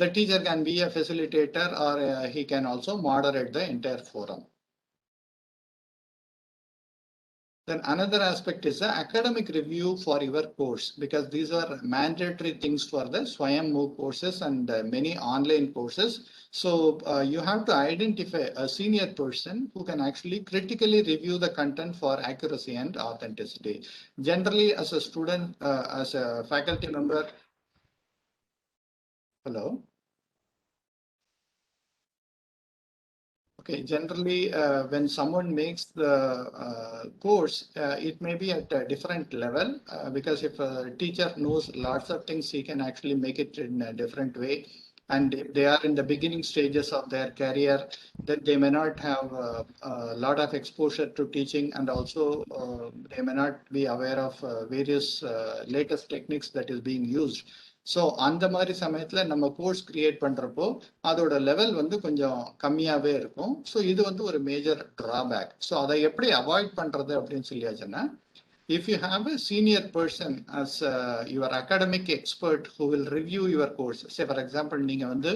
The teacher can be a facilitator, or he can also moderate the entire forum. Then another aspect is the academic review for your course, because these are mandatory things for the SWAYAM MOOC courses and many online courses. So you have to identify a senior person who can actually critically review the content for accuracy and authenticity. Generally, as a student, as a faculty member, hello? Okay, generally, when someone makes the course, it may be at a different level because if a teacher knows lots of things, he can actually make it in a different way. And if they are in the beginning stages of their career, then they may not have a lot of exposure to teaching, and also they may not be aware of various latest techniques that is being used. So அந்த மாதிரி சமயத்துல நம்ம course create பண்றப்போ அதோட level வந்து கொஞ்சம் கம்மியாவே இருக்கும். So இது வந்து ஒரு மேஜர் டிராபேக். ஸோ அதை எப்படி அவாய்ட் பண்றது அப்படின்னு சொல்லியாச்சுன்னா, if you have a senior person as your academic expert who will review your course, say for example நீங்க வந்து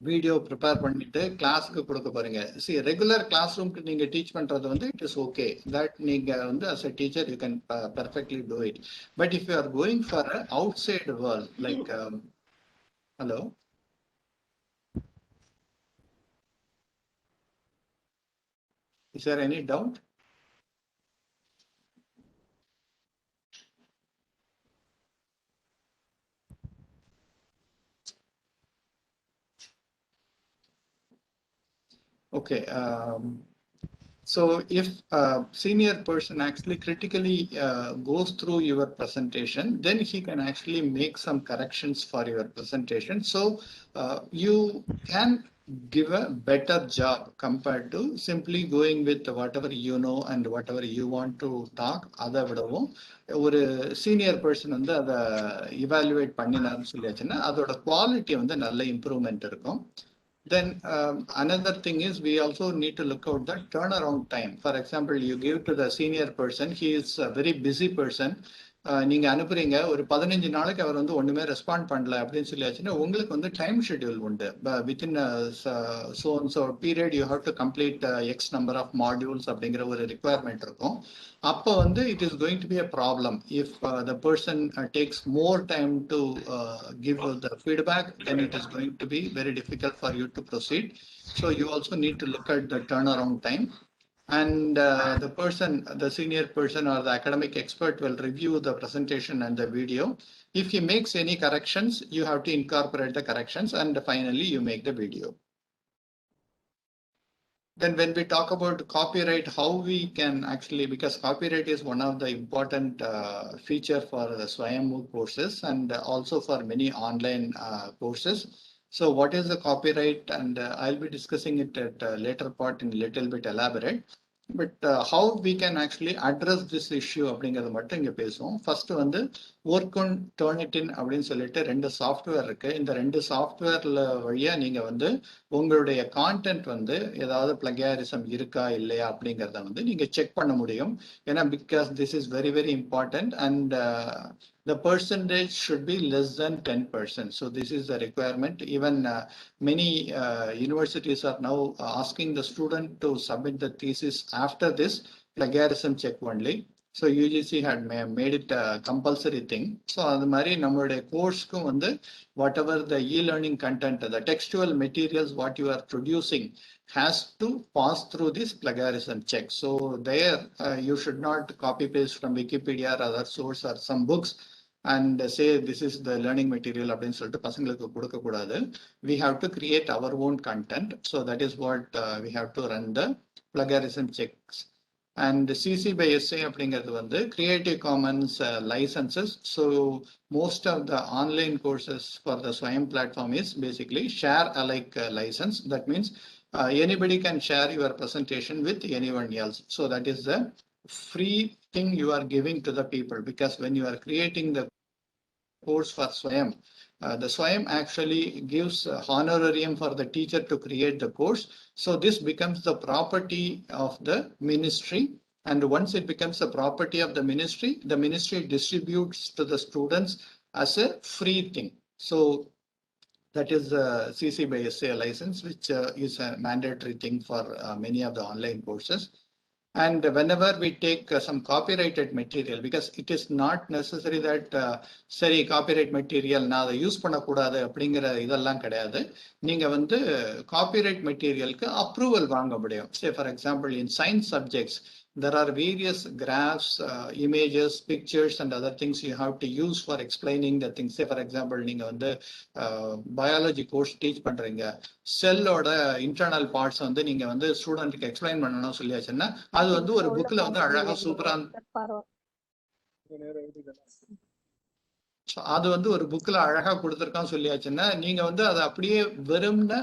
வீடியோ ப்ரிப்பேர் பண்ணிட்டு கிளாஸ்க்கு கொடுக்க போறீங்க. சி ரெகுலர் கிளாஸ் ரூம்க்கு நீங்க டீச் பண்றது வந்து இட் இஸ் ஓகே, தட் நீங்க வந்து as a teacher you can perfectly do it. But if you are going for outside world like hello, is there any doubt? Okay. So if a senior person actually critically goes through your presentation, then he can actually make some corrections for your presentation. So you can give a better job compared to simply going with whatever you know and whatever you want to talk. அதை விடவும் ஒரு senior person வந்து அதை evaluate பண்ணினான்னு சொல்லியாச்சுன்னா அதோட quality வந்து நல்ல improvement இருக்கும். Then another thing is we also need to look out the turnaround time. For example, you give to the senior person, he is a very busy person. நீங்க அனுப்புறீங்க, ஒரு 15 நாளைக்கு அவர் வந்து ஒண்ணுமே ரெஸ்பாண்ட் பண்ணல அப்படின்னு சொல்லியாச்சுன்னா உங்களுக்கு வந்து டைம் ஷெட்யூல் உண்டு. Within so period you have to complete X number of modules அப்படிங்கிற ஒரு ரிக்குவயர்மெண்ட் இருக்கும். அப்போ வந்து it is going to be a problem if the person takes more time to give the feedback, then it is going to be very difficult for you to proceed. So you also need to look at the turn around time. And the person, the senior person or the academic expert will review the presentation and the video. If he makes any corrections, you have to incorporate the corrections, and finally you make the video. Then when we talk about copyright, how we can actually, because copyright is one of the important feature for the SWAYAM MOOC courses and also for many online courses. So what is the copyright? And I'll be discussing it at a later part in a little bit elaborate. But how we can actually address this issue அப்படிங்கிறது மட்டும் இங்க பேசுவோம். First வந்து work on டர்னிட்டின் அப்படின்னு சொல்லிட்டு 2 software இருக்கு. இந்த 2 சாஃப்ட்வேர்ல வழியா நீங்க வந்து உங்களுடைய கான்டென்ட் வந்து ஏதாவது பிளகியாரிசம் இருக்கா இல்லையா அப்படிங்கிறத வந்து நீங்க செக் பண்ண முடியும். ஏன்னா because this is very very important and the percentage should be less than 10%. So this is the requirement. Even many universities are now asking the student to submit the thesis after this plagiarism check only. So UGC had made it a compulsory thing. So அது மாதிரி நம்மளுடைய கோர்ஸ்க்கும் வந்து whatever the e-learning content, the textual materials what you are producing has to pass through this plagiarism check. So there you should not copy paste from Wikipedia or other source or some books and say this is the learning material அப்படின்னு சொல்லிட்டு பசங்களுக்கு கொடுக்க கூடாது. We have to create our own content. So that is what we have to run the plagiarism checks. And CC by SA அப்படிங்கிறது வந்து Creative Commons licenses. So most of the online courses for the SWAYAM platform is basically share alike license. That means anybody can share your presentation with anyone else. So that is the free thing you are giving to the people, because when you are creating the course for SWAYAM, the SWAYAM actually gives honorarium for the teacher to create the course. So this becomes the property of the ministry. And once it becomes the property of the ministry distributes to the students as a free thing. So that is the CC by SA license, which is a mandatory thing for many of the online courses. And whenever we take some copyrighted material, because it is not necessary that சரி copyright material நான் அதை use பண்ணக்கூடாது அப்படிங்கிற இதெல்லாம் கிடையாது. நீங்க வந்து copyright மெட்டீரியலுக்கு approval வாங்க முடியும். சே for example in science subjects there are various graphs, images, pictures and other things you have to use for explaining the things. Say for example, நீங்க வந்து biology course teach பண்றீங்க, செல்லோட இன்டர்னல் பார்ட்ஸ் வந்து நீங்க வந்து ஸ்டூடெண்ட்க்கு explain பண்ணணும் சொல்லியாச்சுன்னா அது வந்து ஒரு புக்ல வந்து அழகா சூப்பரா அது வந்து ஒரு புக்ல அழகா கொடுத்துருக்கான்னு சொல்லியாச்சுன்னா நீங்க வந்து அதை அப்படியே வெறும்ன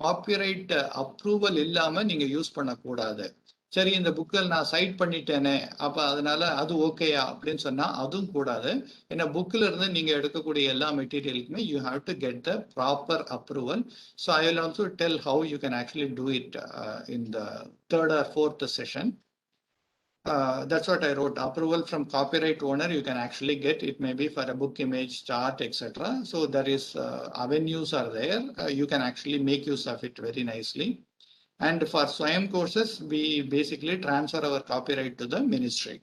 காப்பிரைட் அப்ரூவல் இல்லாம நீங்க யூஸ் பண்ணக்கூடாது. சரி இந்த புக்கில் நான் சைட் பண்ணிட்டேனே அப்ப அதனால அது ஓகேயா அப்படின்னு சொன்னா அதுவும் கூடாது. ஏன்னா புக்கில் இருந்து நீங்க எடுக்கக்கூடிய எல்லா மெட்டீரியலுக்குமே you have to get the proper approval. So I will also tell how you can actually do it in the third or fourth session. That's what I wrote. Approval from copyright owner you can actually get. It may be for a book, image, chart, etc. So there is avenues are there. You can actually make use of it very nicely. And for SWAYAM courses, we basically transfer our copyright to the ministry.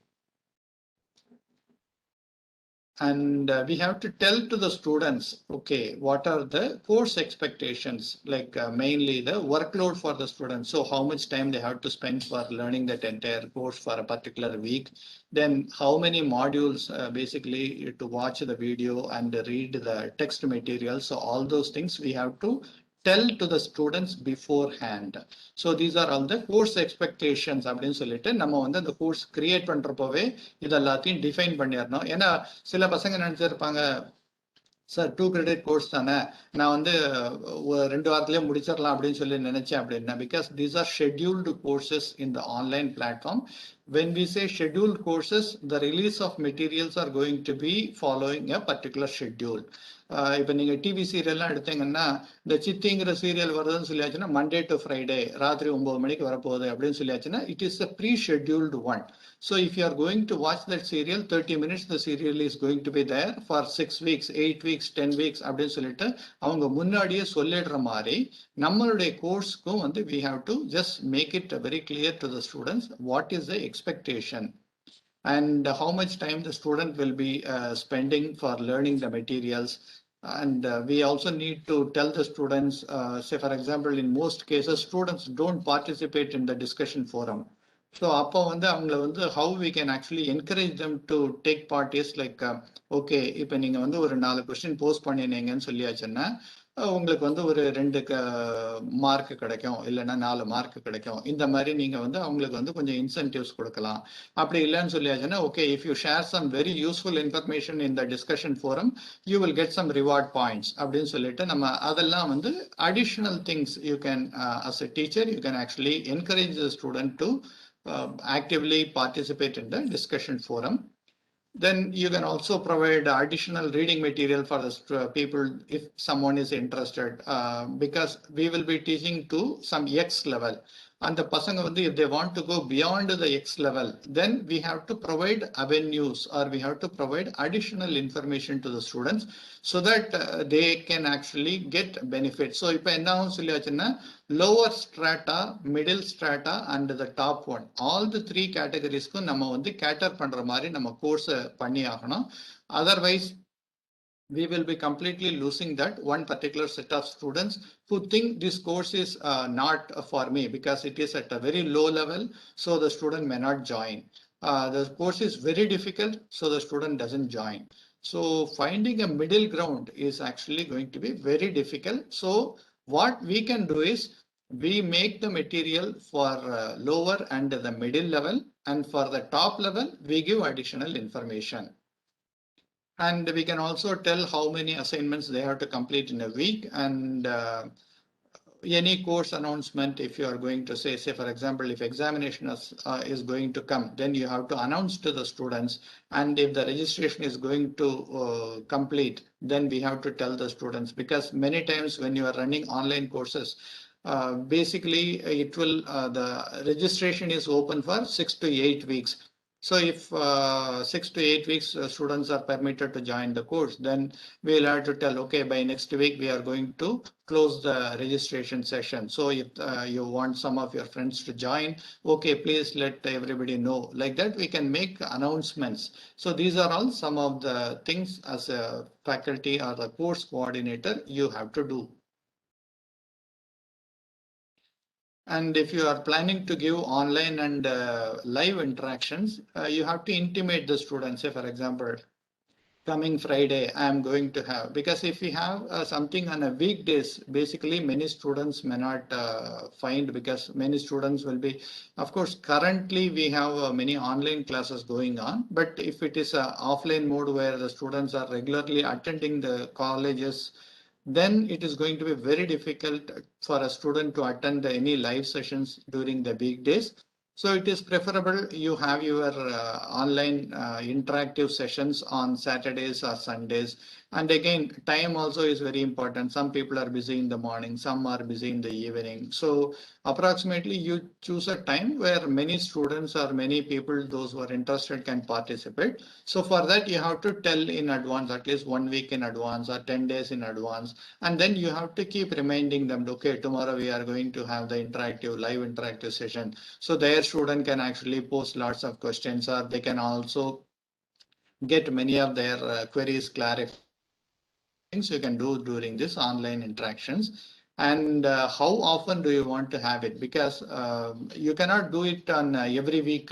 And we have to tell to the students, okay, what are the course expectations, like mainly the workload for the students. So how much time they have to spend for learning that entire course for a particular week. Then how many modules basically to watch the video and read the text material. So all those things we have to tell to the students beforehand. So these are all the course expectations அப்படின்னு சொல்லிட்டு நம்ம வந்து அந்த course create பண்றப்பவே இதெல்லாத்தையும் define பண்ணிடணும். ஏன்னா சில பசங்க நினைச்சிருப்பாங்க சார் 2 credit கோர்ஸ் தானே நான் வந்து 2 வாரத்திலேயே முடிச்சிடலாம் அப்படின்னு சொல்லி நினைச்சேன் அப்படின்னா, because these are scheduled courses in the online platform. When we say scheduled courses, the release of materials are going to be following a particular schedule. இப்போ நீங்க டிவி சீரியல்லாம் எடுத்தீங்கன்னா இந்த சித்திங்கிற சீரியல் வருதுன்னு சொல்லியாச்சுன்னா மண்டே டு ஃப்ரைடே ராத்திரி 9 மணிக்கு வரப்போகுது அப்படின்னு சொல்லியாச்சுன்னா it is a pre-scheduled one. So if you are going to watch that serial 30 minutes, the serial is going to be there for 6 weeks, 8 weeks, 10 weeks அப்படின்னு சொல்லிட்டு அவங்க முன்னாடியே சொல்லிடுற மாதிரி நம்மளுடைய கோர்ஸ்க்கும் வந்து we have to just make it very clear to the students what is the expectation and how much time the student will be spending for learning the materials. And we also need to tell the students, say for example, in most cases, students don't participate in the discussion forum. So அப்போ வந்து அவங்களை வந்து how we can actually encourage them to take part is like, okay, இப்போ நீங்க வந்து ஒரு 4 question post பண்ணினீங்கன்னு சொல்லியாச்சுன்னா உங்களுக்கு வந்து ஒரு 2 மார்க் கிடைக்கும், இல்லைன்னா 4 மார்க் கிடைக்கும். இந்த மாதிரி நீங்க வந்து அவங்களுக்கு வந்து கொஞ்சம் இன்சென்டிவ்ஸ் கொடுக்கலாம். அப்படி இல்லைன்னு சொல்லியாச்சுன்னா okay, if you share some very useful information in the discussion forum you will get some reward points அப்படின்னு சொல்லிட்டு நம்ம அதெல்லாம் வந்து additional things you can as a teacher you can actually encourage the student to actively participate in the discussion forum. Then you can also provide additional reading material for the people if someone is interested, because we will be teaching to some X level. And the pasanga வந்து if they want to go beyond the X level, then we have to provide avenues or we have to provide additional information to the students so that they can actually get benefits. So இப்போ என்ன சொல்லியாச்சுன்னா lower strata, middle strata and the top one, all the 3 categoriesக்கும் நம்ம வந்து cater பண்ற மாதிரி நம்ம course பண்ணி ஆகணும். Otherwise we will be completely losing that one particular set of students who think this course is not for me because it is at a very low level, so the student may not join. The course is very difficult, so the student doesn't join. So finding a middle ground is actually going to be very difficult. So what we can do is we make the material for lower and the middle level, and for the top level we give additional information. And we can also tell how many assignments they have to complete in a week, and any course announcement if you are going to say for example, if examination is going to come, then you have to announce to the students, and if the registration is going to complete, then we have to tell the students, because many times when you are running online courses, basically it will the registration is open for 6 to 8 weeks. So if 6 to 8 weeks students are permitted to join the course, then we'll have to tell, okay, by next week we are going to close the registration session. So if you want some of your friends to join, okay, please let everybody know. Like that, we can make announcements. So these are all some of the things as a faculty or the course coordinator you have to do. And if you are planning to give online and live interactions, you have to intimate the students. Say, for example, coming Friday, I am going to have, because if we have something on a weekdays, basically many students may not find, because many students will be, of course, currently we have many online classes going on, but if it is a offline mode where the students are regularly attending the colleges, then it is going to be very difficult for a student to attend any live sessions during the weekdays. So it is preferable you have your online interactive sessions on Saturdays or Sundays. And again, time also is very important. Some people are busy in the morning, some are busy in the evening. So approximately you choose a time where many students or many people, those who are interested, can participate. So for that, you have to tell in advance, at least 1 week in advance or 10 days in advance. And then you have to keep reminding them, okay, tomorrow we are going to have the live interactive session. So their student can actually post lots of questions, or they can also get many of their queries clarified. Things you can do during this online interactions. And how often do you want to have it? Because you cannot do it on every week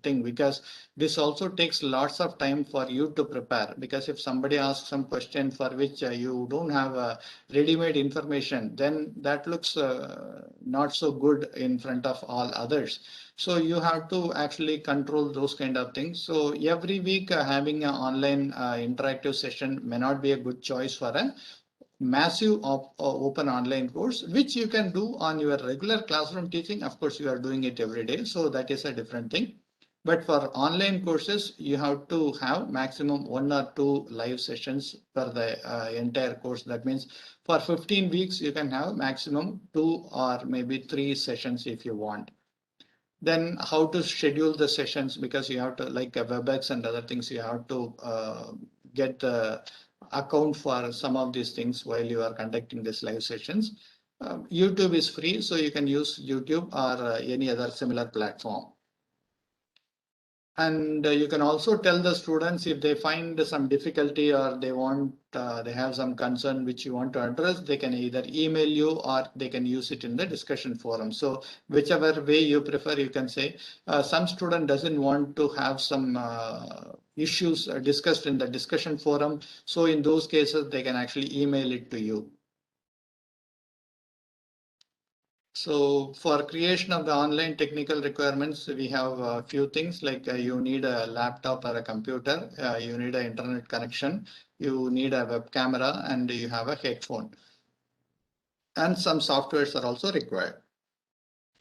thing, because this also takes lots of time for you to prepare. Because if somebody asks some question for which you don't have ready-made information, then that looks not so good in front of all others. So you have to actually control those kind of things. So every week having an online interactive session may not be a good choice for a massive open online course, which you can do on your regular classroom teaching. Of course, you are doing it every day, so that is a different thing. But for online courses, you have to have maximum 1 or 2 live sessions for the entire course. That means for 15 weeks, you can have maximum 2 or maybe 3 sessions if you want. Then how to schedule the sessions, because you have to, like WebEx and other things, you have to get the account for some of these things while you are conducting these live sessions. YouTube is free, so you can use YouTube or any other similar platform. And you can also tell the students if they find some difficulty or they want, they have some concern which you want to address, they can either email you or they can use it in the discussion forum. So whichever way you prefer, you can say. Some student doesn't want to have some issues discussed in the discussion forum. So in those cases, they can actually email it to you. So for creation of the online technical requirements, we have a few things like you need a laptop or a computer, you need an internet connection, you need a web camera, and you have a headphone. And some softwares are also required.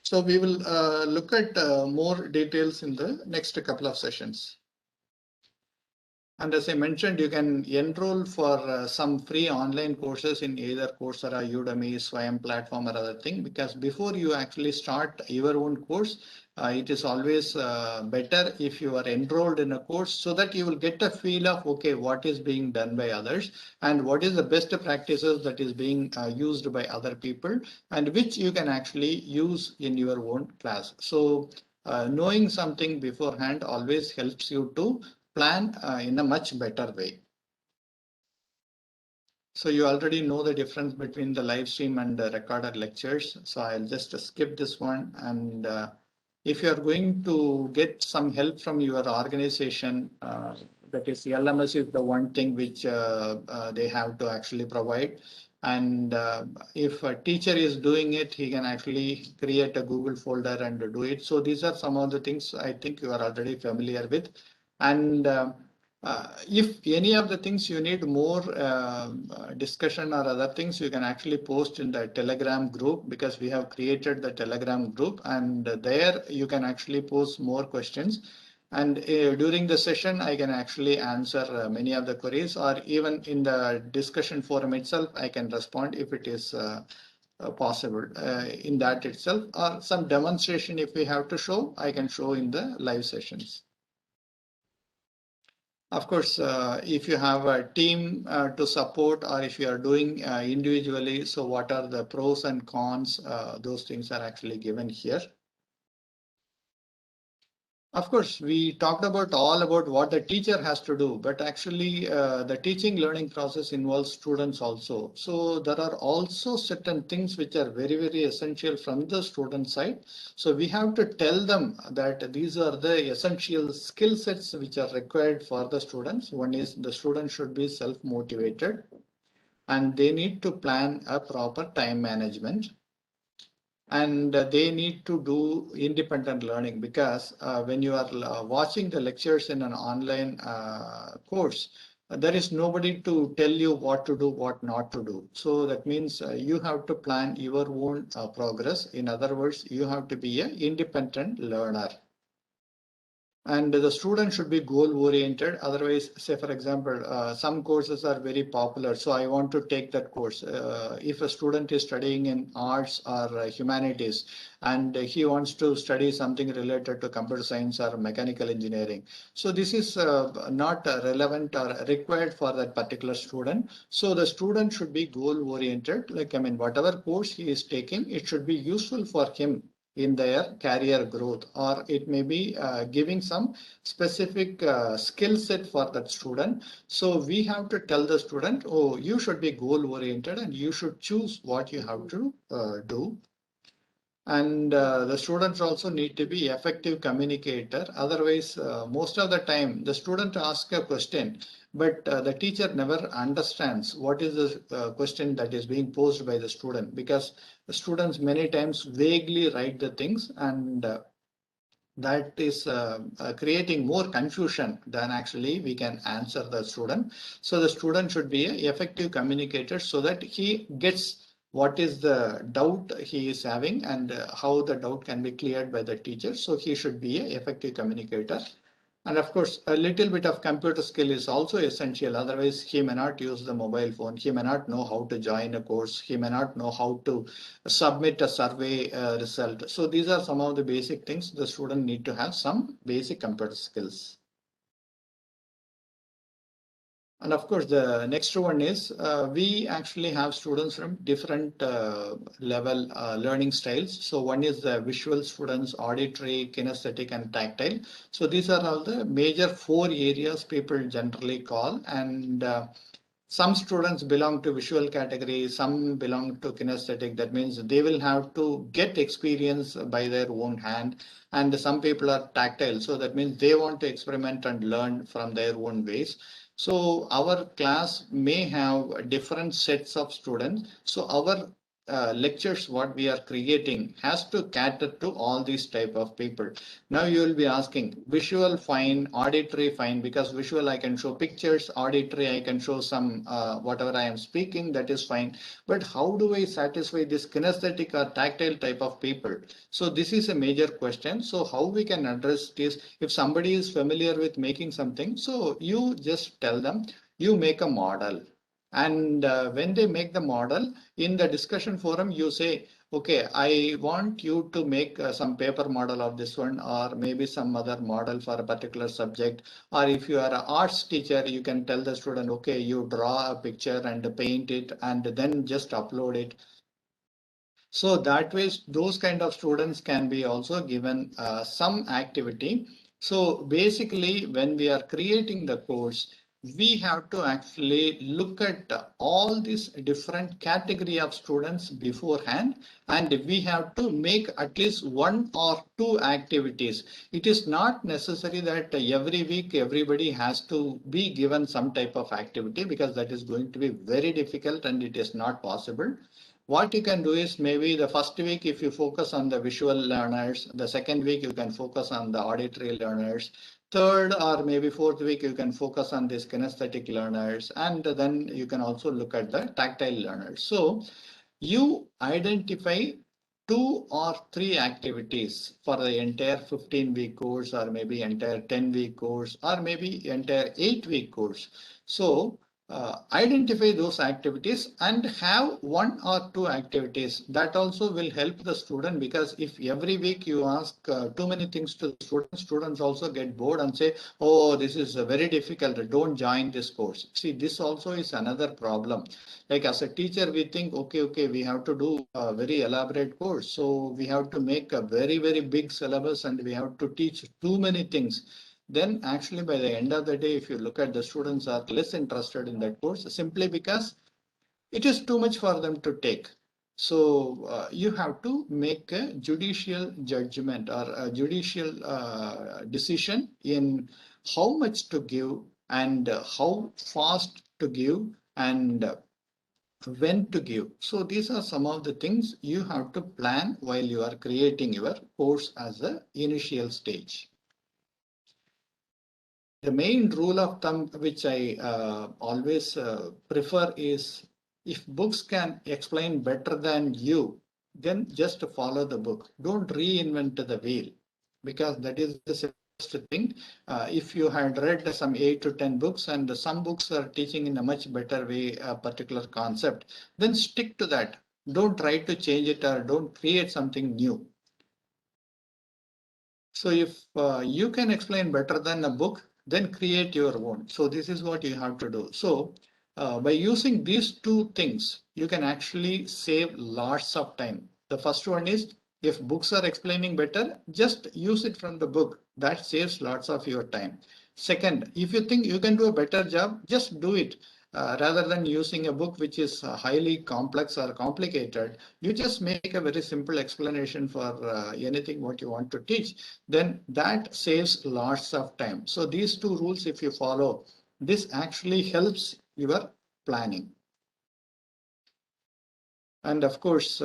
So we will look at more details in the next couple of sessions. And as I mentioned, you can enroll for some free online courses in either Coursera, Udemy, SWAYAM platform or other thing, because before you actually start your own course, it is always better if you are enrolled in a course, so that you will get a feel of, okay, what is being done by others and what is the best practices that is being used by other people, and which you can actually use in your own class. So knowing something beforehand always helps you to plan in a much better way. So you already know the difference between the live stream and the recorded lectures. So I'll just skip this one. And if you're going to get some help from your organization, that is LMS is the one thing which they have to actually provide. And if a teacher is doing it, he can actually create a Google folder and do it. So these are some of the things I think you are already familiar with. And if any of the things you need more discussion or other things, you can actually post in the Telegram group, because we have created the Telegram group, and there you can actually post more questions. And during the session, I can actually answer many of the queries, or even in the discussion forum itself, I can respond if it is possible in that itself, or some demonstration if we have to show, I can show in the live sessions. Of course, if you have a team to support, or if you are doing individually, so what are the pros and cons? Those things are actually given here. Of course, we talked about all about what the teacher has to do, but actually the teaching learning process involves students also. So there are also certain things which are very, very essential from the student side. So we have to tell them that these are the essential skill sets which are required for the students. One is the student should be self-motivated, and they need to plan a proper time management. And they need to do independent learning, because when you are watching the lectures in an online course, there is nobody to tell you what to do, what not to do. So that means you have to plan your own progress. In other words, you have to be an independent learner. And the student should be goal oriented. Otherwise, say for example, some courses are very popular, so I want to take that course. If a student is studying in arts or humanities, and he wants to study something related to computer science or mechanical engineering, so this is not relevant or required for that particular student. So the student should be goal oriented. Like, I mean, whatever course he is taking, it should be useful for him in their career growth, or it may be giving some specific skill set for that student. So we have to tell the student, oh, you should be goal oriented and you should choose what you have to do. And the students also need to be effective communicator. Otherwise, most of the time the student asks a question, but the teacher never understands what is the question that is being posed by the student, because the students many times vaguely write the things, and that is creating more confusion than actually we can answer the student. So the student should be an effective communicator, so that he gets what is the doubt he is having, and how the doubt can be cleared by the teacher. So he should be an effective communicator. And of course, a little bit of computer skill is also essential. Otherwise, he may not use the mobile phone. He may not know how to join a course. He may not know how to submit a survey result. So these are some of the basic things. The student need to have some basic computer skills. And of course, the next one is we actually have students from different level learning styles. So one is the visual students, auditory, kinesthetic, and tactile. So these are all the major 4 areas people generally call. And some students belong to visual category, some belong to kinesthetic. That means they will have to get experience by their own hand. And some people are tactile. So that means they want to experiment and learn from their own ways. So our class may have different sets of students. So our lectures, what we are creating, has to cater to all these type of people. Now you will be asking, visual fine, auditory fine, because visual I can show pictures, auditory I can show some whatever I am speaking, that is fine. But how do I satisfy this kinesthetic or tactile type of people? So this is a major question. So how we can address this? If somebody is familiar with making something, so you just tell them, you make a model. And when they make the model, in the discussion forum, you say, okay, I want you to make some paper model of this one, or maybe some other model for a particular subject. Or if you are an arts teacher, you can tell the student, okay, you draw a picture and paint it and then just upload it. So that way, those kind of students can be also given some activity. So basically, when we are creating the course, we have to actually look at all these different category of students beforehand, and we have to make at least 1 or 2 activities. It is not necessary that every week everybody has to be given some type of activity, because that is going to be very difficult and it is not possible. What you can do is, maybe the first week, if you focus on the visual learners, the second week you can focus on the auditory learners, third or maybe fourth week you can focus on this kinesthetic learners, and then you can also look at the tactile learners. So you identify 2 or 3 activities for the entire 15-week course, or maybe entire 10-week course, or maybe entire 8-week course. So identify those activities and have 1 or 2 activities. That also will help the student, because if every week you ask too many things to the students, students also get bored and say, oh, this is very difficult, don't join this course. See, this also is another problem. Like as a teacher, we think, okay, we have to do a very elaborate course. So we have to make a very, very big syllabus and we have to teach too many things. Then actually by the end of the day, if you look at, the students are less interested in that course simply because it is too much for them to take. So you have to make a judicial judgment or a judicial decision in how much to give and how fast to give and when to give. So these are some of the things you have to plan while you are creating your course as an initial stage. The main rule of thumb which I always prefer is, if books can explain better than you, then just follow the book. Don't reinvent the wheel, because that is the simplest thing. If you had read some 8 to 10 books and some books are teaching in a much better way a particular concept, then stick to that. Don't try to change it or don't create something new. So if you can explain better than a book, then create your own. So this is what you have to do. So by using these 2 things, you can actually save lots of time. The first one is, if books are explaining better, just use it from the book. That saves lots of your time. Second, if you think you can do a better job, just do it. Rather than using a book which is highly complex or complicated, you just make a very simple explanation for anything what you want to teach. Then that saves lots of time. So these 2 rules, if you follow, this actually helps your planning. And of course,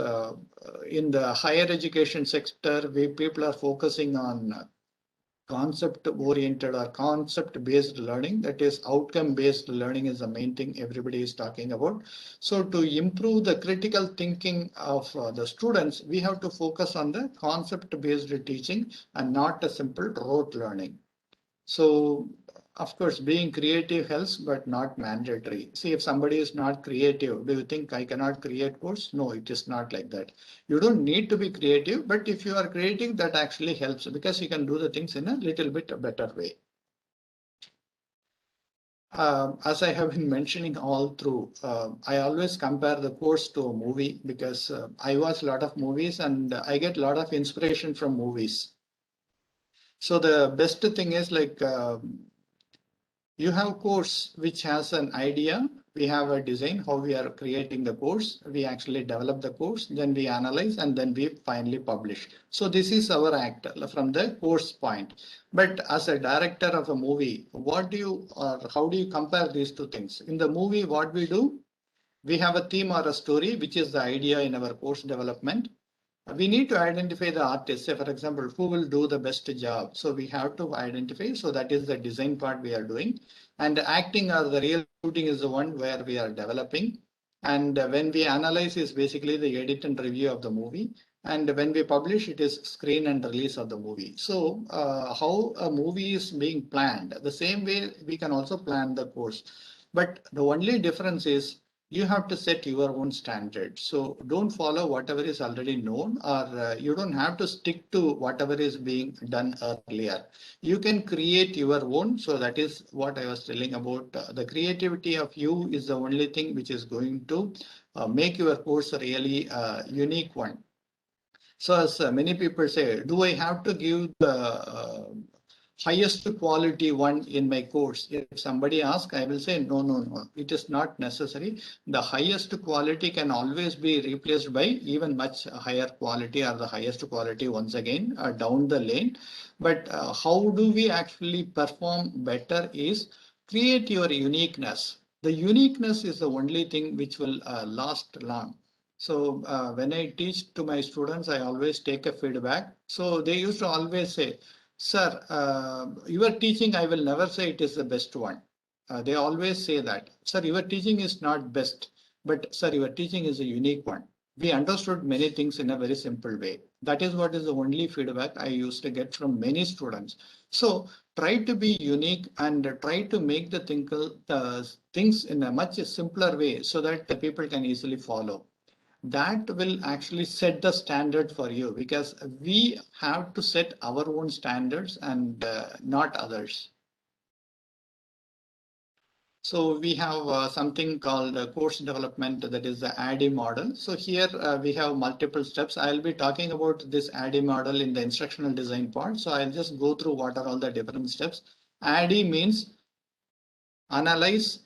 in the higher education sector, people are focusing on concept oriented or concept based learning. That is, outcome based learning is the main thing everybody is talking about. So to improve the critical thinking of the students, we have to focus on the concept based teaching and not a simple rote learning. So of course, being creative helps, but not mandatory. See, if somebody is not creative, do you think I cannot create course? No, it is not like that. You don't need to be creative, but if you are creative, that actually helps, because you can do the things in a little bit better way. As I have been mentioning all through, I always compare the course to a movie, because I watch a lot of movies and I get a lot of inspiration from movies. So the best thing is, like, you have a course which has an idea. We have a design, how we are creating the course. We actually develop the course, then we analyze, and then we finally publish. So this is our act from the course point. But as a director of a movie, what do you, or how do you compare these 2 things? In the movie, what we do, we have a theme or a story, which is the idea in our course development. We need to identify the artist. Say, for example, who will do the best job. So we have to identify. So that is the design part we are doing. And the acting or the real shooting is the one where we are developing. And when we analyze is basically the edit and review of the movie. And when we publish, it is screen and release of the movie. So how a movie is being planned, the same way we can also plan the course. But the only difference is, you have to set your own standard. So don't follow whatever is already known, or you don't have to stick to whatever is being done earlier. You can create your own. So that is what I was telling about. The creativity of you is the only thing which is going to make your course a really unique one. So as many people say, do I have to give the highest quality one in my course? If somebody asks, I will say, no, it is not necessary. The highest quality can always be replaced by even much higher quality, or the highest quality once again down the lane. But how do we actually perform better is create your uniqueness. The uniqueness is the only thing which will last long. So when I teach to my students, I always take a feedback. So they used to always say, sir, your teaching, I will never say it is the best one. They always say that, sir, your teaching is not best, but sir, your teaching is a unique one. We understood many things in a very simple way. That is what is the only feedback I used to get from many students. So try to be unique and try to make the things in a much simpler way so that the people can easily follow. That will actually set the standard for you, because we have to set our own standards and not others. So we have something called course development, that is the ADDIE model. So here we have multiple steps. I'll be talking about this ADDIE model in the instructional design part. So I'll just go through what are all the different steps. ADDIE means analyze,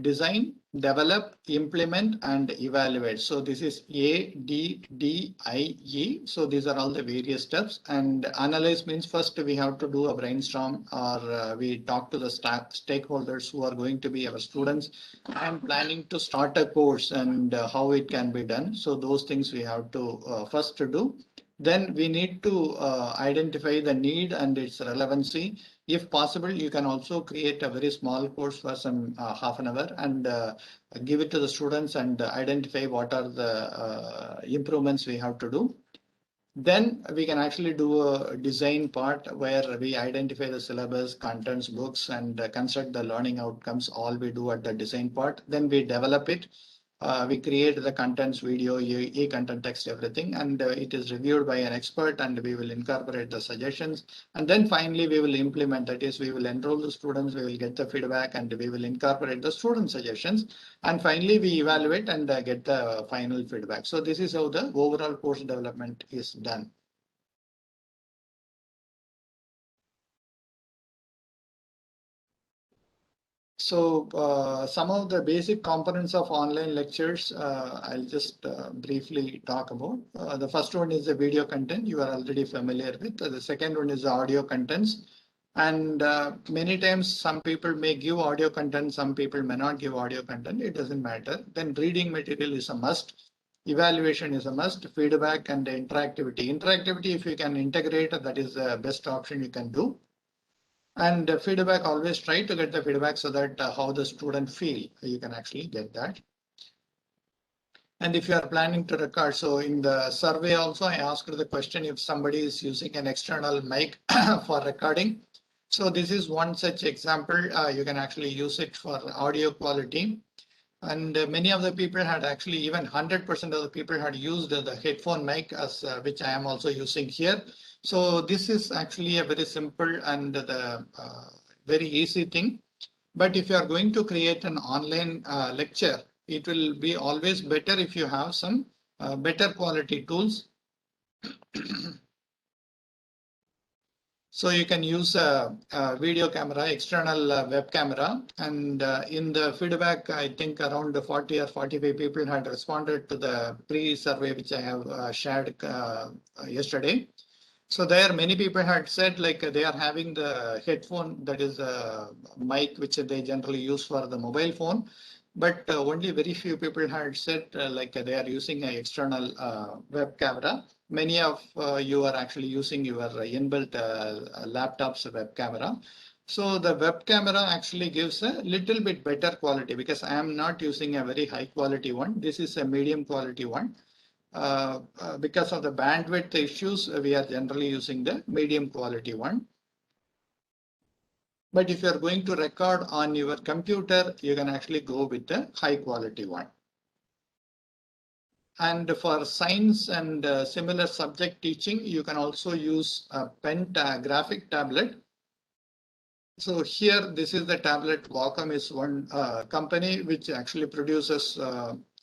design, develop, implement, and evaluate. So this is ADDIE. So these are all the various steps. And analyze means first we have to do a brainstorm, or we talk to the stakeholders who are going to be our students. I'm planning to start a course and how it can be done. So those things we have to first to do. Then we need to identify the need and its relevancy. If possible, you can also create a very small course for some half an hour and give it to the students and identify what are the improvements we have to do. Then we can actually do a design part where we identify the syllabus, contents, books, and construct the learning outcomes. All we do at the design part. Then we develop it. We create the contents, video, e-content, text, everything, and it is reviewed by an expert, and we will incorporate the suggestions. And then finally, we will implement. That is, we will enroll the students, we will get the feedback, and we will incorporate the student suggestions. And finally, we evaluate and get the final feedback. So this is how the overall course development is done. So some of the basic components of online lectures, I'll just briefly talk about. The first one is the video content you are already familiar with. The second one is the audio contents. And many times some people may give audio content, some people may not give audio content. It doesn't matter. Then reading material is a must. Evaluation is a must. Feedback and interactivity. Interactivity, if you can integrate, that is the best option you can do. And feedback, always try to get the feedback so that how the student feel, you can actually get that. And if you are planning to record, so in the survey also I asked the question if somebody is using an external mic for recording. So this is one such example. You can actually use it for audio quality. And many of the people had actually, even 100% of the people had used the headphone mic, as which I am also using here. So this is actually a very simple and the very easy thing. But if you are going to create an online lecture, it will be always better if you have some better quality tools. So you can use a video camera, external web camera, and in the feedback, I think around 40 or 45 people had responded to the pre-survey which I have shared yesterday. So there many people had said like they are having the headphone, that is a mic which they generally use for the mobile phone. But only very few people had said like they are using an external web camera. Many of you are actually using your inbuilt laptop's web camera. So the web camera actually gives a little bit better quality, because I am not using a very high quality one. This is a medium quality one. Because of the bandwidth issues, we are generally using the medium quality one. But if you are going to record on your computer, you can actually go with the high quality one. And for science and similar subject teaching, you can also use a pen graphic tablet. So here, this is the tablet. Wacom is one company which actually produces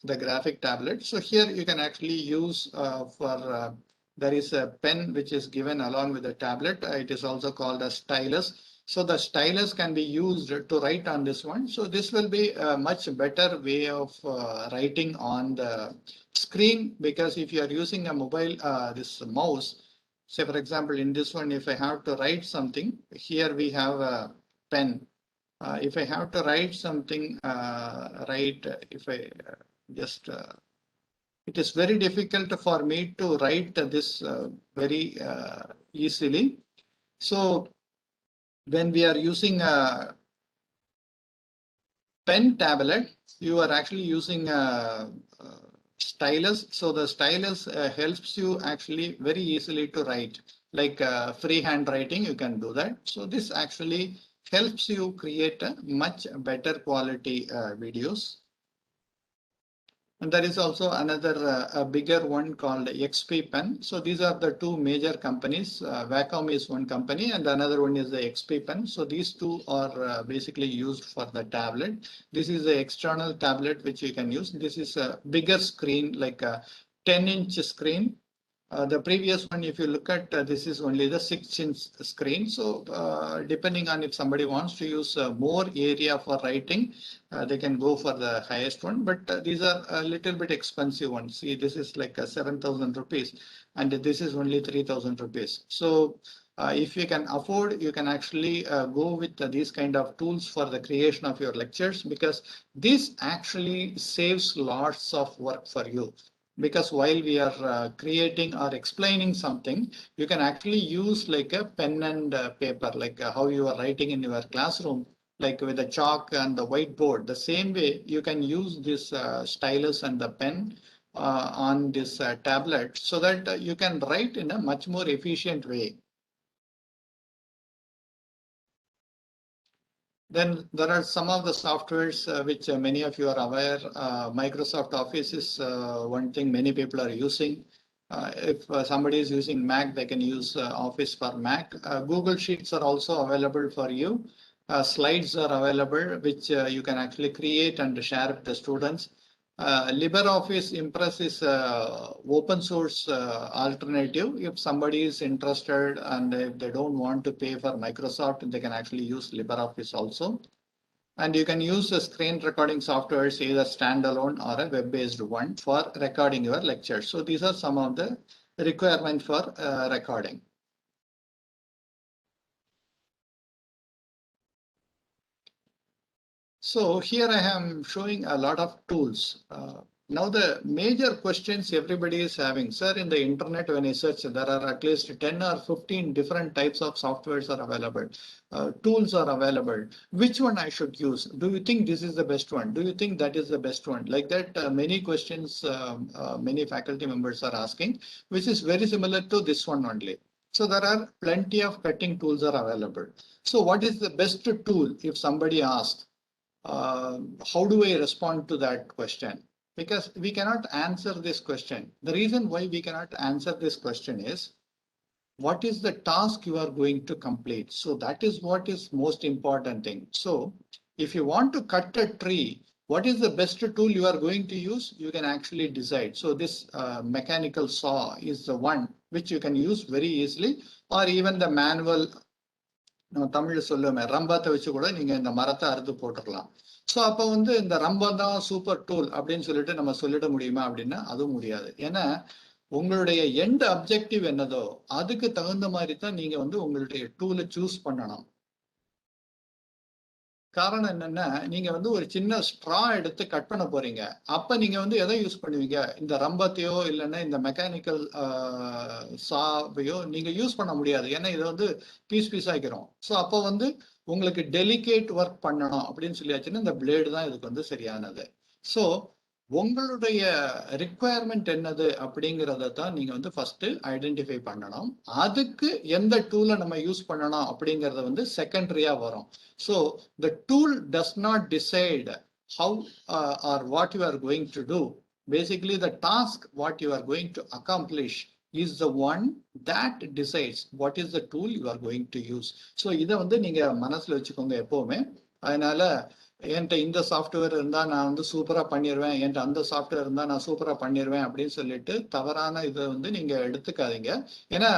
the graphic tablet. So here you can actually use there is a pen which is given along with the tablet. It is also called a stylus. So the stylus can be used to write on this one. So this will be a much better way of writing on the screen, because if you are using a mobile, this mouse, say for example, in this one, if I have to write something, here we have a pen. If I have to write something, if I just, it is very difficult for me to write this very easily. So when we are using a pen tablet, you are actually using a stylus. So the stylus helps you actually very easily to write, like freehand writing, you can do that. So this actually helps you create a much better quality videos. And there is also another a bigger one called XP Pen. So these are the two major companies. Wacom is one company and another one is the XP Pen. So these two are basically used for the tablet. This is the external tablet which you can use. This is a bigger screen, like a 10-inch screen. The previous one, if you look at, this is only the 6-inch screen. So depending on if somebody wants to use more area for writing, they can go for the highest one. But these are a little bit expensive ones. See, this is like 7,000 rupees and this is only 3,000 rupees. So if you can afford, you can actually go with these kind of tools for the creation of your lectures, because this actually saves lots of work for you. Because while we are creating or explaining something, you can actually use like a pen and paper, like how you are writing in your classroom, like with the chalk and the whiteboard. The same way you can use this stylus and the pen on this tablet, so that you can write in a much more efficient way. Then there are some of the softwares which many of you are aware. Microsoft Office is one thing many people are using. If somebody is using Mac, they can use Office for Mac. Google Sheets are also available for you. Slides are available, which you can actually create and share with the students. LibreOffice Impress is open source alternative. If somebody is interested and if they don't want to pay for Microsoft, they can actually use LibreOffice also. And you can use the screen recording softwares, either standalone or a web-based one, for recording your lectures. So these are some of the requirements for recording. So here I am showing a lot of tools. Now the major questions everybody is having, sir, in the internet when I search, there are at least 10 or 15 different types of softwares are available. Tools are available. Which one I should use? Do you think this is the best one? Do you think that is the best one? Like that, many questions many faculty members are asking, which is very similar to this one only. So there are plenty of cutting tools are available. So what is the best tool if somebody asks? How do I respond to that question? Because we cannot answer this question. The reason why we cannot answer this question is, what is the task you are going to complete? So that is what is most important thing. So if you want to cut a tree, what is the best tool you are going to use? You can actually decide. So this mechanical saw is the one which you can use very easily, or even the manual. நம்ம தமிழ்ல சொல்லுவோமே, ரம்பத்தை வச்சு கூட நீங்க இந்த மரத்தை அறுத்து போட்டுடலாம். ஸோ அப்போ வந்து இந்த ரம்பம் தான் சூப்பர் டூல் அப்படின்னு சொல்லிட்டு நம்ம சொல்லிட முடியுமா அப்படின்னா அதுவும் முடியாது. ஏன்னா உங்களுடைய எண்ட் அப்ஜெக்டிவ் என்னதோ அதுக்கு தகுந்த மாதிரி தான் நீங்க வந்து உங்களுடைய டூலை சூஸ் பண்ணணும். காரணம் என்னன்னா, நீங்க வந்து ஒரு சின்ன ஸ்ட்ரா எடுத்து கட் பண்ண போறீங்க. அப்ப நீங்க வந்து எதை யூஸ் பண்ணுவீங்க? இந்த ரம்பத்தையோ இல்லைன்னா இந்த மெக்கானிக்கல் சாவையோ நீங்க யூஸ் பண்ண முடியாது. ஏன்னா இதை வந்து பீஸ் ஆகிக்கிறோம். ஸோ அப்போ வந்து உங்களுக்கு டெலிகேட் ஒர்க் பண்ணணும் அப்படின்னு சொல்லியாச்சுன்னா இந்த பிளேடு தான் இதுக்கு வந்து சரியானது. ஸோ உங்களுடைய ரிக்குவயர்மெண்ட் என்னது அப்படிங்கிறத தான் நீங்க வந்து ஃபர்ஸ்ட் ஐடென்டிஃபை பண்ணணும். அதுக்கு எந்த டூலை நம்ம யூஸ் பண்ணணும் அப்படிங்கறது வந்து செகண்டரியா வரும். So the tool does not decide how or what you are going to do. Basically the task what you are going to accomplish is the one that decides what is the tool you are going to use. So இதை வந்து நீங்க மனசுல வச்சுக்கோங்க எப்பவுமே. அதனால என்கிட்ட இந்த software இருந்தா நான் வந்து சூப்பரா பண்ணிடுவேன், என்கிட்ட அந்த சாஃப்ட்வேர் இருந்தா நான் சூப்பரா பண்ணிடுவேன் அப்படின்னு சொல்லிட்டு தவறான இதை வந்து நீங்க எடுத்துக்காதீங்க. ஏன்னா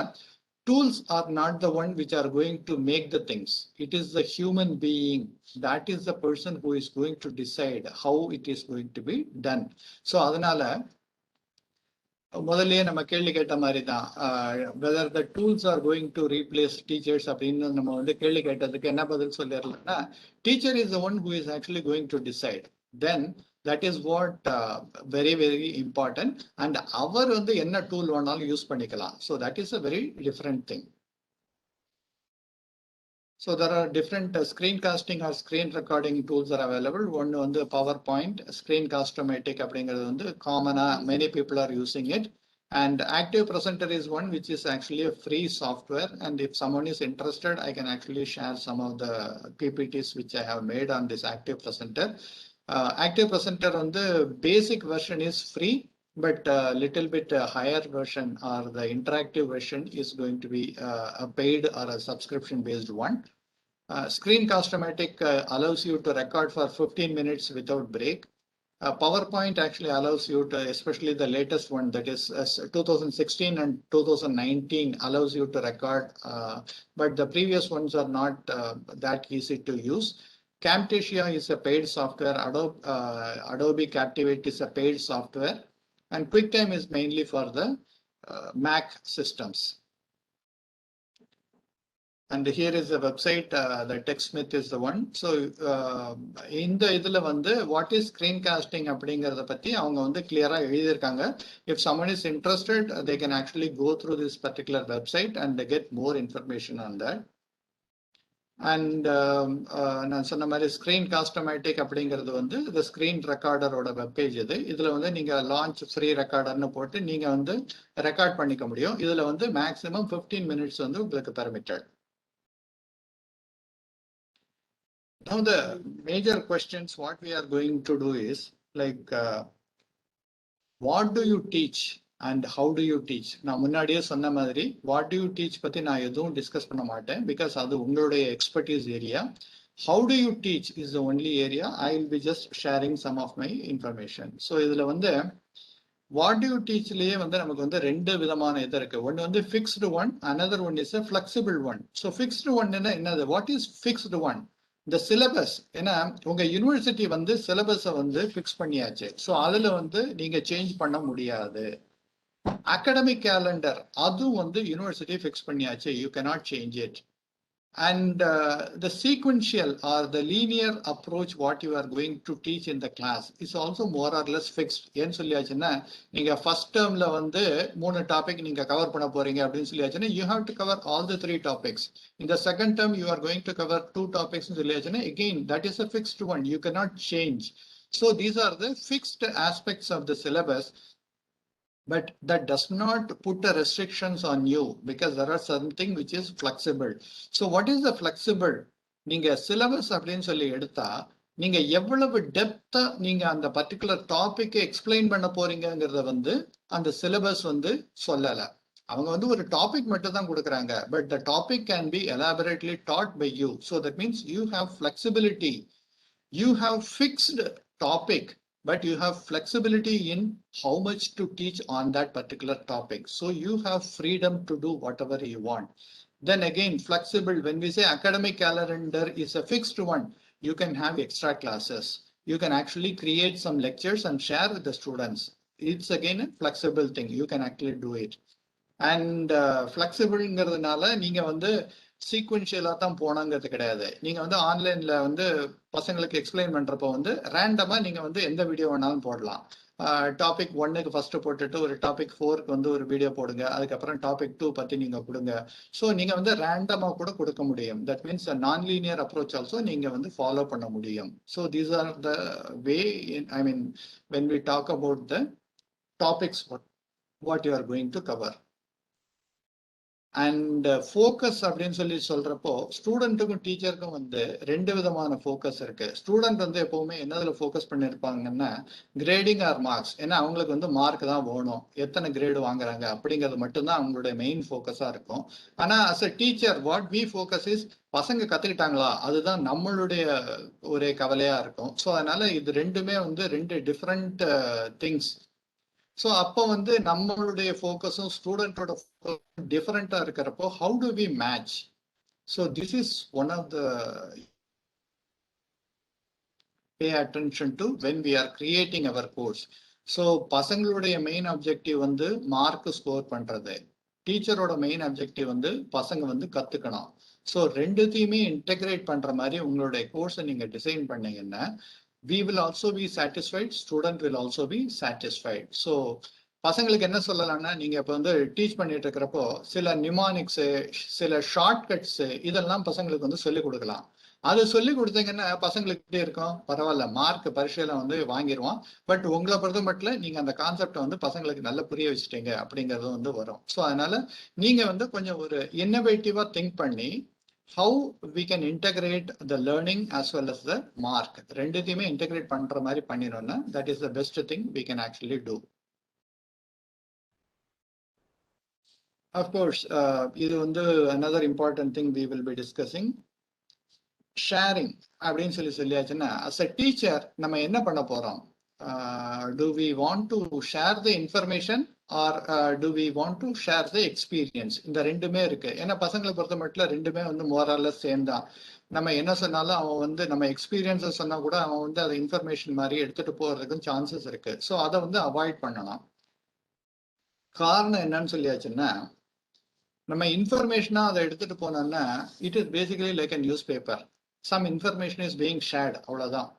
tools are not the one which are going to make the things. It is the human being. That is the person who is going to decide how it is going to be done. So அதனால முதல்லயே நம்ம கேள்வி கேட்ட மாதிரி தான், whether the tools are going to replace teachers அப்படின்னு நம்ம வந்து கேள்வி கேட்டதுக்கு என்ன பதில் சொல்லிடலாம்னா, teacher is the one who is actually going to decide. Then that is what very important. And அவர் வந்து என்ன டூல் வேணாலும் யூஸ் பண்ணிக்கலாம். So that is a very different thing. So there are different screencasting or screen recording tools are available. One on the PowerPoint, Screencast-O-Matic அப்படிங்கிறது வந்து common, many people are using it. And Active Presenter is one which is actually a free software. And if someone is interested, I can actually share some of the PPTs which I have made on this Active Presenter. Active Presenter on the basic version is free, but a little bit higher version or the interactive version is going to be a paid or a subscription based one. Screencast-O-Matic allows you to record for 15 minutes without break. PowerPoint actually allows you to, especially the latest one that is 2016 and 2019 allows you to record, but the previous ones are not that easy to use. Camtasia is a paid software. Adobe Captivate is a paid software. And QuickTime is mainly for the Mac systems. And here is the website, the TechSmith is the one. So in the idhula vandu what is screencasting அப்படிங்கறத பத்தி அவங்க வந்து clear-ஆ எழுதிருக்காங்க. If someone is interested, they can actually go through this particular website and get more information on that. And நான் சொன்ன மாதிரி Screencast-O-Matic அப்படிங்கிறது வந்து the screen recorder-ஓட வெப்பேஜ் இது. இதுல வந்து நீங்க launch free recorder-னு போட்டு நீங்க வந்து ரெக்கார்ட் பண்ணிக்க முடியும். இதுல வந்து maximum 15 minutes வந்து உங்களுக்கு permitted. Now the major questions what we are going to do is like what do you teach and how do you teach? நான் முன்னாடியே சொன்ன மாதிரி what do you teach பத்தி நான் எதுவும் டிஸ்கஸ் பண்ண மாட்டேன் because அது உங்களுடைய expertise area. How do you teach is the only area. I will be just sharing some of my information. So இதுல வந்து what do you teach லயே வந்து நமக்கு வந்து ரெண்டு விதமான இது இருக்கு. ஒன்னு வந்து fixed one, another one is a flexible one. So fixed one என்னது? What is fixed one? The syllabus, ஏன்னா உங்க யூனிவர்சிட்டி வந்து சிலபஸை வந்து ஃபிக்ஸ் பண்ணியாச்சு. ஸோ அதுல வந்து நீங்க சேஞ்ச் பண்ண முடியாது. அகாடமிக் கேலண்டர் அதுவும் வந்து யூனிவர்சிட்டி ஃபிக்ஸ் பண்ணியாச்சு. You cannot change it. And the sequential or the linear approach what you are going to teach in the class is also more or less fixed. ஏன்னு சொல்லியாச்சுன்னா நீங்க first டேர்ம்ல வந்து 3 topic நீங்க cover பண்ண போறீங்க அப்படின்னு சொல்லியாச்சுன்னா you have to cover all the 3 topics. In the second term you are going to cover 2 topics சொல்லியாச்சுன்னா again that is a fixed one. You cannot change. So these are the fixed aspects of the syllabus. But that does not put the restrictions on you because there are something which is flexible. So what is the flexible? நீங்க syllabus அப்படின்னு சொல்லி எடுத்தா நீங்க எவ்வளவு டெப்தா நீங்க அந்த particular டாபிக்கை explain பண்ண போறீங்கிறத வந்து அந்த சிலபஸ் வந்து சொல்லல. அவங்க வந்து ஒரு டாபிக் மட்டும் தான் கொடுக்குறாங்க. But the topic can be elaborately taught by you. So that means you have flexibility. You have fixed topic. But you have flexibility in how much to teach on that particular topic. So you have freedom to do whatever you want. Then again, flexible, when we say academic calendar is a fixed one, you can have extra classes. You can actually create some lectures and share with the students. It's again a flexible thing. You can actually do it. And flexible-ங்கிறதுனால நீங்க வந்து சீக்வென்ஷியலா தான் போனாங்கிறது கிடையாது. நீங்க வந்து ஆன்லைன்ல வந்து பசங்களுக்கு explain பண்றப்போ வந்து ரேண்டமா நீங்க வந்து எந்த வீடியோ வேணாலும் போடலாம். டாபிக் 1க்கு ஃபர்ஸ்ட் போட்டுட்டு ஒரு டாபிக் 4க்கு வந்து ஒரு வீடியோ போடுங்க. அதுக்கப்புறம் டாபிக் 2 பத்தி நீங்க கொடுங்க. ஸோ நீங்க வந்து ரேண்டமா கூட கொடுக்க முடியும். That means non linear approach also நீங்க வந்து ஃபாலோ பண்ண முடியும். So these are the way I mean when we talk about the topics what you are going to cover. And focus அப்படின்னு சொல்லி சொல்றப்போ ஸ்டூடெண்ட்டுக்கும் டீச்சருக்கும் வந்து ரெண்டு விதமான ஃபோக்கஸ் இருக்கு. ஸ்டூடெண்ட் வந்து எப்பவுமே என்னதுல ஃபோக்கஸ் பண்ணிருப்பாங்கன்னா கிரேடிங் ஆர் மார்க்ஸ். ஏன்னா அவங்களுக்கு வந்து மார்க் தான் வேணும், எத்தனை கிரேடு வாங்குறாங்க அப்படிங்கிறது மட்டும்தான் அவங்களுடைய மெயின் ஃபோக்கஸா இருக்கும். ஆனா as a teacher what we focus is பசங்க கத்துக்கிட்டாங்களா, அதுதான் நம்மளுடைய ஒரே கவலையா இருக்கும். ஸோ அதனால இது ரெண்டுமே வந்து ரெண்டு டிஃப்ரெண்ட் திங்ஸ். ஸோ அப்போ வந்து நம்மளுடைய ஃபோக்கஸும் ஸ்டூடெண்டோட டிஃபரெண்டா இருக்கிறப்போ how do we match? So this is one of the pay attention to when we are creating our course. ஸோ பசங்களுடைய மெயின் அப்ஜெக்டிவ் வந்து மார்க் ஸ்கோர் பண்றது, டீச்சரோட மெயின் அப்ஜெக்டிவ் வந்து பசங்க வந்து கத்துக்கணும். ஸோ ரெண்டுத்தையுமே இன்டெகிரேட் பண்ற மாதிரி உங்களுடைய கோர்ஸை நீங்க டிசைன் பண்ணீங்கன்னா we will also be satisfied, student will also be satisfied. So பசங்களுக்கு என்ன சொல்லலாம்னா, நீங்க இப்ப வந்து டீச் பண்ணிட்டு இருக்கிறப்போ சில நிமானிக்ஸ், சில ஷார்ட்கட்ஸ் இதெல்லாம் பசங்களுக்கு வந்து சொல்லிக் கொடுக்கலாம். அது சொல்லி கொடுத்தீங்கன்னா பசங்களுக்கு எப்படி இருக்கும், பரவாயில்ல மார்க் பரீட்சையில வந்து வாங்கிடுவான், பட் உங்களை பொறுத்த மட்டும் நீங்க அந்த கான்செப்டை வந்து பசங்களுக்கு நல்லா புரிய வச்சுட்டீங்க அப்படிங்கிறது வந்து வரும். ஸோ அதனால நீங்க வந்து கொஞ்சம் ஒரு இன்னோவேட்டிவா திங்க் பண்ணி how we can integrate the learning as well as the mark ரெண்டுத்தையுமே integrate பண்ற மாதிரி பண்ணினோம்னா that is the best thing we can actually do. Of course, இது வந்து another important thing we will be discussing. Sharing அப்படின்னு சொல்லியாச்சுன்னா as a teacher நம்ம என்ன பண்ண போறோம், do we want to share the information or do we want to share the experience? இந்த ரெண்டுமே இருக்கு. ஏன்னா பசங்களை பொறுத்த மட்டும் ரெண்டுமே வந்து மோரல்ல சேம் தான். நம்ம என்ன சொன்னாலும் அவன் வந்து நம்ம எக்ஸ்பீரியன்ஸை சொன்னா கூட அவன் வந்து அதை இன்ஃபர்மேஷன் மாதிரி எடுத்துட்டு போறதுக்கும் சான்சஸ் இருக்கு. ஸோ அதை வந்து அவாய்ட் பண்ணலாம். காரணம் என்னன்னு சொல்லியாச்சுன்னா, நம்ம இன்ஃபர்மேஷனா அதை எடுத்துட்டு போனோம்னா it is basically like a newspaper. Some information is being shared, அவ்வளவுதான்.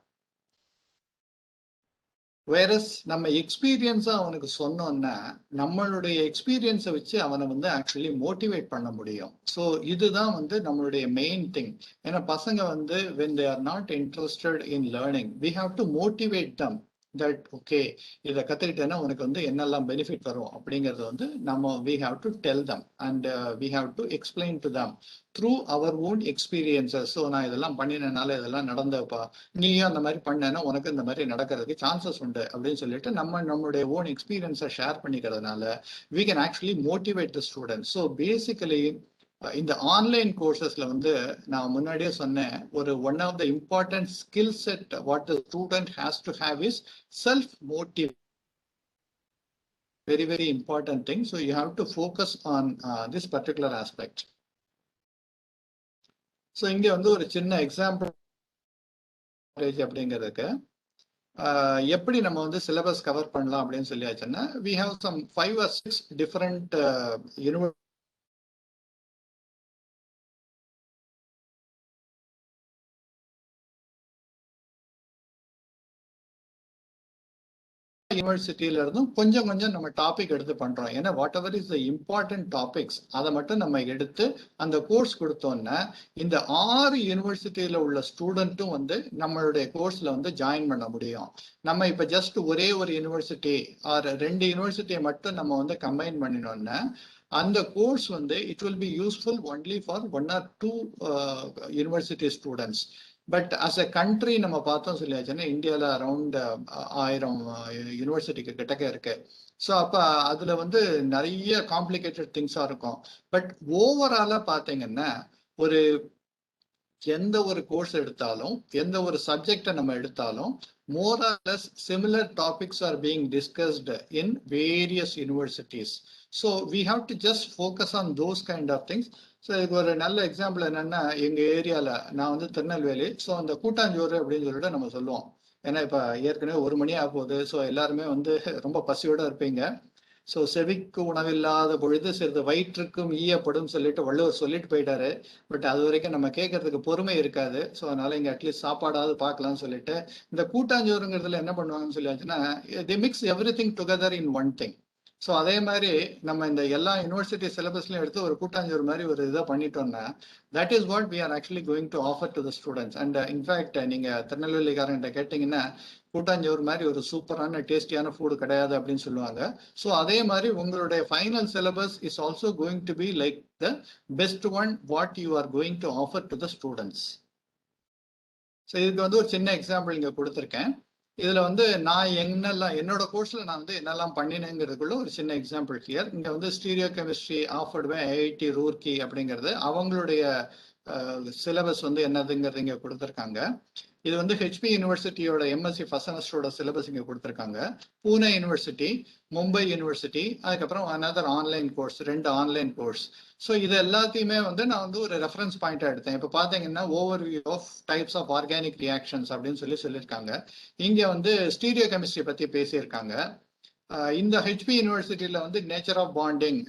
வைரஸ் நம்ம எக்ஸ்பீரியன்ஸா அவனுக்கு சொன்னோம்னா நம்மளுடைய எக்ஸ்பீரியன்ஸை வச்சு அவனை வந்து ஆக்சுவலி மோட்டிவேட் பண்ண முடியும். ஸோ இதுதான் வந்து நம்மளுடைய மெயின் திங். ஏன்னா பசங்க வந்து when they are not interested in learning, we have to motivate them that okay, இதை கத்துக்கிட்டேன்னா உனக்கு வந்து என்னெல்லாம் பெனிஃபிட் வரும் அப்படிங்கறது வந்து நம்ம we have to tell them and we have to explain to them through our own experiences. So நான் இதெல்லாம் பண்ணினனால இதெல்லாம் நடந்தப்பா, நீயும் அந்த மாதிரி பண்ணேன்னா உனக்கு இந்த மாதிரி நடக்கிறதுக்கு சான்சஸ் உண்டு அப்படின்னு சொல்லிட்டு நம்மளுடைய ஓன் எக்ஸ்பீரியன்ஸை ஷேர் பண்ணிக்கிறதுனால we can actually motivate the students. So basically இந்த ஆன்லைன் கோர்சஸ்ல வந்து நான் முன்னாடியே சொன்னேன், ஒரு one of the important skill set what the student has to have is self motive. Very very important thing. So you have to focus on this particular aspect. So இங்க வந்து ஒரு சின்ன எக்ஸாம்பிள் அப்படிங்கிறதுக்கு எப்படி நம்ம வந்து சிலபஸ் கவர் பண்ணலாம் அப்படின்னு சொல்லியாச்சுன்னா, we have some 5 or 6 different யூனிவர்சிட்டியில இருந்தும் கொஞ்சம் கொஞ்சம் நம்ம டாபிக் எடுத்து பண்றோம். ஏன்னா what ever is the important topics அதை மட்டும் நம்ம எடுத்து அந்த கோர்ஸ் கொடுத்தோம்னா இந்த 6 யூனிவர்சிட்டியில உள்ள ஸ்டூடெண்ட்டும் வந்து நம்மளுடைய கோர்ஸ்ல வந்து ஜாயின் பண்ண முடியும். நம்ம இப்ப ஜஸ்ட் ஒரே ஒரு யூனிவர்சிட்டி ஆர் 2 யூனிவர்சிட்டியை மட்டும் நம்ம வந்து கம்பைன் பண்ணினோம்னா அந்த கோர்ஸ் வந்து it will be useful only for 1 or 2 university students. But as a country நம்ம பார்த்தோம் சொல்லியாச்சுன்னா இந்தியாவில் அரௌண்ட் 1000 யூனிவர்சிட்டிக்கு கிட்டக்க இருக்கு. ஸோ அப்போ அதில் வந்து நிறைய காம்ப்ளிகேட்டட் திங்ஸாக இருக்கும். பட் ஓவராலாக பார்த்தீங்கன்னா ஒரு எந்த ஒரு கோர்ஸ் எடுத்தாலும் எந்த ஒரு சப்ஜெக்டை நம்ம எடுத்தாலும் more or less similar topics are being discussed in various universities. So we have to just focus on those kind of things. So இதுக்கு ஒரு நல்ல எக்ஸாம்பிள் என்னன்னா, எங்கள் ஏரியாவில் நான் வந்து திருநெல்வேலி, ஸோ அந்த கூட்டாஞ்சோறு அப்படின்னு சொல்லிட்டு நம்ம சொல்லுவோம். ஏன்னா இப்போ ஏற்கனவே 1 மணி ஆக போகுது. ஸோ எல்லாருமே வந்து ரொம்ப பசியோடு இருப்பீங்க. ஸோ செவிக்கு உணவில்லாத பொழுது சிறிது வயிற்றுக்கும் ஈயப்படும் சொல்லிட்டு வள்ளுவர் சொல்லிட்டு போயிட்டாரு. பட் அது வரைக்கும் நம்ம கேட்கறதுக்கு பொறுமை இருக்காது. ஸோ அதனால இங்கே அட்லீஸ்ட் சாப்பாடாவது பார்க்கலாம்னு சொல்லிட்டு இந்த கூட்டாஞ்சோறுங்கிறதுல என்ன பண்ணுவாங்கன்னு சொல்லியாச்சுன்னா, they mix everything together in one thing. So அதே மாதிரி நம்ம இந்த எல்லா யூனிவர்சிட்டி சிலபஸ்லையும் எடுத்து ஒரு கூட்டாஞ்சோறு மாதிரி ஒரு இதை பண்ணிட்டோம்னா that is what we are actually going to offer to the students. And in fact நீங்கள் திருநெல்வேலிக்காரங்கிட்ட கேட்டிங்கன்னா கூட்டாஞ்சோறு மாதிரி ஒரு சூப்பரான டேஸ்டியான ஃபுட் கிடையாது அப்படின்னு சொல்லுவாங்க. ஸோ அதே மாதிரி உங்களுடைய final syllabus is also going to be like the best one what you are going to offer to the students. So இதுக்கு வந்து ஒரு சின்ன எக்ஸாம்பிள் இங்கே கொடுத்துருக்கேன். இதுல வந்து நான் என்னோட கோர்ஸ்ல நான் வந்து என்னெல்லாம் பண்ணினேங்கிறதுக்குள்ள ஒரு சின்ன எக்ஸாம்பிள் ஹியர். இங்க வந்து stereochemistry offered by IIT Roorkee அப்படிங்கிறது அவங்களுடைய சிலபஸ் வந்து என்னதுங்கிறது இங்க கொடுத்துருக்காங்க. இது வந்து ஹெச்பி யூனிவர்சிட்டியோட எம்எஸ்சி ஃபர்ஸ்ட் செமஸ்டரோட சிலபஸ் இங்க கொடுத்துருக்காங்க. பூனே யூனிவர்சிட்டி, மும்பை யூனிவர்சிட்டி, அதுக்கப்புறம் another online course, 2 online course. So இது எல்லாத்தையுமே வந்து நான் வந்து ஒரு ரெஃபரன்ஸ் பாயிண்டா எடுத்தேன். இப்போ பார்த்தீங்கன்னா overview of types of organic reactions அப்படின்னு சொல்லியிருக்காங்க. இங்க வந்து ஸ்டீரியோ கெமிஸ்ட்ரி பத்தி பேசியிருக்காங்க. இந்த ஹெச்பி யூனிவர்சிட்டியில வந்து நேச்சர் ஆஃப் பாண்டிங்,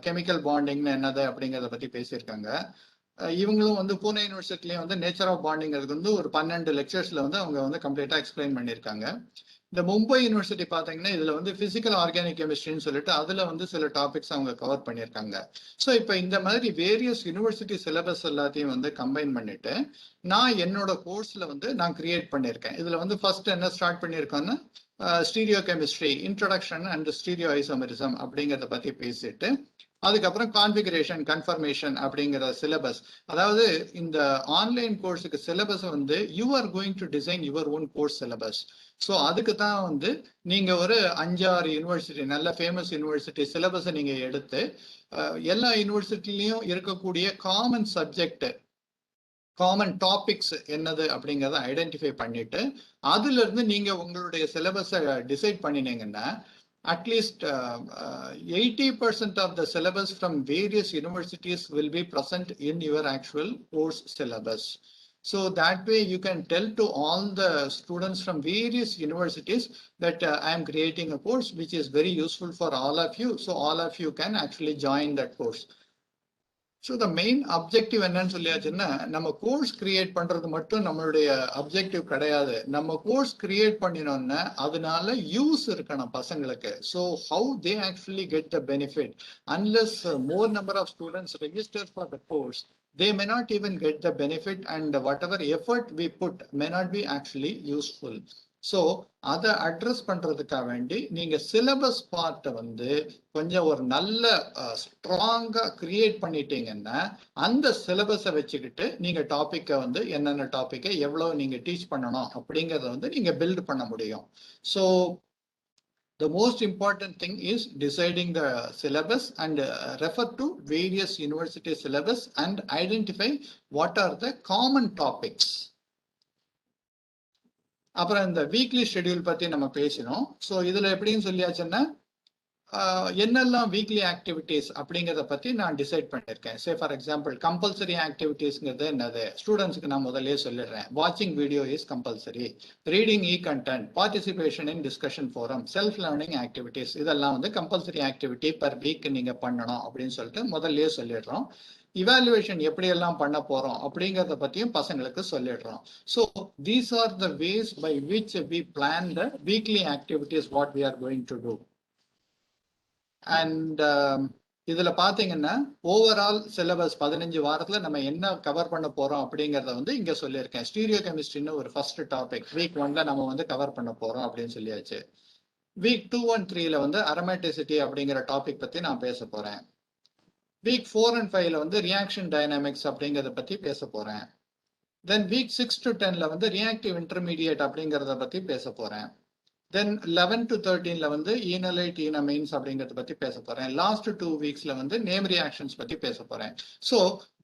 கெமிக்கல் பாண்டிங்னு என்னது அப்படிங்கிறத பத்தி பேசியிருக்காங்க. இவங்களும் வந்து பூனே யூனிவர்சிட்டிலையும் வந்து நேச்சர் ஆஃப் பாண்டிங்கிறது வந்து ஒரு 12 லெக்சர்ஸ்ல வந்து அவங்க வந்து கம்ப்ளீட்டா எக்ஸ்பிளைன் பண்ணியிருக்காங்க. இந்த மும்பை யூனிவர்சிட்டி பாத்தீங்கன்னா இதுல வந்து பிசிக்கல் ஆர்கானிக் கெமிஸ்ட்ரின்னு சொல்லிட்டு அதுல வந்து சில டாபிக்ஸ் அவங்க கவர் பண்ணியிருக்காங்க. ஸோ இப்போ இந்த மாதிரி வேரியஸ் யூனிவர்சிட்டி சிலபஸ் எல்லாத்தையும் வந்து கம்பைன் பண்ணிட்டு நான் என்னோட கோர்ஸ்ல வந்து நான் கிரியேட் பண்ணியிருக்கேன். இதுல வந்து ஃபர்ஸ்ட் என்ன ஸ்டார்ட் பண்ணியிருக்கோன்னா stereo chemistry introduction and stereo isomerism அப்படிங்கிறத பத்தி பேசிட்டு அதுக்கப்புறம் கான்ஃபிகரேஷன் கன்ஃபர்மேஷன் அப்படிங்கிற சிலபஸ், அதாவது இந்த ஆன்லைன் கோர்ஸுக்கு சிலபஸ் வந்து you are going to design your own course syllabus. So அதுக்கு தான் வந்து நீங்க ஒரு 5-6 யூனிவர்சிட்டி நல்ல ஃபேமஸ் யூனிவர்சிட்டி சிலபஸை நீங்க எடுத்து எல்லா யூனிவர்சிட்டிலையும் இருக்கக்கூடிய காமன் சப்ஜெக்ட் காமன் டாபிக்ஸ் என்னது அப்படிங்கிறத ஐடென்டிஃபை பண்ணிட்டு அதுல இருந்து நீங்க உங்களுடைய சிலபஸை decide பண்ணினீங்கன்னா at least 80% of the syllabus from various universities will be present in your actual course syllabus. So that way you can tell to all the students from various universities that I am creating a course which is very useful for all of you. So all of you can actually join that course. So the main objective என்னன்னு சொல்லியாச்சுன்னா நம்ம course create பண்றது மட்டும் நம்மளுடைய objective கிடையாது. நம்ம course create பண்ணினோம்னா அதனால use இருக்கணும் பசங்களுக்கு. So how they actually get the benefit unless more number of students register for the course they may not even get the benefit and whatever effort we put may not be actually useful. So அதை address பண்றதுக்காக வேண்டி நீங்க syllabus பார்ட்டை வந்து கொஞ்சம் ஒரு நல்ல ஸ்ட்ராங்கா கிரியேட் பண்ணிட்டீங்கன்னா அந்த சிலபஸை வச்சுக்கிட்டு நீங்க டாபிக்கை வந்து என்னென்ன டாபிக்கை எவ்வளவு நீங்க டீச் பண்ணணும் அப்படிங்கிறத வந்து நீங்க பில்ட் பண்ண முடியும். So the most important thing is deciding the syllabus and refer to various university syllabus and identify what are the common topics. அப்புறம் இந்த வீக்லி ஷெட்யூல் பத்தி நம்ம பேசினோம். ஸோ இதுல எப்படின்னு சொல்லியாச்சுன்னா என்னெல்லாம் வீக்லி ஆக்டிவிட்டிஸ் அப்படிங்கிறத பத்தி நான் டிசைட் பண்ணியிருக்கேன். சே ஃபார் எக்ஸாம்பிள் கம்பல்சரி ஆக்டிவிட்டிஸ்ங்கிறது என்னது ஸ்டூடெண்ட்ஸ்க்கு நான் முதல்ல சொல்லிடுறேன். வாட்சிங் video is compulsory, reading E content, participation in discussion forum, self learning activities இதெல்லாம் வந்து கம்பல்சரி ஆக்டிவிட்டி பர் வீக் நீங்க பண்ணணும் அப்படின்னு சொல்லிட்டு முதல்லயே சொல்லிடுறோம். இவாலுவேஷன் எப்படியெல்லாம் பண்ண போறோம் அப்படிங்கிறத பத்தியும் பசங்களுக்கு சொல்லிடுறோம். So these are the ways by which we plan the weekly activities what we are going to do. And இதுல பாத்தீங்கன்னா ஓவரால் சிலபஸ் 15 வாரத்துல நம்ம என்ன கவர் பண்ண போறோம் அப்படிங்கறத வந்து இங்க சொல்லியிருக்கேன். ஸ்டீரியோ கெமிஸ்ட்ரின்னு ஒரு ஃபர்ஸ்ட் டாபிக் வீக் 1ல நம்ம வந்து கவர் பண்ண போறோம் அப்படின்னு சொல்லியாச்சு. வீக் 2 and 3ல வந்து அரோமேட்டிசிட்டி அப்படிங்கிற டாபிக் பத்தி நான் பேச போறேன். வீக் 4 and 5ல வந்து ரியாக்ஷன் டைனாமிக்ஸ் அப்படிங்கறத பத்தி பேச போறேன். தென் வீக் 6 to 10ல வந்து ரியாக்டிவ் இன்டர்மீடியேட் அப்படிங்கறத பத்தி பேச போறேன். தென் 11 to 13ல வந்து ஈனலைட் ஈனமைன்ஸ் அப்படிங்கறத பத்தி பேச போறேன். லாஸ்ட் 2 வீக்ஸ்ல வந்து நேம் ரியாக்ஷன்ஸ் பத்தி பேச போறேன். So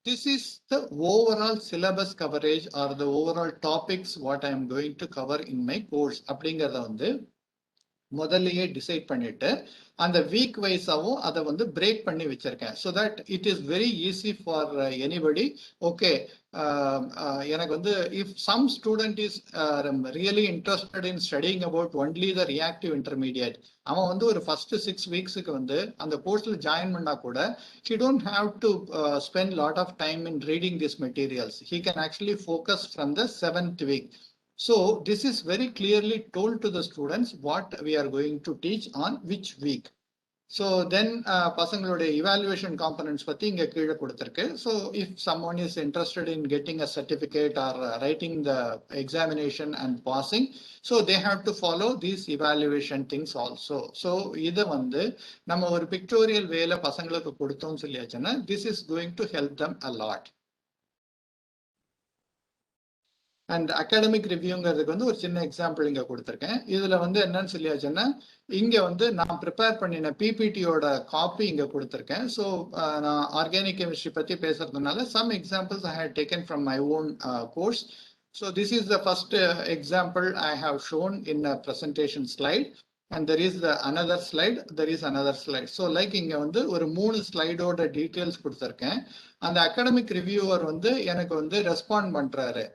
this is the overall syllabus coverage or the overall topics what I am going to cover in my course அப்படிங்கறத வந்து முதல்லயே டிசைட் பண்ணிட்டு அந்த வீக் வைஸாவும் அதை வந்து பிரேக் பண்ணி வச்சிருக்கேன். So that it is very easy for anybody. Okay எனக்கு வந்து if some student is really interested in studying about only the reactive intermediate, அவன் வந்து ஒரு ஃபர்ஸ்ட் 6 வீக்ஸுக்கு வந்து அந்த கோர்ஸ்ல ஜாயின் பண்ணா கூட he don't have to spend lot of time in reading these materials. He can actually focus from the 7th week. So this is very clearly told to the students what we are going to teach on which week. So then பசங்களுடைய evaluation components பத்தி இங்க கீழே கொடுத்திருக்கு. So if someone is interested in getting a certificate or writing the examination and passing, so they have to follow these evaluation things also. So இத வந்து நம்ம ஒரு pictorial வேல பசங்களுக்கு கொடுத்தோம் சொல்லியாச்சுன்னா this is going to help them a lot. And academic ரிவ்யூங்கிறதுக்கு வந்து ஒரு சின்ன எக்ஸாம்பிள் இங்க கொடுத்துருக்கேன். இதுல வந்து என்னன்னு சொல்லியாச்சுன்னா இங்க வந்து நான் ப்ரிப்பேர் பண்ணின பிபிடியோட காப்பி இங்க கொடுத்துருக்கேன். ஸோ நான் ஆர்கானிக் கெமிஸ்ட்ரி பத்தி பேசுறதுனால some examples I have taken from my own course. So this is the first example I have shown in a presentation slide. And there is the another slide, there is another slide. So like இங்க வந்து ஒரு 3 ஸ்லைடோட details கொடுத்துருக்கேன். அந்த academic reviewer வந்து எனக்கு வந்து respond பண்றாரு.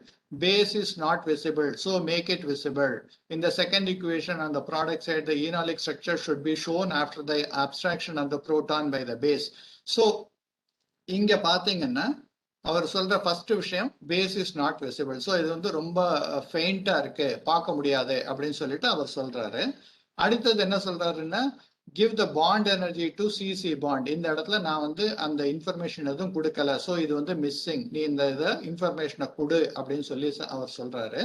Base is not visible, so make it visible. In the second equation on the product side, the enolic structure should be shown after the abstraction of the proton by the base. So இங்க பாத்தீங்கன்னா அவர் சொல்ற first விஷயம் face is not visible. So இது வந்து ரொம்ப ஃபெயிண்டா இருக்கு, பார்க்க முடியாது அப்படின்னு சொல்லிட்டு அவர் சொல்றாரு. அடுத்தது என்ன சொல்றாருன்னா, give the bond energy to CC bond. இந்த இடத்துல நான் வந்து அந்த இன்ஃபர்மேஷன் எதுவும் கொடுக்கல, ஸோ இது வந்து மிஸ்ஸிங், நீ இந்த இதை இன்ஃபர்மேஷனை கொடு அப்படின்னு சொல்லி அவர் சொல்றாரு.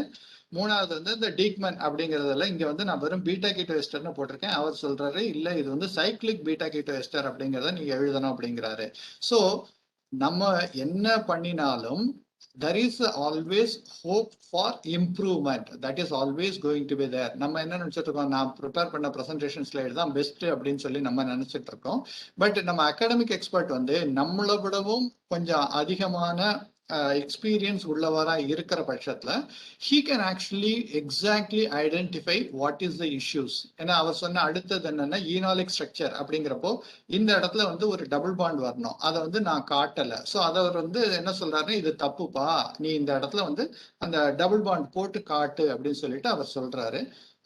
மூணாவது வந்து இந்த டீக்மன் அப்படிங்கிறதுல இங்க வந்து நான் வெறும் பீட்டா கீட்டோ எஸ்டர்னு போட்டிருக்கேன். அவர் சொல்றாரு இல்ல இது வந்து சைக்ளிக் பீட்டா கீட்டோ எஸ்டர் அப்படிங்கிறத நீங்க எழுதணும் அப்படிங்கிறாரு. ஸோ நம்ம என்ன பண்ணினாலும் there is always hope for improvement. That is always going to be there. நம்ம என்ன நினைச்சிட்டு இருக்கோம், நான் ப்ரிப்பேர் பண்ண ப்ரெசன்டேஷன் ஸ்லைடு தான் பெஸ்ட் அப்படின்னு சொல்லி நம்ம நினைச்சிட்டு இருக்கோம். பட் நம்ம அகாடமிக் எக்ஸ்பர்ட் வந்து நம்மளை விடவும் கொஞ்சம் அதிகமான எக்ஸ்பீரியன்ஸ் உள்ளவரா இருக்கிற பட்சத்துல he can actually exactly identify what is the issues. ஏன்னா அவர் சொன்ன அடுத்தது என்னன்னா ஈனாலிக் ஸ்ட்ரக்சர் அப்படிங்கிறப்போ இந்த இடத்துல வந்து ஒரு டபுள் பாண்ட் வரணும், அதை வந்து நான் காட்டல. ஸோ அதை அவர் வந்து என்ன சொல்றாருன்னா இது தப்புப்பா, நீ இந்த இடத்துல வந்து அந்த டபுள் பாண்ட் போட்டு காட்டு அப்படின்னு சொல்லிட்டு அவர் சொல்றாரு.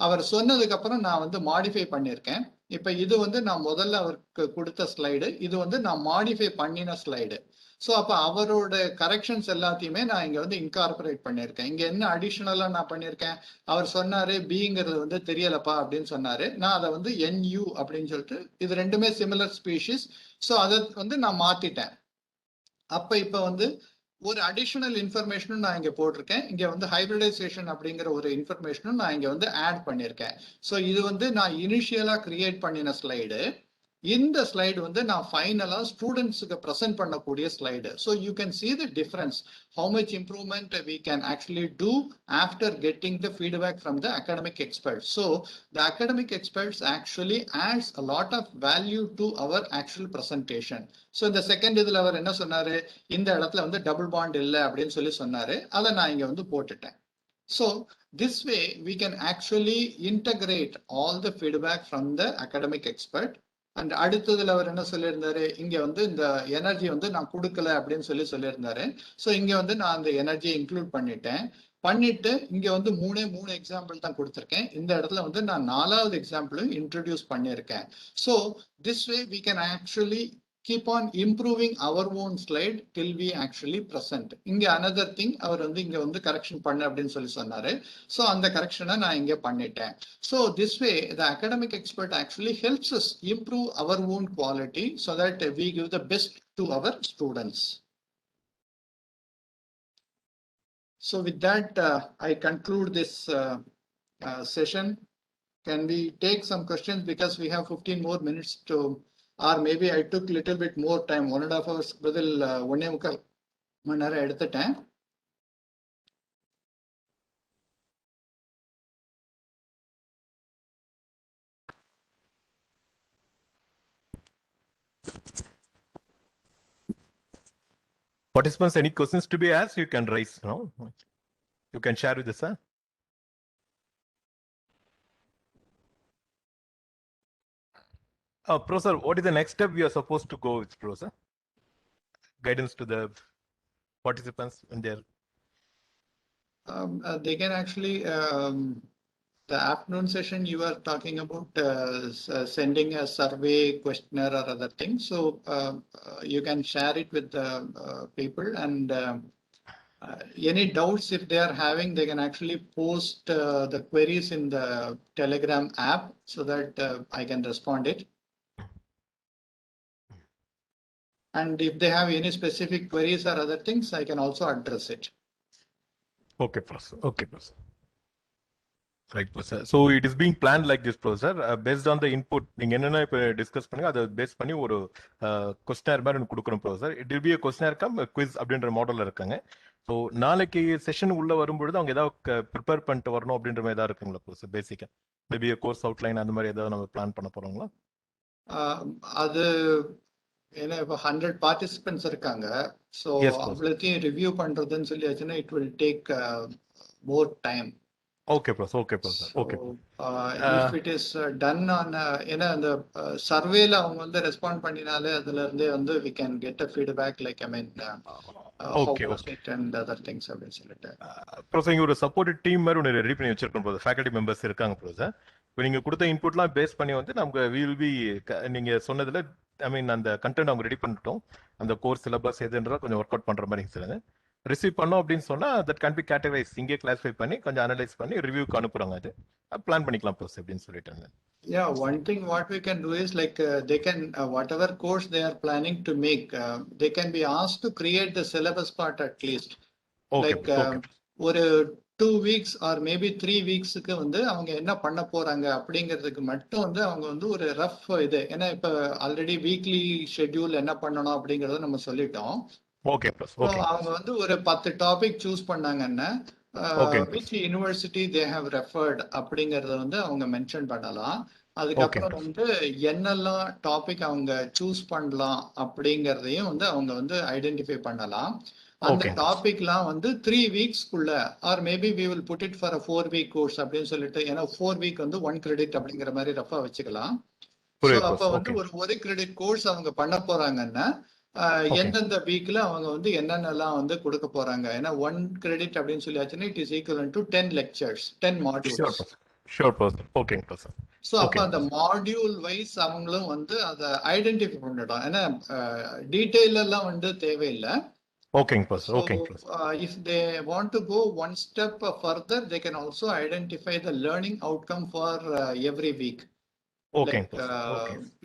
அவர் சொன்னதுக்கு அப்புறம் நான் வந்து மாடிஃபை பண்ணியிருக்கேன். இப்ப இது வந்து நான் முதல்ல அவருக்கு கொடுத்த ஸ்லைடு, இது வந்து நான் மாடிஃபை பண்ணின ஸ்லைடு. ஸோ அப்போ அவரோட கரெக்ஷன்ஸ் எல்லாத்தையுமே நான் இங்கே வந்து இன்கார்பரேட் பண்ணியிருக்கேன். இங்கே என்ன அடிஷ்னலாக நான் பண்ணியிருக்கேன், அவர் சொன்னார் பிங்கிறது வந்து தெரியலப்பா அப்படின்னு சொன்னார். நான் அதை வந்து NU அப்படின்னு சொல்லிட்டு, இது ரெண்டுமே சிமிலர் ஸ்பீஷிஸ், ஸோ அதை வந்து நான் மாற்றிட்டேன். அப்போ இப்போ வந்து ஒரு அடிஷனல் இன்ஃபர்மேஷனும் நான் இங்கே போட்டிருக்கேன். இங்கே வந்து ஹைபிரிடைசேஷன் அப்படிங்கிற ஒரு இன்ஃபர்மேஷனும் நான் இங்கே வந்து ஆட் பண்ணியிருக்கேன். ஸோ இது வந்து நான் இனிஷியலாக கிரியேட் பண்ணின ஸ்லைடு. இந்த ஸ்லைடு வந்து நான் ஃபைனலா ஸ்டூடெண்ட்ஸுக்கு ப்ரெசென்ட் பண்ணக்கூடிய slide. So you can see the difference, how much improvement we can actually do after getting the feedback from the academic experts. So the academic experts actually adds a lot of value to our actual presentation. So இந்த second இதுல அவர் என்ன சொன்னாரு, இந்த இடத்துல வந்து double bond இல்லை அப்படின்னு சொல்லி சொன்னாரு, அதை நான் இங்க வந்து போட்டுட்டேன். So this way we can actually integrate all the feedback from the academic expert. And அடுத்ததுல அவர் என்ன சொல்லியிருந்தாரு, இங்க வந்து இந்த எனர்ஜி வந்து நான் கொடுக்கல அப்படின்னு சொல்லி சொல்லியிருந்தாரு. ஸோ இங்க வந்து நான் அந்த எனர்ஜியை இன்க்ளூட் பண்ணிட்டு இங்க வந்து மூணு எக்ஸாம்பிள் தான் கொடுத்துருக்கேன். இந்த இடத்துல வந்து நான் 4வது எக்ஸாம்பிளும் இன்ட்ரடியூஸ் பண்ணியிருக்கேன். So this way we can actually keep on improving our own slide till we actually present. இங்க another thing அவர் வந்து இங்க வந்து கரெக்ஷன் பண்ண அப்படின்னு சொல்லி சொன்னாரு. ஸோ அந்த கரெக்ஷனை நான் இங்க பண்ணிட்டேன். So this way the academic expert actually helps us improve our own quality so that we give the best to our students. So with that I conclude this session. Can we take some questions, because we have 15 more minutes to, or maybe I took little bit more time, 1.5 hours பதில் 1.25 மணி நேரம் எடுத்துட்டேன். Participants, any questions to be asked, you can raise. No, you can share with us, sir. Professor, what is the next step we are supposed to go with, Professor? Guidance to the participants in their. They can actually, the afternoon session you are talking about sending a survey, questionnaire or other things. So you can share it with the people, and any doubts if they are having, they can actually post the queries in the Telegram app so that I can respond it. And if they have any specific queries or other things, I can also address it. Okay, Professor. Okay, Professor. Right, Professor. So it is being planned like this, Professor, based on the input. நீங்க என்னென்ன இப்போ discuss பண்ணுங்க அதை base பண்ணி ஒரு questionnaire மாதிரி கொடுக்குறோம், professor. It will B questionnaire come quiz அப்படின்ற மாடல்ல இருக்காங்க. ஸோ நாளைக்கு செஷன் உள்ள வரும்பொழுது அவங்க ஏதாவது ப்ரிப்பேர் பண்ணிட்டு வரணும் அப்படின்ற மாதிரி ஏதாவது இருக்குங்களா, ப்ரொஃபஸர்? பேசிக்கா மேபி கோர்ஸ் அவுட்லைன் அந்த மாதிரி ஏதாவது நம்ம பிளான் பண்ண போறோங்களா? அது ஏன்னா இப்போ 100 பார்ட்டிசிபென்ட்ஸ் இருக்காங்க. ஸோ அவ்வளோத்தையும் ரிவ்யூ பண்றதுன்னு சொல்லியாச்சுன்னா it will take more time. Okay, Professor. Okay, Professor. Okay. If it is done on, ஏன்னா அந்த சர்வேல அவங்க வந்து ரெஸ்பாண்ட் பண்ணினாலே அதுல இருந்தே வந்து we can get a feedback, like I mean how was it and other things அப்படின்னு சொல்லிட்டு. Professor, இங்க ஒரு சப்போர்ட் டீம் மாதிரி ஒன்று ரெடி பண்ணி வச்சிருக்கோம், Professor. ஃபேக்கல்டி மெம்பர்ஸ் இருக்காங்க, Professor. இப்போ நீங்க கொடுத்த இன்புட்லாம் பேஸ் பண்ணி வந்து நமக்கு வில் பி நீங்க சொன்னதுல ஐ மீன் அந்த கண்டென்ட் அவங்க ரெடி பண்ணிட்டோம், அந்த கோர்ஸ் சிலபஸ் எதுன்றத கொஞ்சம் ஒர்க் அவுட் பண்ற மாதிரி சார். ரிசீவ் பண்ணோம் அப்படின்னு சொன்னா தட் கேன் பி கேட்டகரைஸ், இங்கே கிளாஸிஃபை பண்ணி கொஞ்சம் அனலைஸ் பண்ணி ரிவ்யூக்கு அனுப்புறாங்க. அது பிளான் பண்ணிக்கலாம் ப்ளஸ் அப்படின்னு சொல்லிட்டாங்க. Yeah, one thing what we can do is like they can whatever course they are planning to make, they can be asked to create the syllabus part at least. Okay, Like okay. ஒரு 2 weeks or maybe 3 weeksக்கு வந்து அவங்க என்ன பண்ண போறாங்க அப்படிங்கிறதுக்கு மட்டும் வந்து அவங்க வந்து ஒரு ரஃப் இது, ஏன்னா இப்ப ஆல்ரெடி வீக்லி ஷெட்யூல் என்ன பண்ணணும் அப்படிங்கறத நம்ம சொல்லிட்டோம். Okay plus okay. அவங்க வந்து ஒரு 10 டாபிக் சூஸ் பண்ணாங்கன்னா which university they have referred அப்படிங்கறத வந்து அவங்க மென்ஷன் பண்ணலாம். அதுக்கப்புறம் வந்து என்னெல்லாம் டாபிக் அவங்க சூஸ் பண்ணலாம் அப்படிங்கறதையும் வந்து அவங்க வந்து ஐடென்டிஃபை பண்ணலாம். அந்த டாபிக்லாம் வந்து 3 வீக்ஸ்க்குள்ள or maybe we will put it for a 4 week course அப்படின்னு சொல்லிட்டு, ஏன்னா 4 வீக் வந்து 1 கிரெடிட் அப்படிங்கிற மாதிரி ரஃபா வச்சுக்கலாம். ஸோ அப்போ வந்து ஒரு கிரெடிட் கோர்ஸ் அவங்க பண்ண போறாங்கன்னா எந்தெந்த வீக்ல அவங்க வந்து என்னென்னலாம் வந்து கொடுக்க போறாங்க, ஏன்னா 1 கிரெடிட் அப்படின்னு சொல்லியாச்சுன்னா it is equal to 10 lectures, 10 modules. Sure person. ஓகேங்க பர்சன். ஸோ அப்போ அந்த மாடியூல் வைஸ் அவங்களும் வந்து அதை ஐடென்டிஃபை பண்ணிட்டோம், ஏன்னா டீட்டெயில் எல்லாம் வந்து தேவையில்லை. ஓகேங்க பர்சன். ஓகேங்க person. If they want to go one step further, they can also identify the learning outcome for every week.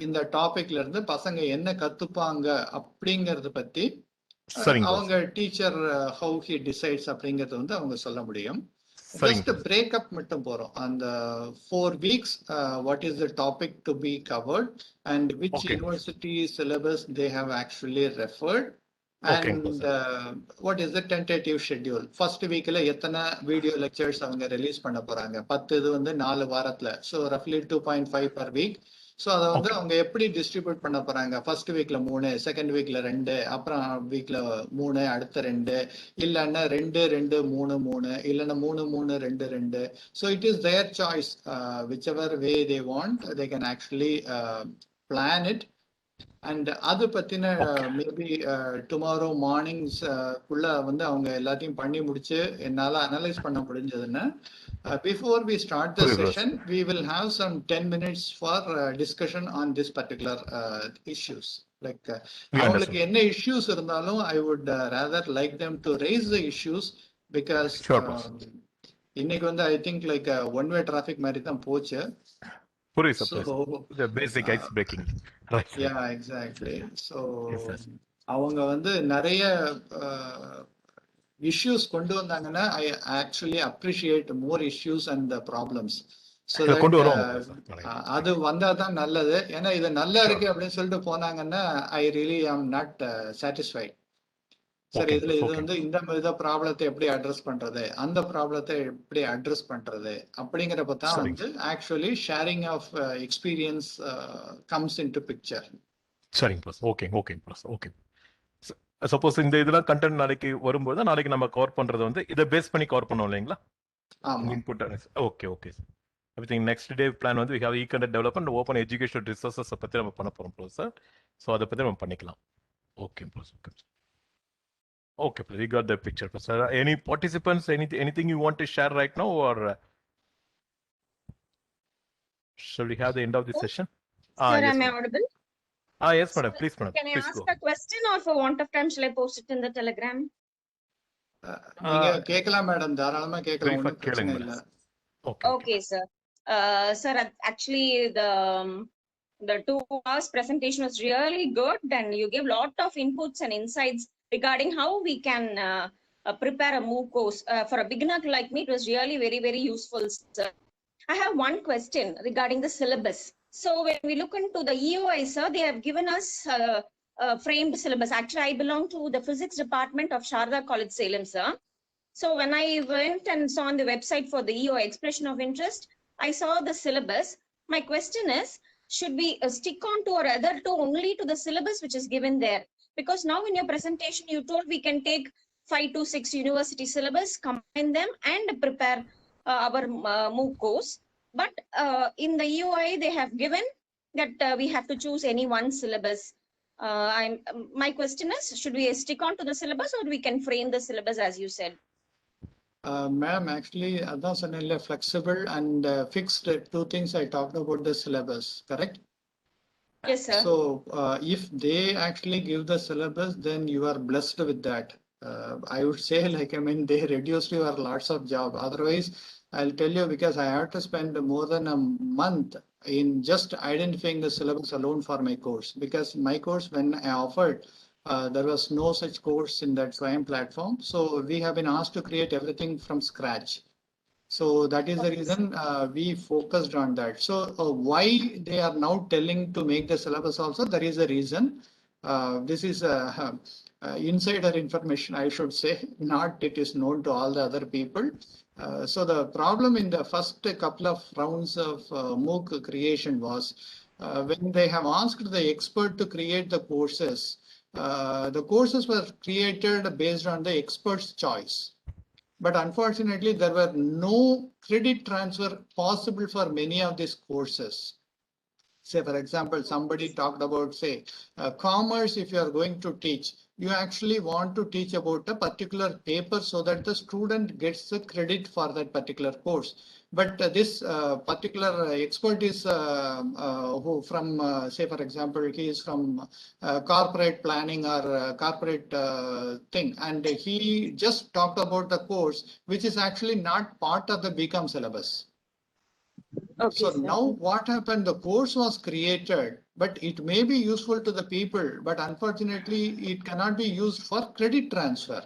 இந்த டாபிக்ல இருந்து பசங்க என்ன கத்துப்பாங்க அப்படிங்கறத பத்தி அவங்க டீச்சர் how he decides அப்படிங்கறது வந்து அவங்க சொல்ல முடியும். Just break up மட்டும் போறோம். அந்த 4 weeks what is the topic to be covered and which university syllabus they have actually referred and what is the tentative schedule. First weekல எத்தனை வீடியோ லெக்சர்ஸ் அவங்க ரிலீஸ் பண்ண போறாங்க, 10 இது வந்து 4 வாரத்துல, so roughly 2.5 per week. So அதை வந்து அவங்க எப்படி டிஸ்ட்ரிபியூட் பண்ண போறாங்க, ஃபர்ஸ்ட் வீக்ல 3, செகண்ட் வீக்ல 2, அப்புறம் வீக்ல 3, அடுத்த 2, இல்லைன்னா 2, 2, 3, 3, இல்லைன்னா 3, 3, 2, 2. So it is there choice, which ever way they want they can actually plan it. And அது பத்தின மேபி டுமாரோ மார்னிங்ஸ் குள்ள வந்து அவங்க எல்லாத்தையும் பண்ணி முடிச்சு என்னால அனலைஸ் பண்ண முடிஞ்சதுன்னா before we start the session we will have some 10 minutes for discussion on this particular issues. Like அவங்களுக்கு என்ன issues இருந்தாலும் I would rather like them to raise the issues because இன்னைக்கு வந்து I think like one way traffic மாதிரி தான் போச்சு. So the basic ice breaking. Right. Yeah, exactly. So அவங்க வந்து நிறைய issues கொண்டு வந்தாங்கன்னா I actually appreciate more issues and the problems. So அது வந்தாதான் நல்லது, ஏன்னா இது நல்லா இருக்கு அப்படின்னு சொல்லிட்டு போனாங்கன்னா I really am not satisfied. சரி, இதுல இது வந்து இந்த ப்ராப்ளத்தை எப்படி அட்ரஸ் பண்றது, அந்த ப்ராப்ளத்தை எப்படி அட்ரஸ் பண்றது அப்படிங்கிறப்ப தான் வந்து actually sharing of experience comes into picture. சரிங்க plus. Okay okay plus. Okay. Suppose இந்த இதெல்லாம் கண்டென்ட் நாளைக்கு வரும்போது நாளைக்கு நம்ம கவர் பண்றது வந்து இதை பேஸ் பண்ணி கவர் பண்ணோம் இல்லைங்களா? Input. Okay okay. Everything next day plan வந்து we have e-content development, open educational resources பத்தி நம்ம பண்ண போறோம் ப்ளஸ் சார். ஸோ அதை பத்தி நம்ம பண்ணிக்கலாம். Okay plus. Okay. Okay, we got the picture. Sir, any participants, anything you want to share right now, or shall we have the end of the session? Sir, yes, am I audible? Yes, madam. Please, madam. Can I please ask go. a question, or for want of time, shall I post it in the Telegram? நீங்க கேட்கலாம் madam, தாராளமா கேட்கலாம், ஒண்ணும் பிரச்சனை இல்ல. Okay, sir. Sir, actually the 2 hours presentation was really good, and you gave lot of inputs and insights regarding how we can prepare a MOOC course. For a beginner like me, it was really very, very useful, sir. I have one question regarding the syllabus. So when we look into the EOI, sir, they have given us a framed syllabus. Actually, I belong to the physics department of Sharda College, Salem, sir. So when I went and saw on the website for the EOI expression of interest, I saw the syllabus. My question is, should we stick on to or rather to only to the syllabus which is given there? Because now in your presentation, you told we can take 5 to 6 university syllabus, combine them and prepare our MOOC course. But in the EOI, they have given that we have to choose any one syllabus. My question is, should we stick on to the syllabus or we can frame the syllabus as you said? Ma'am, actually, அதான் சொன்னேன்ல, flexible and fixed, 2 things I talked about the syllabus, correct? Yes, sir. So if they actually give the syllabus, then you are blessed with that. I would say, like, I mean, they reduced your lots of job. Otherwise, I'll tell you, because I have to spend more than a month in just identifying the syllabus alone for my course. Because my course, when I offered, there was no such course in that SWAYAM platform. So we have been asked to create everything from scratch. So that is the reason we focused on that. So why they are now telling to make the syllabus also, there is a reason. This is insider information, I should say, not it is known to all the other people. So the problem in the first couple of rounds of MOOC creation was when they have asked the expert to create the courses were created based on the expert's choice. But unfortunately, there were no credit transfer possible for many of these courses. Say, for example, somebody talked about, say, commerce, if you are going to teach, you actually want to teach about a particular paper so that the student gets the credit for that particular course. But this particular expert is who from, say, for example, he is from corporate planning or corporate thing. And he just talked about the course, which is actually not part of the BCom syllabus. Okay, so sir. now what happened, the course was created, but it may be useful to the people, but unfortunately it cannot be used for credit transfer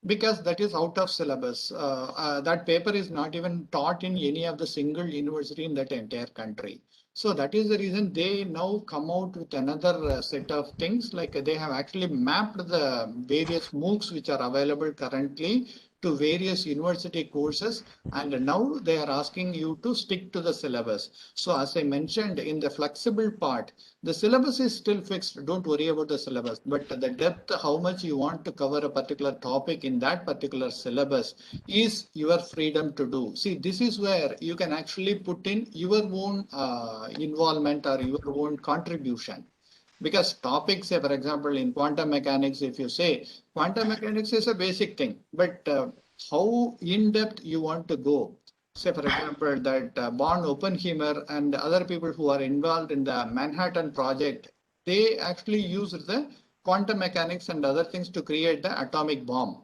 because that is out of syllabus. That paper is not even taught in any of the single university in that entire country. So that is the reason they now come out with another set of things, like they have actually mapped the various MOOCs which are available currently to various university courses, and now they are asking you to stick to the syllabus. So as I mentioned in the flexible part, the syllabus is still fixed. Don't worry about the syllabus, but the depth, how much you want to cover a particular topic in that particular syllabus is your freedom to do. See, this is where you can actually put in your own involvement or your own contribution. Because topics, say, for example, in quantum mechanics, if you say quantum mechanics is a basic thing, but how in depth you want to go. Say, for example, that Born Oppenheimer and other people who are involved in the Manhattan Project, they actually used the quantum mechanics and other things to create the atomic bomb.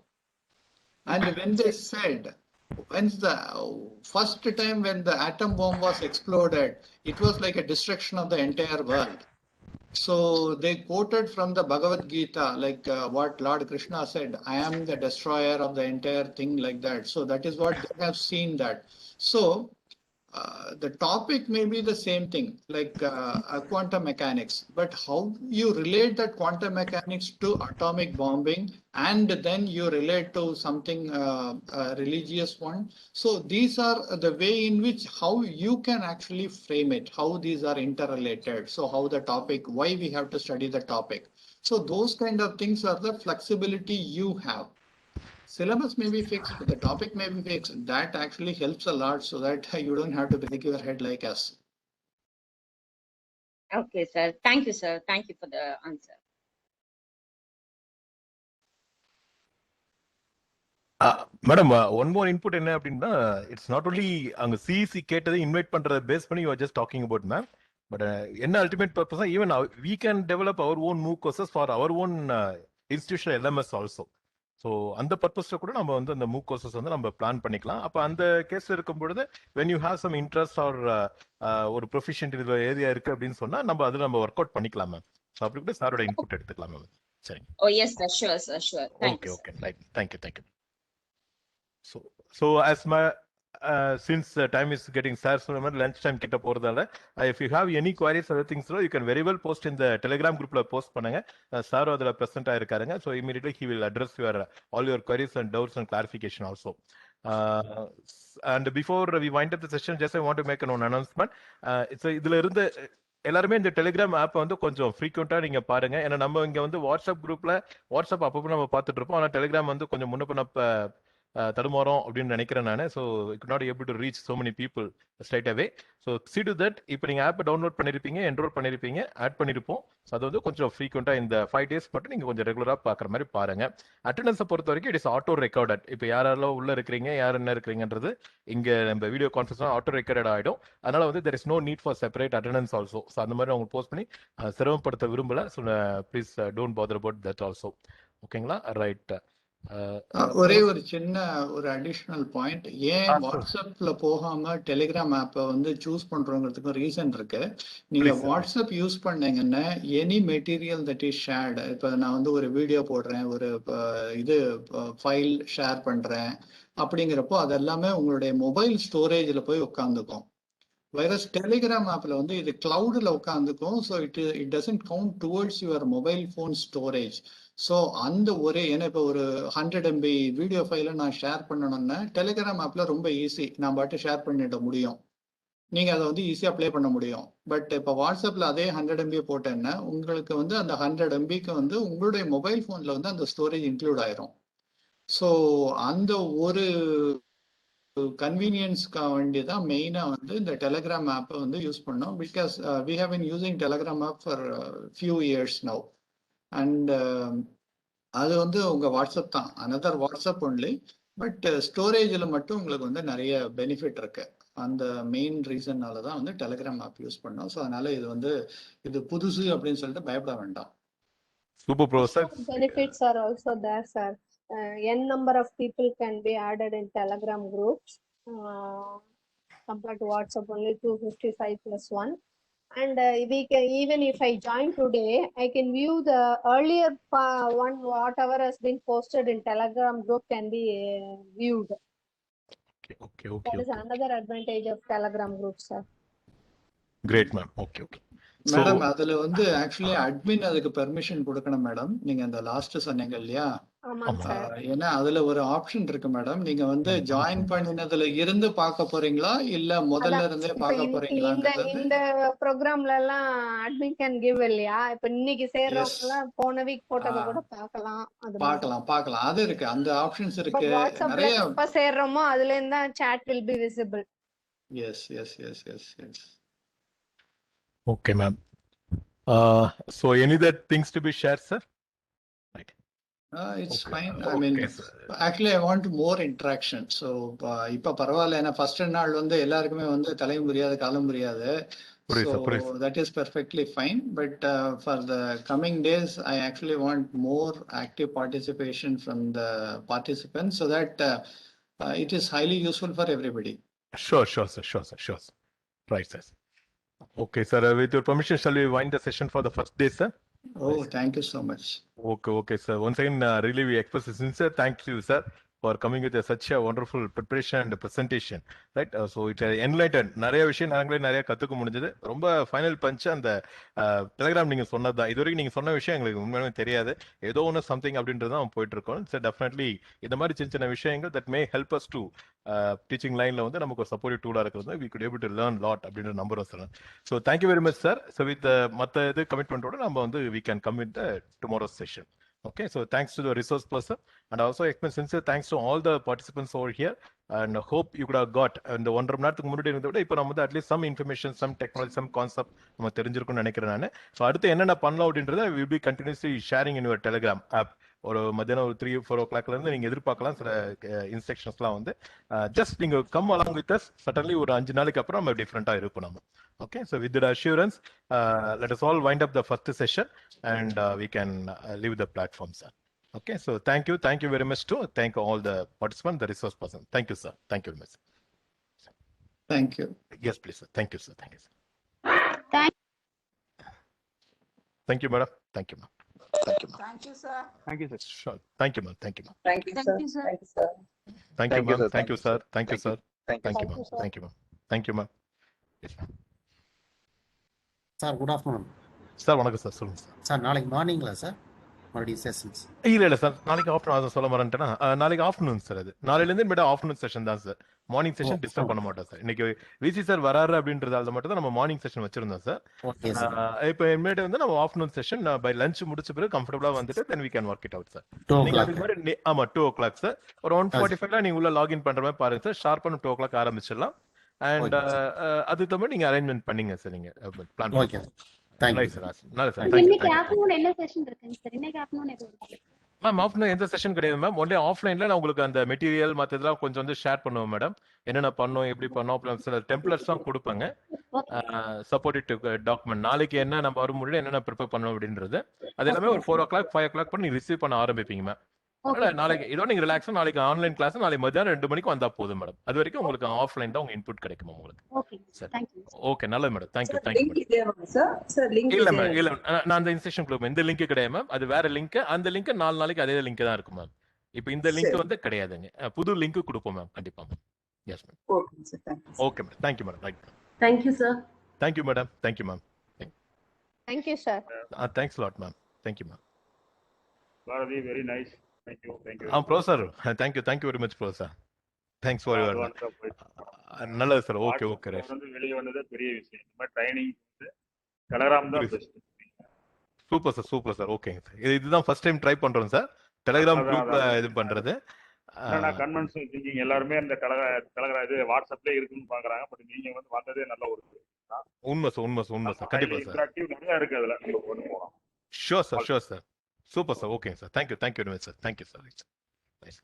And when they said, when the first time when the atom bomb was exploded, it was like a destruction of the entire world. So they quoted from the Bhagavad Gita, like what Lord Krishna said, I am the destroyer of the entire thing, like that. So that is what they have seen that. So the topic may be the same thing, like quantum mechanics, but how you relate that quantum mechanics to atomic bombing, and then you relate to something religious one. So these are the way in which how you can actually frame it, how these are interrelated. So how the topic, why we have to study the topic. So those kind of things are the flexibility you have. Syllabus may be fixed, the topic may be fixed. That actually helps a lot so that you don't have to break your head like us. Okay, sir. Thank you, sir. Thank you for the answer. Madam one more input என்ன அப்படின்னா, it's not only அங்க CEC கேட்டதை invite பண்றதை base பண்ணி you are just talking about ma'am. But என்ன ultimate purpose, even we can develop our own MOOC courses for our own institutional LMS also. So அந்த பர்பஸ்ல கூட நம்ம வந்து அந்த மூக் கோர்சஸ் வந்து நம்ம பிளான் பண்ணிக்கலாம். அப்போ அந்த கேஸ்ல இருக்கும் பொழுது when you have some interest or ஒரு ப்ரொஃபிஷியன்ட் இதுல ஏரியா இருக்கு அப்படின்னு சொன்னா நம்ம அதில் நம்ம ஒர்க் அவுட் பண்ணிக்கலாம் மேம். ஸோ அப்படி கூட சாரோட இன்புட் எடுத்துக்கலாம் மேம். சரிங்க. Oh, yes, sir. Sure, sir. Sure. Thank okay you, okay right, thank you thank you. So as my since time is getting sad, so lunch time கிட்ட போறதால if you have any queries other things, you can very well post in the telegram groupல post பண்ணுங்க. Sir அதுல present ஆயிருக்காருங்க. So immediately he will address your all your queries and doubts and clarification also. And before we wind up the session, just I want to make an announcement. So இதுல இருந்து எல்லாருமே இந்த Telegram app வந்து கொஞ்சம் ஃப்ரீக்வெண்டா நீங்க பாருங்க. ஏன்னா நம்ம இங்க வந்து வாட்ஸ்அப் குரூப்ல வாட்ஸ்அப் அப்பப்போ நம்ம பார்த்துட்டு இருப்போம். ஆனா டெலிகிராம் வந்து கொஞ்சம் முன்ன தடுமாறும் அப்படின்னு நினைக்கிறேன் நான். So could not able to reach so many people straight away. So see to that, இப்போ நீங்கள் ஆப்பை டவுன்லோட் பண்ணியிருப்பீங்க, என்ரோல் பண்ணியிருப்பீங்க, ஆட் பண்ணியிருப்போம். ஸோ அது வந்து கொஞ்சம் ஃப்ரீக்வெண்ட்டாக இந்த 5 days மட்டும் நீங்கள் கொஞ்சம் ரெகுலராக பார்க்குற மாதிரி பாருங்க. அட்டண்டன்ஸை பொறுத்த வரைக்கும் இட் இஸ் ஆட்டோ ரெக்கார்டட். இப்போ யாரெல்லாம் உள்ள இருக்கிறீங்க, யார் என்ன இருக்கிறீங்கன்றது இங்கே நம்ம வீடியோ கான்ஃபரன்ஸ் ஆட்டோ ரெக்கார்டட் ஆகிடும். அதனால வந்து there is no need for separate attendance also. So அந்த மாதிரி அவங்க போஸ்ட் பண்ணி சிரமப்படுத்த விரும்பல. So please don't bother about that also. ஓகேங்களா? ரைட். ஒரே ஒரு சின்ன ஒரு அடிஷனல் பாயிண்ட், ஏன் வாட்ஸ்அப்ல போகாம டெலிகிராம் ஆப்பை வந்து சூஸ் பண்றோங்கிறதுக்கு ரீசன் இருக்கு. நீங்க வாட்ஸ்அப் யூஸ் பண்ணீங்கன்னா any material that is shared, இப்போ நான் வந்து ஒரு வீடியோ போடுறேன், ஒரு இது ஃபைல் ஷேர் பண்றேன் அப்படிங்கிறப்போ அது எல்லாமே உங்களுடைய மொபைல் ஸ்டோரேஜ்ல போய் உட்காந்துக்கும். வைரஸ் டெலிகிராம் ஆப்ல வந்து இது கிளவுட்ல உட்காந்துக்கும். So it doesn't count towards your mobile phone storage. So அந்த ஒரே, ஏன்னா இப்போ ஒரு 100 MB வீடியோ ஃபைலை நான் ஷேர் பண்ணணும்னா டெலிகிராம் ஆப்ல ரொம்ப ஈஸி, நான் பாட்டு ஷேர் பண்ணிட முடியும், நீங்க அதை வந்து ஈஸியா ப்ளே பண்ண முடியும். பட் இப்போ வாட்ஸ்அப்ல அதே 100 MB போட்டேன்னா உங்களுக்கு வந்து அந்த 100 MBக்கு வந்து உங்களுடைய மொபைல் ஃபோன்ல வந்து அந்த ஸ்டோரேஜ் இன்க்ளூட் ஆயிரும். ஸோ அந்த ஒரு கன்வீனியன்ஸ்க்காக வேண்டி தான் மெயினாக வந்து இந்த டெலிகிராம் ஆப்பை வந்து யூஸ் பண்ணோம். Because we have been using Telegram app for few years now. And அது வந்து உங்கள் வாட்ஸ்அப் தான், அனதர் வாட்ஸ்அப் ஒன்லி. பட் ஸ்டோரேஜில் மட்டும் உங்களுக்கு வந்து நிறைய பெனிஃபிட் இருக்கு. அந்த மெயின் ரீசன்னால தான் வந்து டெலிகிராம் ஆப் யூஸ் பண்ணோம். ஸோ அதனால இது வந்து இது புதுசு அப்படின்னு சொல்லிட்டு பயப்பட வேண்டாம். Super bro sir. Benefits are also there, sir. N number of people can be added in Telegram groups compared to WhatsApp only 255 plus 1. And we can, even if I join today, I can view the earlier one, whatever has been posted in Telegram group can be viewed. Okay. That is another advantage of Telegram group, sir. Great, ma'am. Okay. Madam அதுல வந்து actually admin அதுக்கு permission கொடுக்கணும் madam. நீங்க அந்த last சொன்னீங்க இல்லையா, ஏன்னா அதுல ஒரு ஆப்ஷன் இருக்கு மேடம். நீங்க வந்து ஜாயின் பண்ணினதுல இருந்து பார்க்க போறீங்களா இல்ல முதல்ல இருந்தே பார்க்க போறீங்களா? இந்த ப்ரோக்ராம்ல எல்லாம் அட்மின் கேன் கிவ் இல்லையா? இப்ப இன்னைக்கு சேர்றவங்க எல்லாம் போன வீக் போட்டத கூட பார்க்கலாம். அது பார்க்கலாம் அது இருக்கு, அந்த ஆப்ஷன்ஸ் இருக்கு. வாட்ஸ்அப்ல எப்ப சேர்றோமோ அதுல இருந்தா chat will be visible. Yes. Okay, ma'am. So any other things to be shared, sir? Right. It's fine. I mean, actually I want more interaction. So இப்ப பரவாயில்ல, ஏன்னா ஃபர்ஸ்ட் நாள் வந்து எல்லாருக்குமே வந்து தலையும் புரியாது காலம் புரியாது. So that is perfectly fine. But for the coming days, I actually want more active participation from the participants so that it is highly useful for everybody. Sure, sir. Right, sir. Okay, sir. With your permission, shall we wind the session for the first day, sir? Oh, thank you so much. Okay, sir. Once again, really we express a sincere thank you, sir, for coming with such a wonderful preparation and presentation. Right? So it enlightened. நிறைய விஷயம் நாங்களே நிறைய கத்துக்க முடிஞ்சது. ரொம்ப final punch அந்த Telegram நீங்க சொன்னதுதான். இது வரைக்கும் நீங்க சொன்ன விஷயம் எங்களுக்கு உண்மையாலுமே தெரியாது. ஏதோ ஒன்று சம்திங் அப்படின்றது தான் போயிட்டு இருக்கோம். ஸோ டெஃபினெட்லி இந்த மாதிரி சின்ன விஷயங்கள் that may help us to teaching லைன்ல வந்து நமக்கு ஒரு சப்போர்ட்டிவ் டூலா இருக்கிறது. We could able to learn lot அப்படின்ற நம்பரும் sir. So thank you very much sir. So with மற்ற இது கமிட்மெண்ட்டோட நம்ம வந்து we can come with tomorrow session. Okay, so thanks to the resource person, and also express sincere thanks to all the participants over here, and hope you could have got இந்த 1.5 மணி நேரத்துக்கு முன்னாடி இருந்ததை விட இப்போ நம்ம வந்து at least some information, some technology, some concept நம்ம தெரிஞ்சிருக்கும்னு நினைக்கிறேன் நான். ஸோ அடுத்து என்னென்ன பண்ணலாம் அப்படின்றத will be continuously sharing in your Telegram app. ஒரு மத்தியானம் ஒரு 3-4 o'clockல இருந்து நீங்க எதிர்பார்க்கலாம் சில இன்ஸ்ட்ரக்ஷன்ஸ்லாம் வந்து. ஜஸ்ட் நீங்க come along with us. Suddenly ஒரு 5 நாளைக்கு அப்புறம் நம்ம டிஃப்ரெண்டா இருக்கும் நம்ம. Okay, so with that assurance, let us all wind up the first session and we can leave the platform, sir. Okay, so thank you very much to thank all the participants, the resource person. Thank you, sir. Thank you very much. Thank you. Yes, please, sir. Thank you, sir. Thank you, madam. Thank you, ma'am. Thank you, sir. Thank you, sir. Sure. Thank you, ma'am. Thank you, ma'am. Thank you, sir. Thank you, ma'am. Thank you, sir. Thank you, sir. Thank you, ma'am. Thank you, ma'am. Thank you, ma'am. Yes, ma'am. Sir good afternoon. Sir வணக்கம் sir, சொல்லுங்க sir. Sir நாளைக்கு மார்னிங்களா sir? மறுபடியும் sessions? இல்ல sir, நாளைக்கு afternoon சொல்ல மறந்துட்டேன்னா நாளைக்கு afternoon sir. அது நாளையிலேருந்து இனிமேட்டு ஆஃப்டர்நூன் செஷன் தான் சார். மார்னிங் செஷன் டிஸ்டர்ப் பண்ண மாட்டோம் சார். இன்னைக்கு விசி சார் வராரு அப்படின்றதால மட்டும் தான் நம்ம மார்னிங் செஷன் வச்சிருந்தோம் சார். Okay sir. இப்போ இனிமேட்டு வந்து நம்ம ஆஃப்டர்நூன் செஷன் பை லஞ்ச் முடிச்ச பிறகு கம்ஃபர்டபுளா வந்துட்டு then we can work it out sir. 2 நீங்க o'clock. அதுக்கு மாதிரி ஆமா 2 o'clock சார். ஒரு 1:45 நீங்க உள்ள லாகின் பண்ற மாதிரி பாருங்க சார். ஷார்ப்பான 2 o'clock ஆரம்பிச்சிடலாம். அண்ட் அதுக்கு தகுந்த நீங்க அரேஞ்ச்மெண்ட் பண்ணீங்க சார். நீங்க plan okay thank you sir. நல்லது சார். இன்னைக்கு ஆஃப்டர்நூன் என்ன செஷன் இருக்குங்க சார்? இன்னைக்கு ஆஃப்டர்நூன் எதுவும் இருக்கு? மேம் ஆஃப்டர்நூன் எந்த செஷன் கிடையாது மேம். ஒன்லி ஆஃப்லைன்ல நான் உங்களுக்கு அந்த மெட்டீரியல் மற்ற இதெல்லாம் கொஞ்சம் வந்து ஷேர் பண்ணுவேன் மேடம். என்னென்ன பண்ணோம், எப்படி பண்ணோம், அப்புறம் சில டெம்ப்ளேட்ஸ் தான் கொடுப்பாங்க. சப்போர்ட்டிவ் டாக்குமெண்ட் நாளைக்கு என்ன நம்ம வரும் முடியும் என்னென்ன ப்ரிப்பேர் பண்ணோம் அப்படின்றது அது எல்லாமே ஒரு 4 o'clock 5 o'clock பண்ணி ரிசீவ் பண்ண ஆரம்பிப்பீங்க மேம். அதனால நாளைக்கு இதோட நீங்க ரிலாக்ஸா நாளைக்கு ஆன்லைன் கிளாஸ் நாளைக்கு மதியானம் 2 மணிக்கு வந்தா போதும் மேடம். அது வரைக்கும் உங்களுக்கு ஆஃப்லைன் தான் உங்க இன்புட் கிடைக்கும் உங்களுக்கு. Okay sir, thank you. Okay நல்லது மேடம். Thank you. இல்ல மேம் இல்ல நான் அந்த இன்ஸ்ட்ரக்ஷன் குரூப் இந்த லிங்க் கிடையாது மேம். அது வேற லிங்க். அந்த லிங்க் 4 நாளைக்கு அதே லிங்க் தான் இருக்கும் மேம். இப்போ இந்த லிங்க் வந்து கிடையாதுங்க. புது லிங்க் கொடுப்போம் மேம் கண்டிப்பா ma'am. Yes ma'am. Okay sir, thank you. Okay madam. Thank you madam. Right. Thank you, sir. Thank you madam. Thank you ma'am. Thank you, sir. Thanks lot ma'am. Thank you ma'am. Balaji, very nice. Thank you. Thank you. Professor, thank you very much, Professor. Thanks for your நல்லது sir. Okay okay right. வந்து வெளிய வந்தது பெரிய விஷயம். நம்ம training வந்து Telegram தான் best. Super sir. ஓகேங்க சார். இதுதான் ஃபர்ஸ்ட் டைம் ட்ரை பண்றோம் சார். டெலகிராம் குரூப்ல இது பண்றது. நான் கன்வென்ஷனல் திங்கிங் எல்லாரும் இந்த டெலகிராம் இது வாட்ஸ்அப்ல இருக்குன்னு பாக்குறாங்க. பட் நீங்க வந்து வந்ததே நல்ல ஒரு உண்மை சார். கண்டிப்பா சார். இன்டராக்டிவ் நிறைய இருக்கு அதுல. நம்ம கொண்டு போலாம். Sure sir. Super sir. ஓகேங்க sir. Thank you very much sir. Thank you sir. Nice.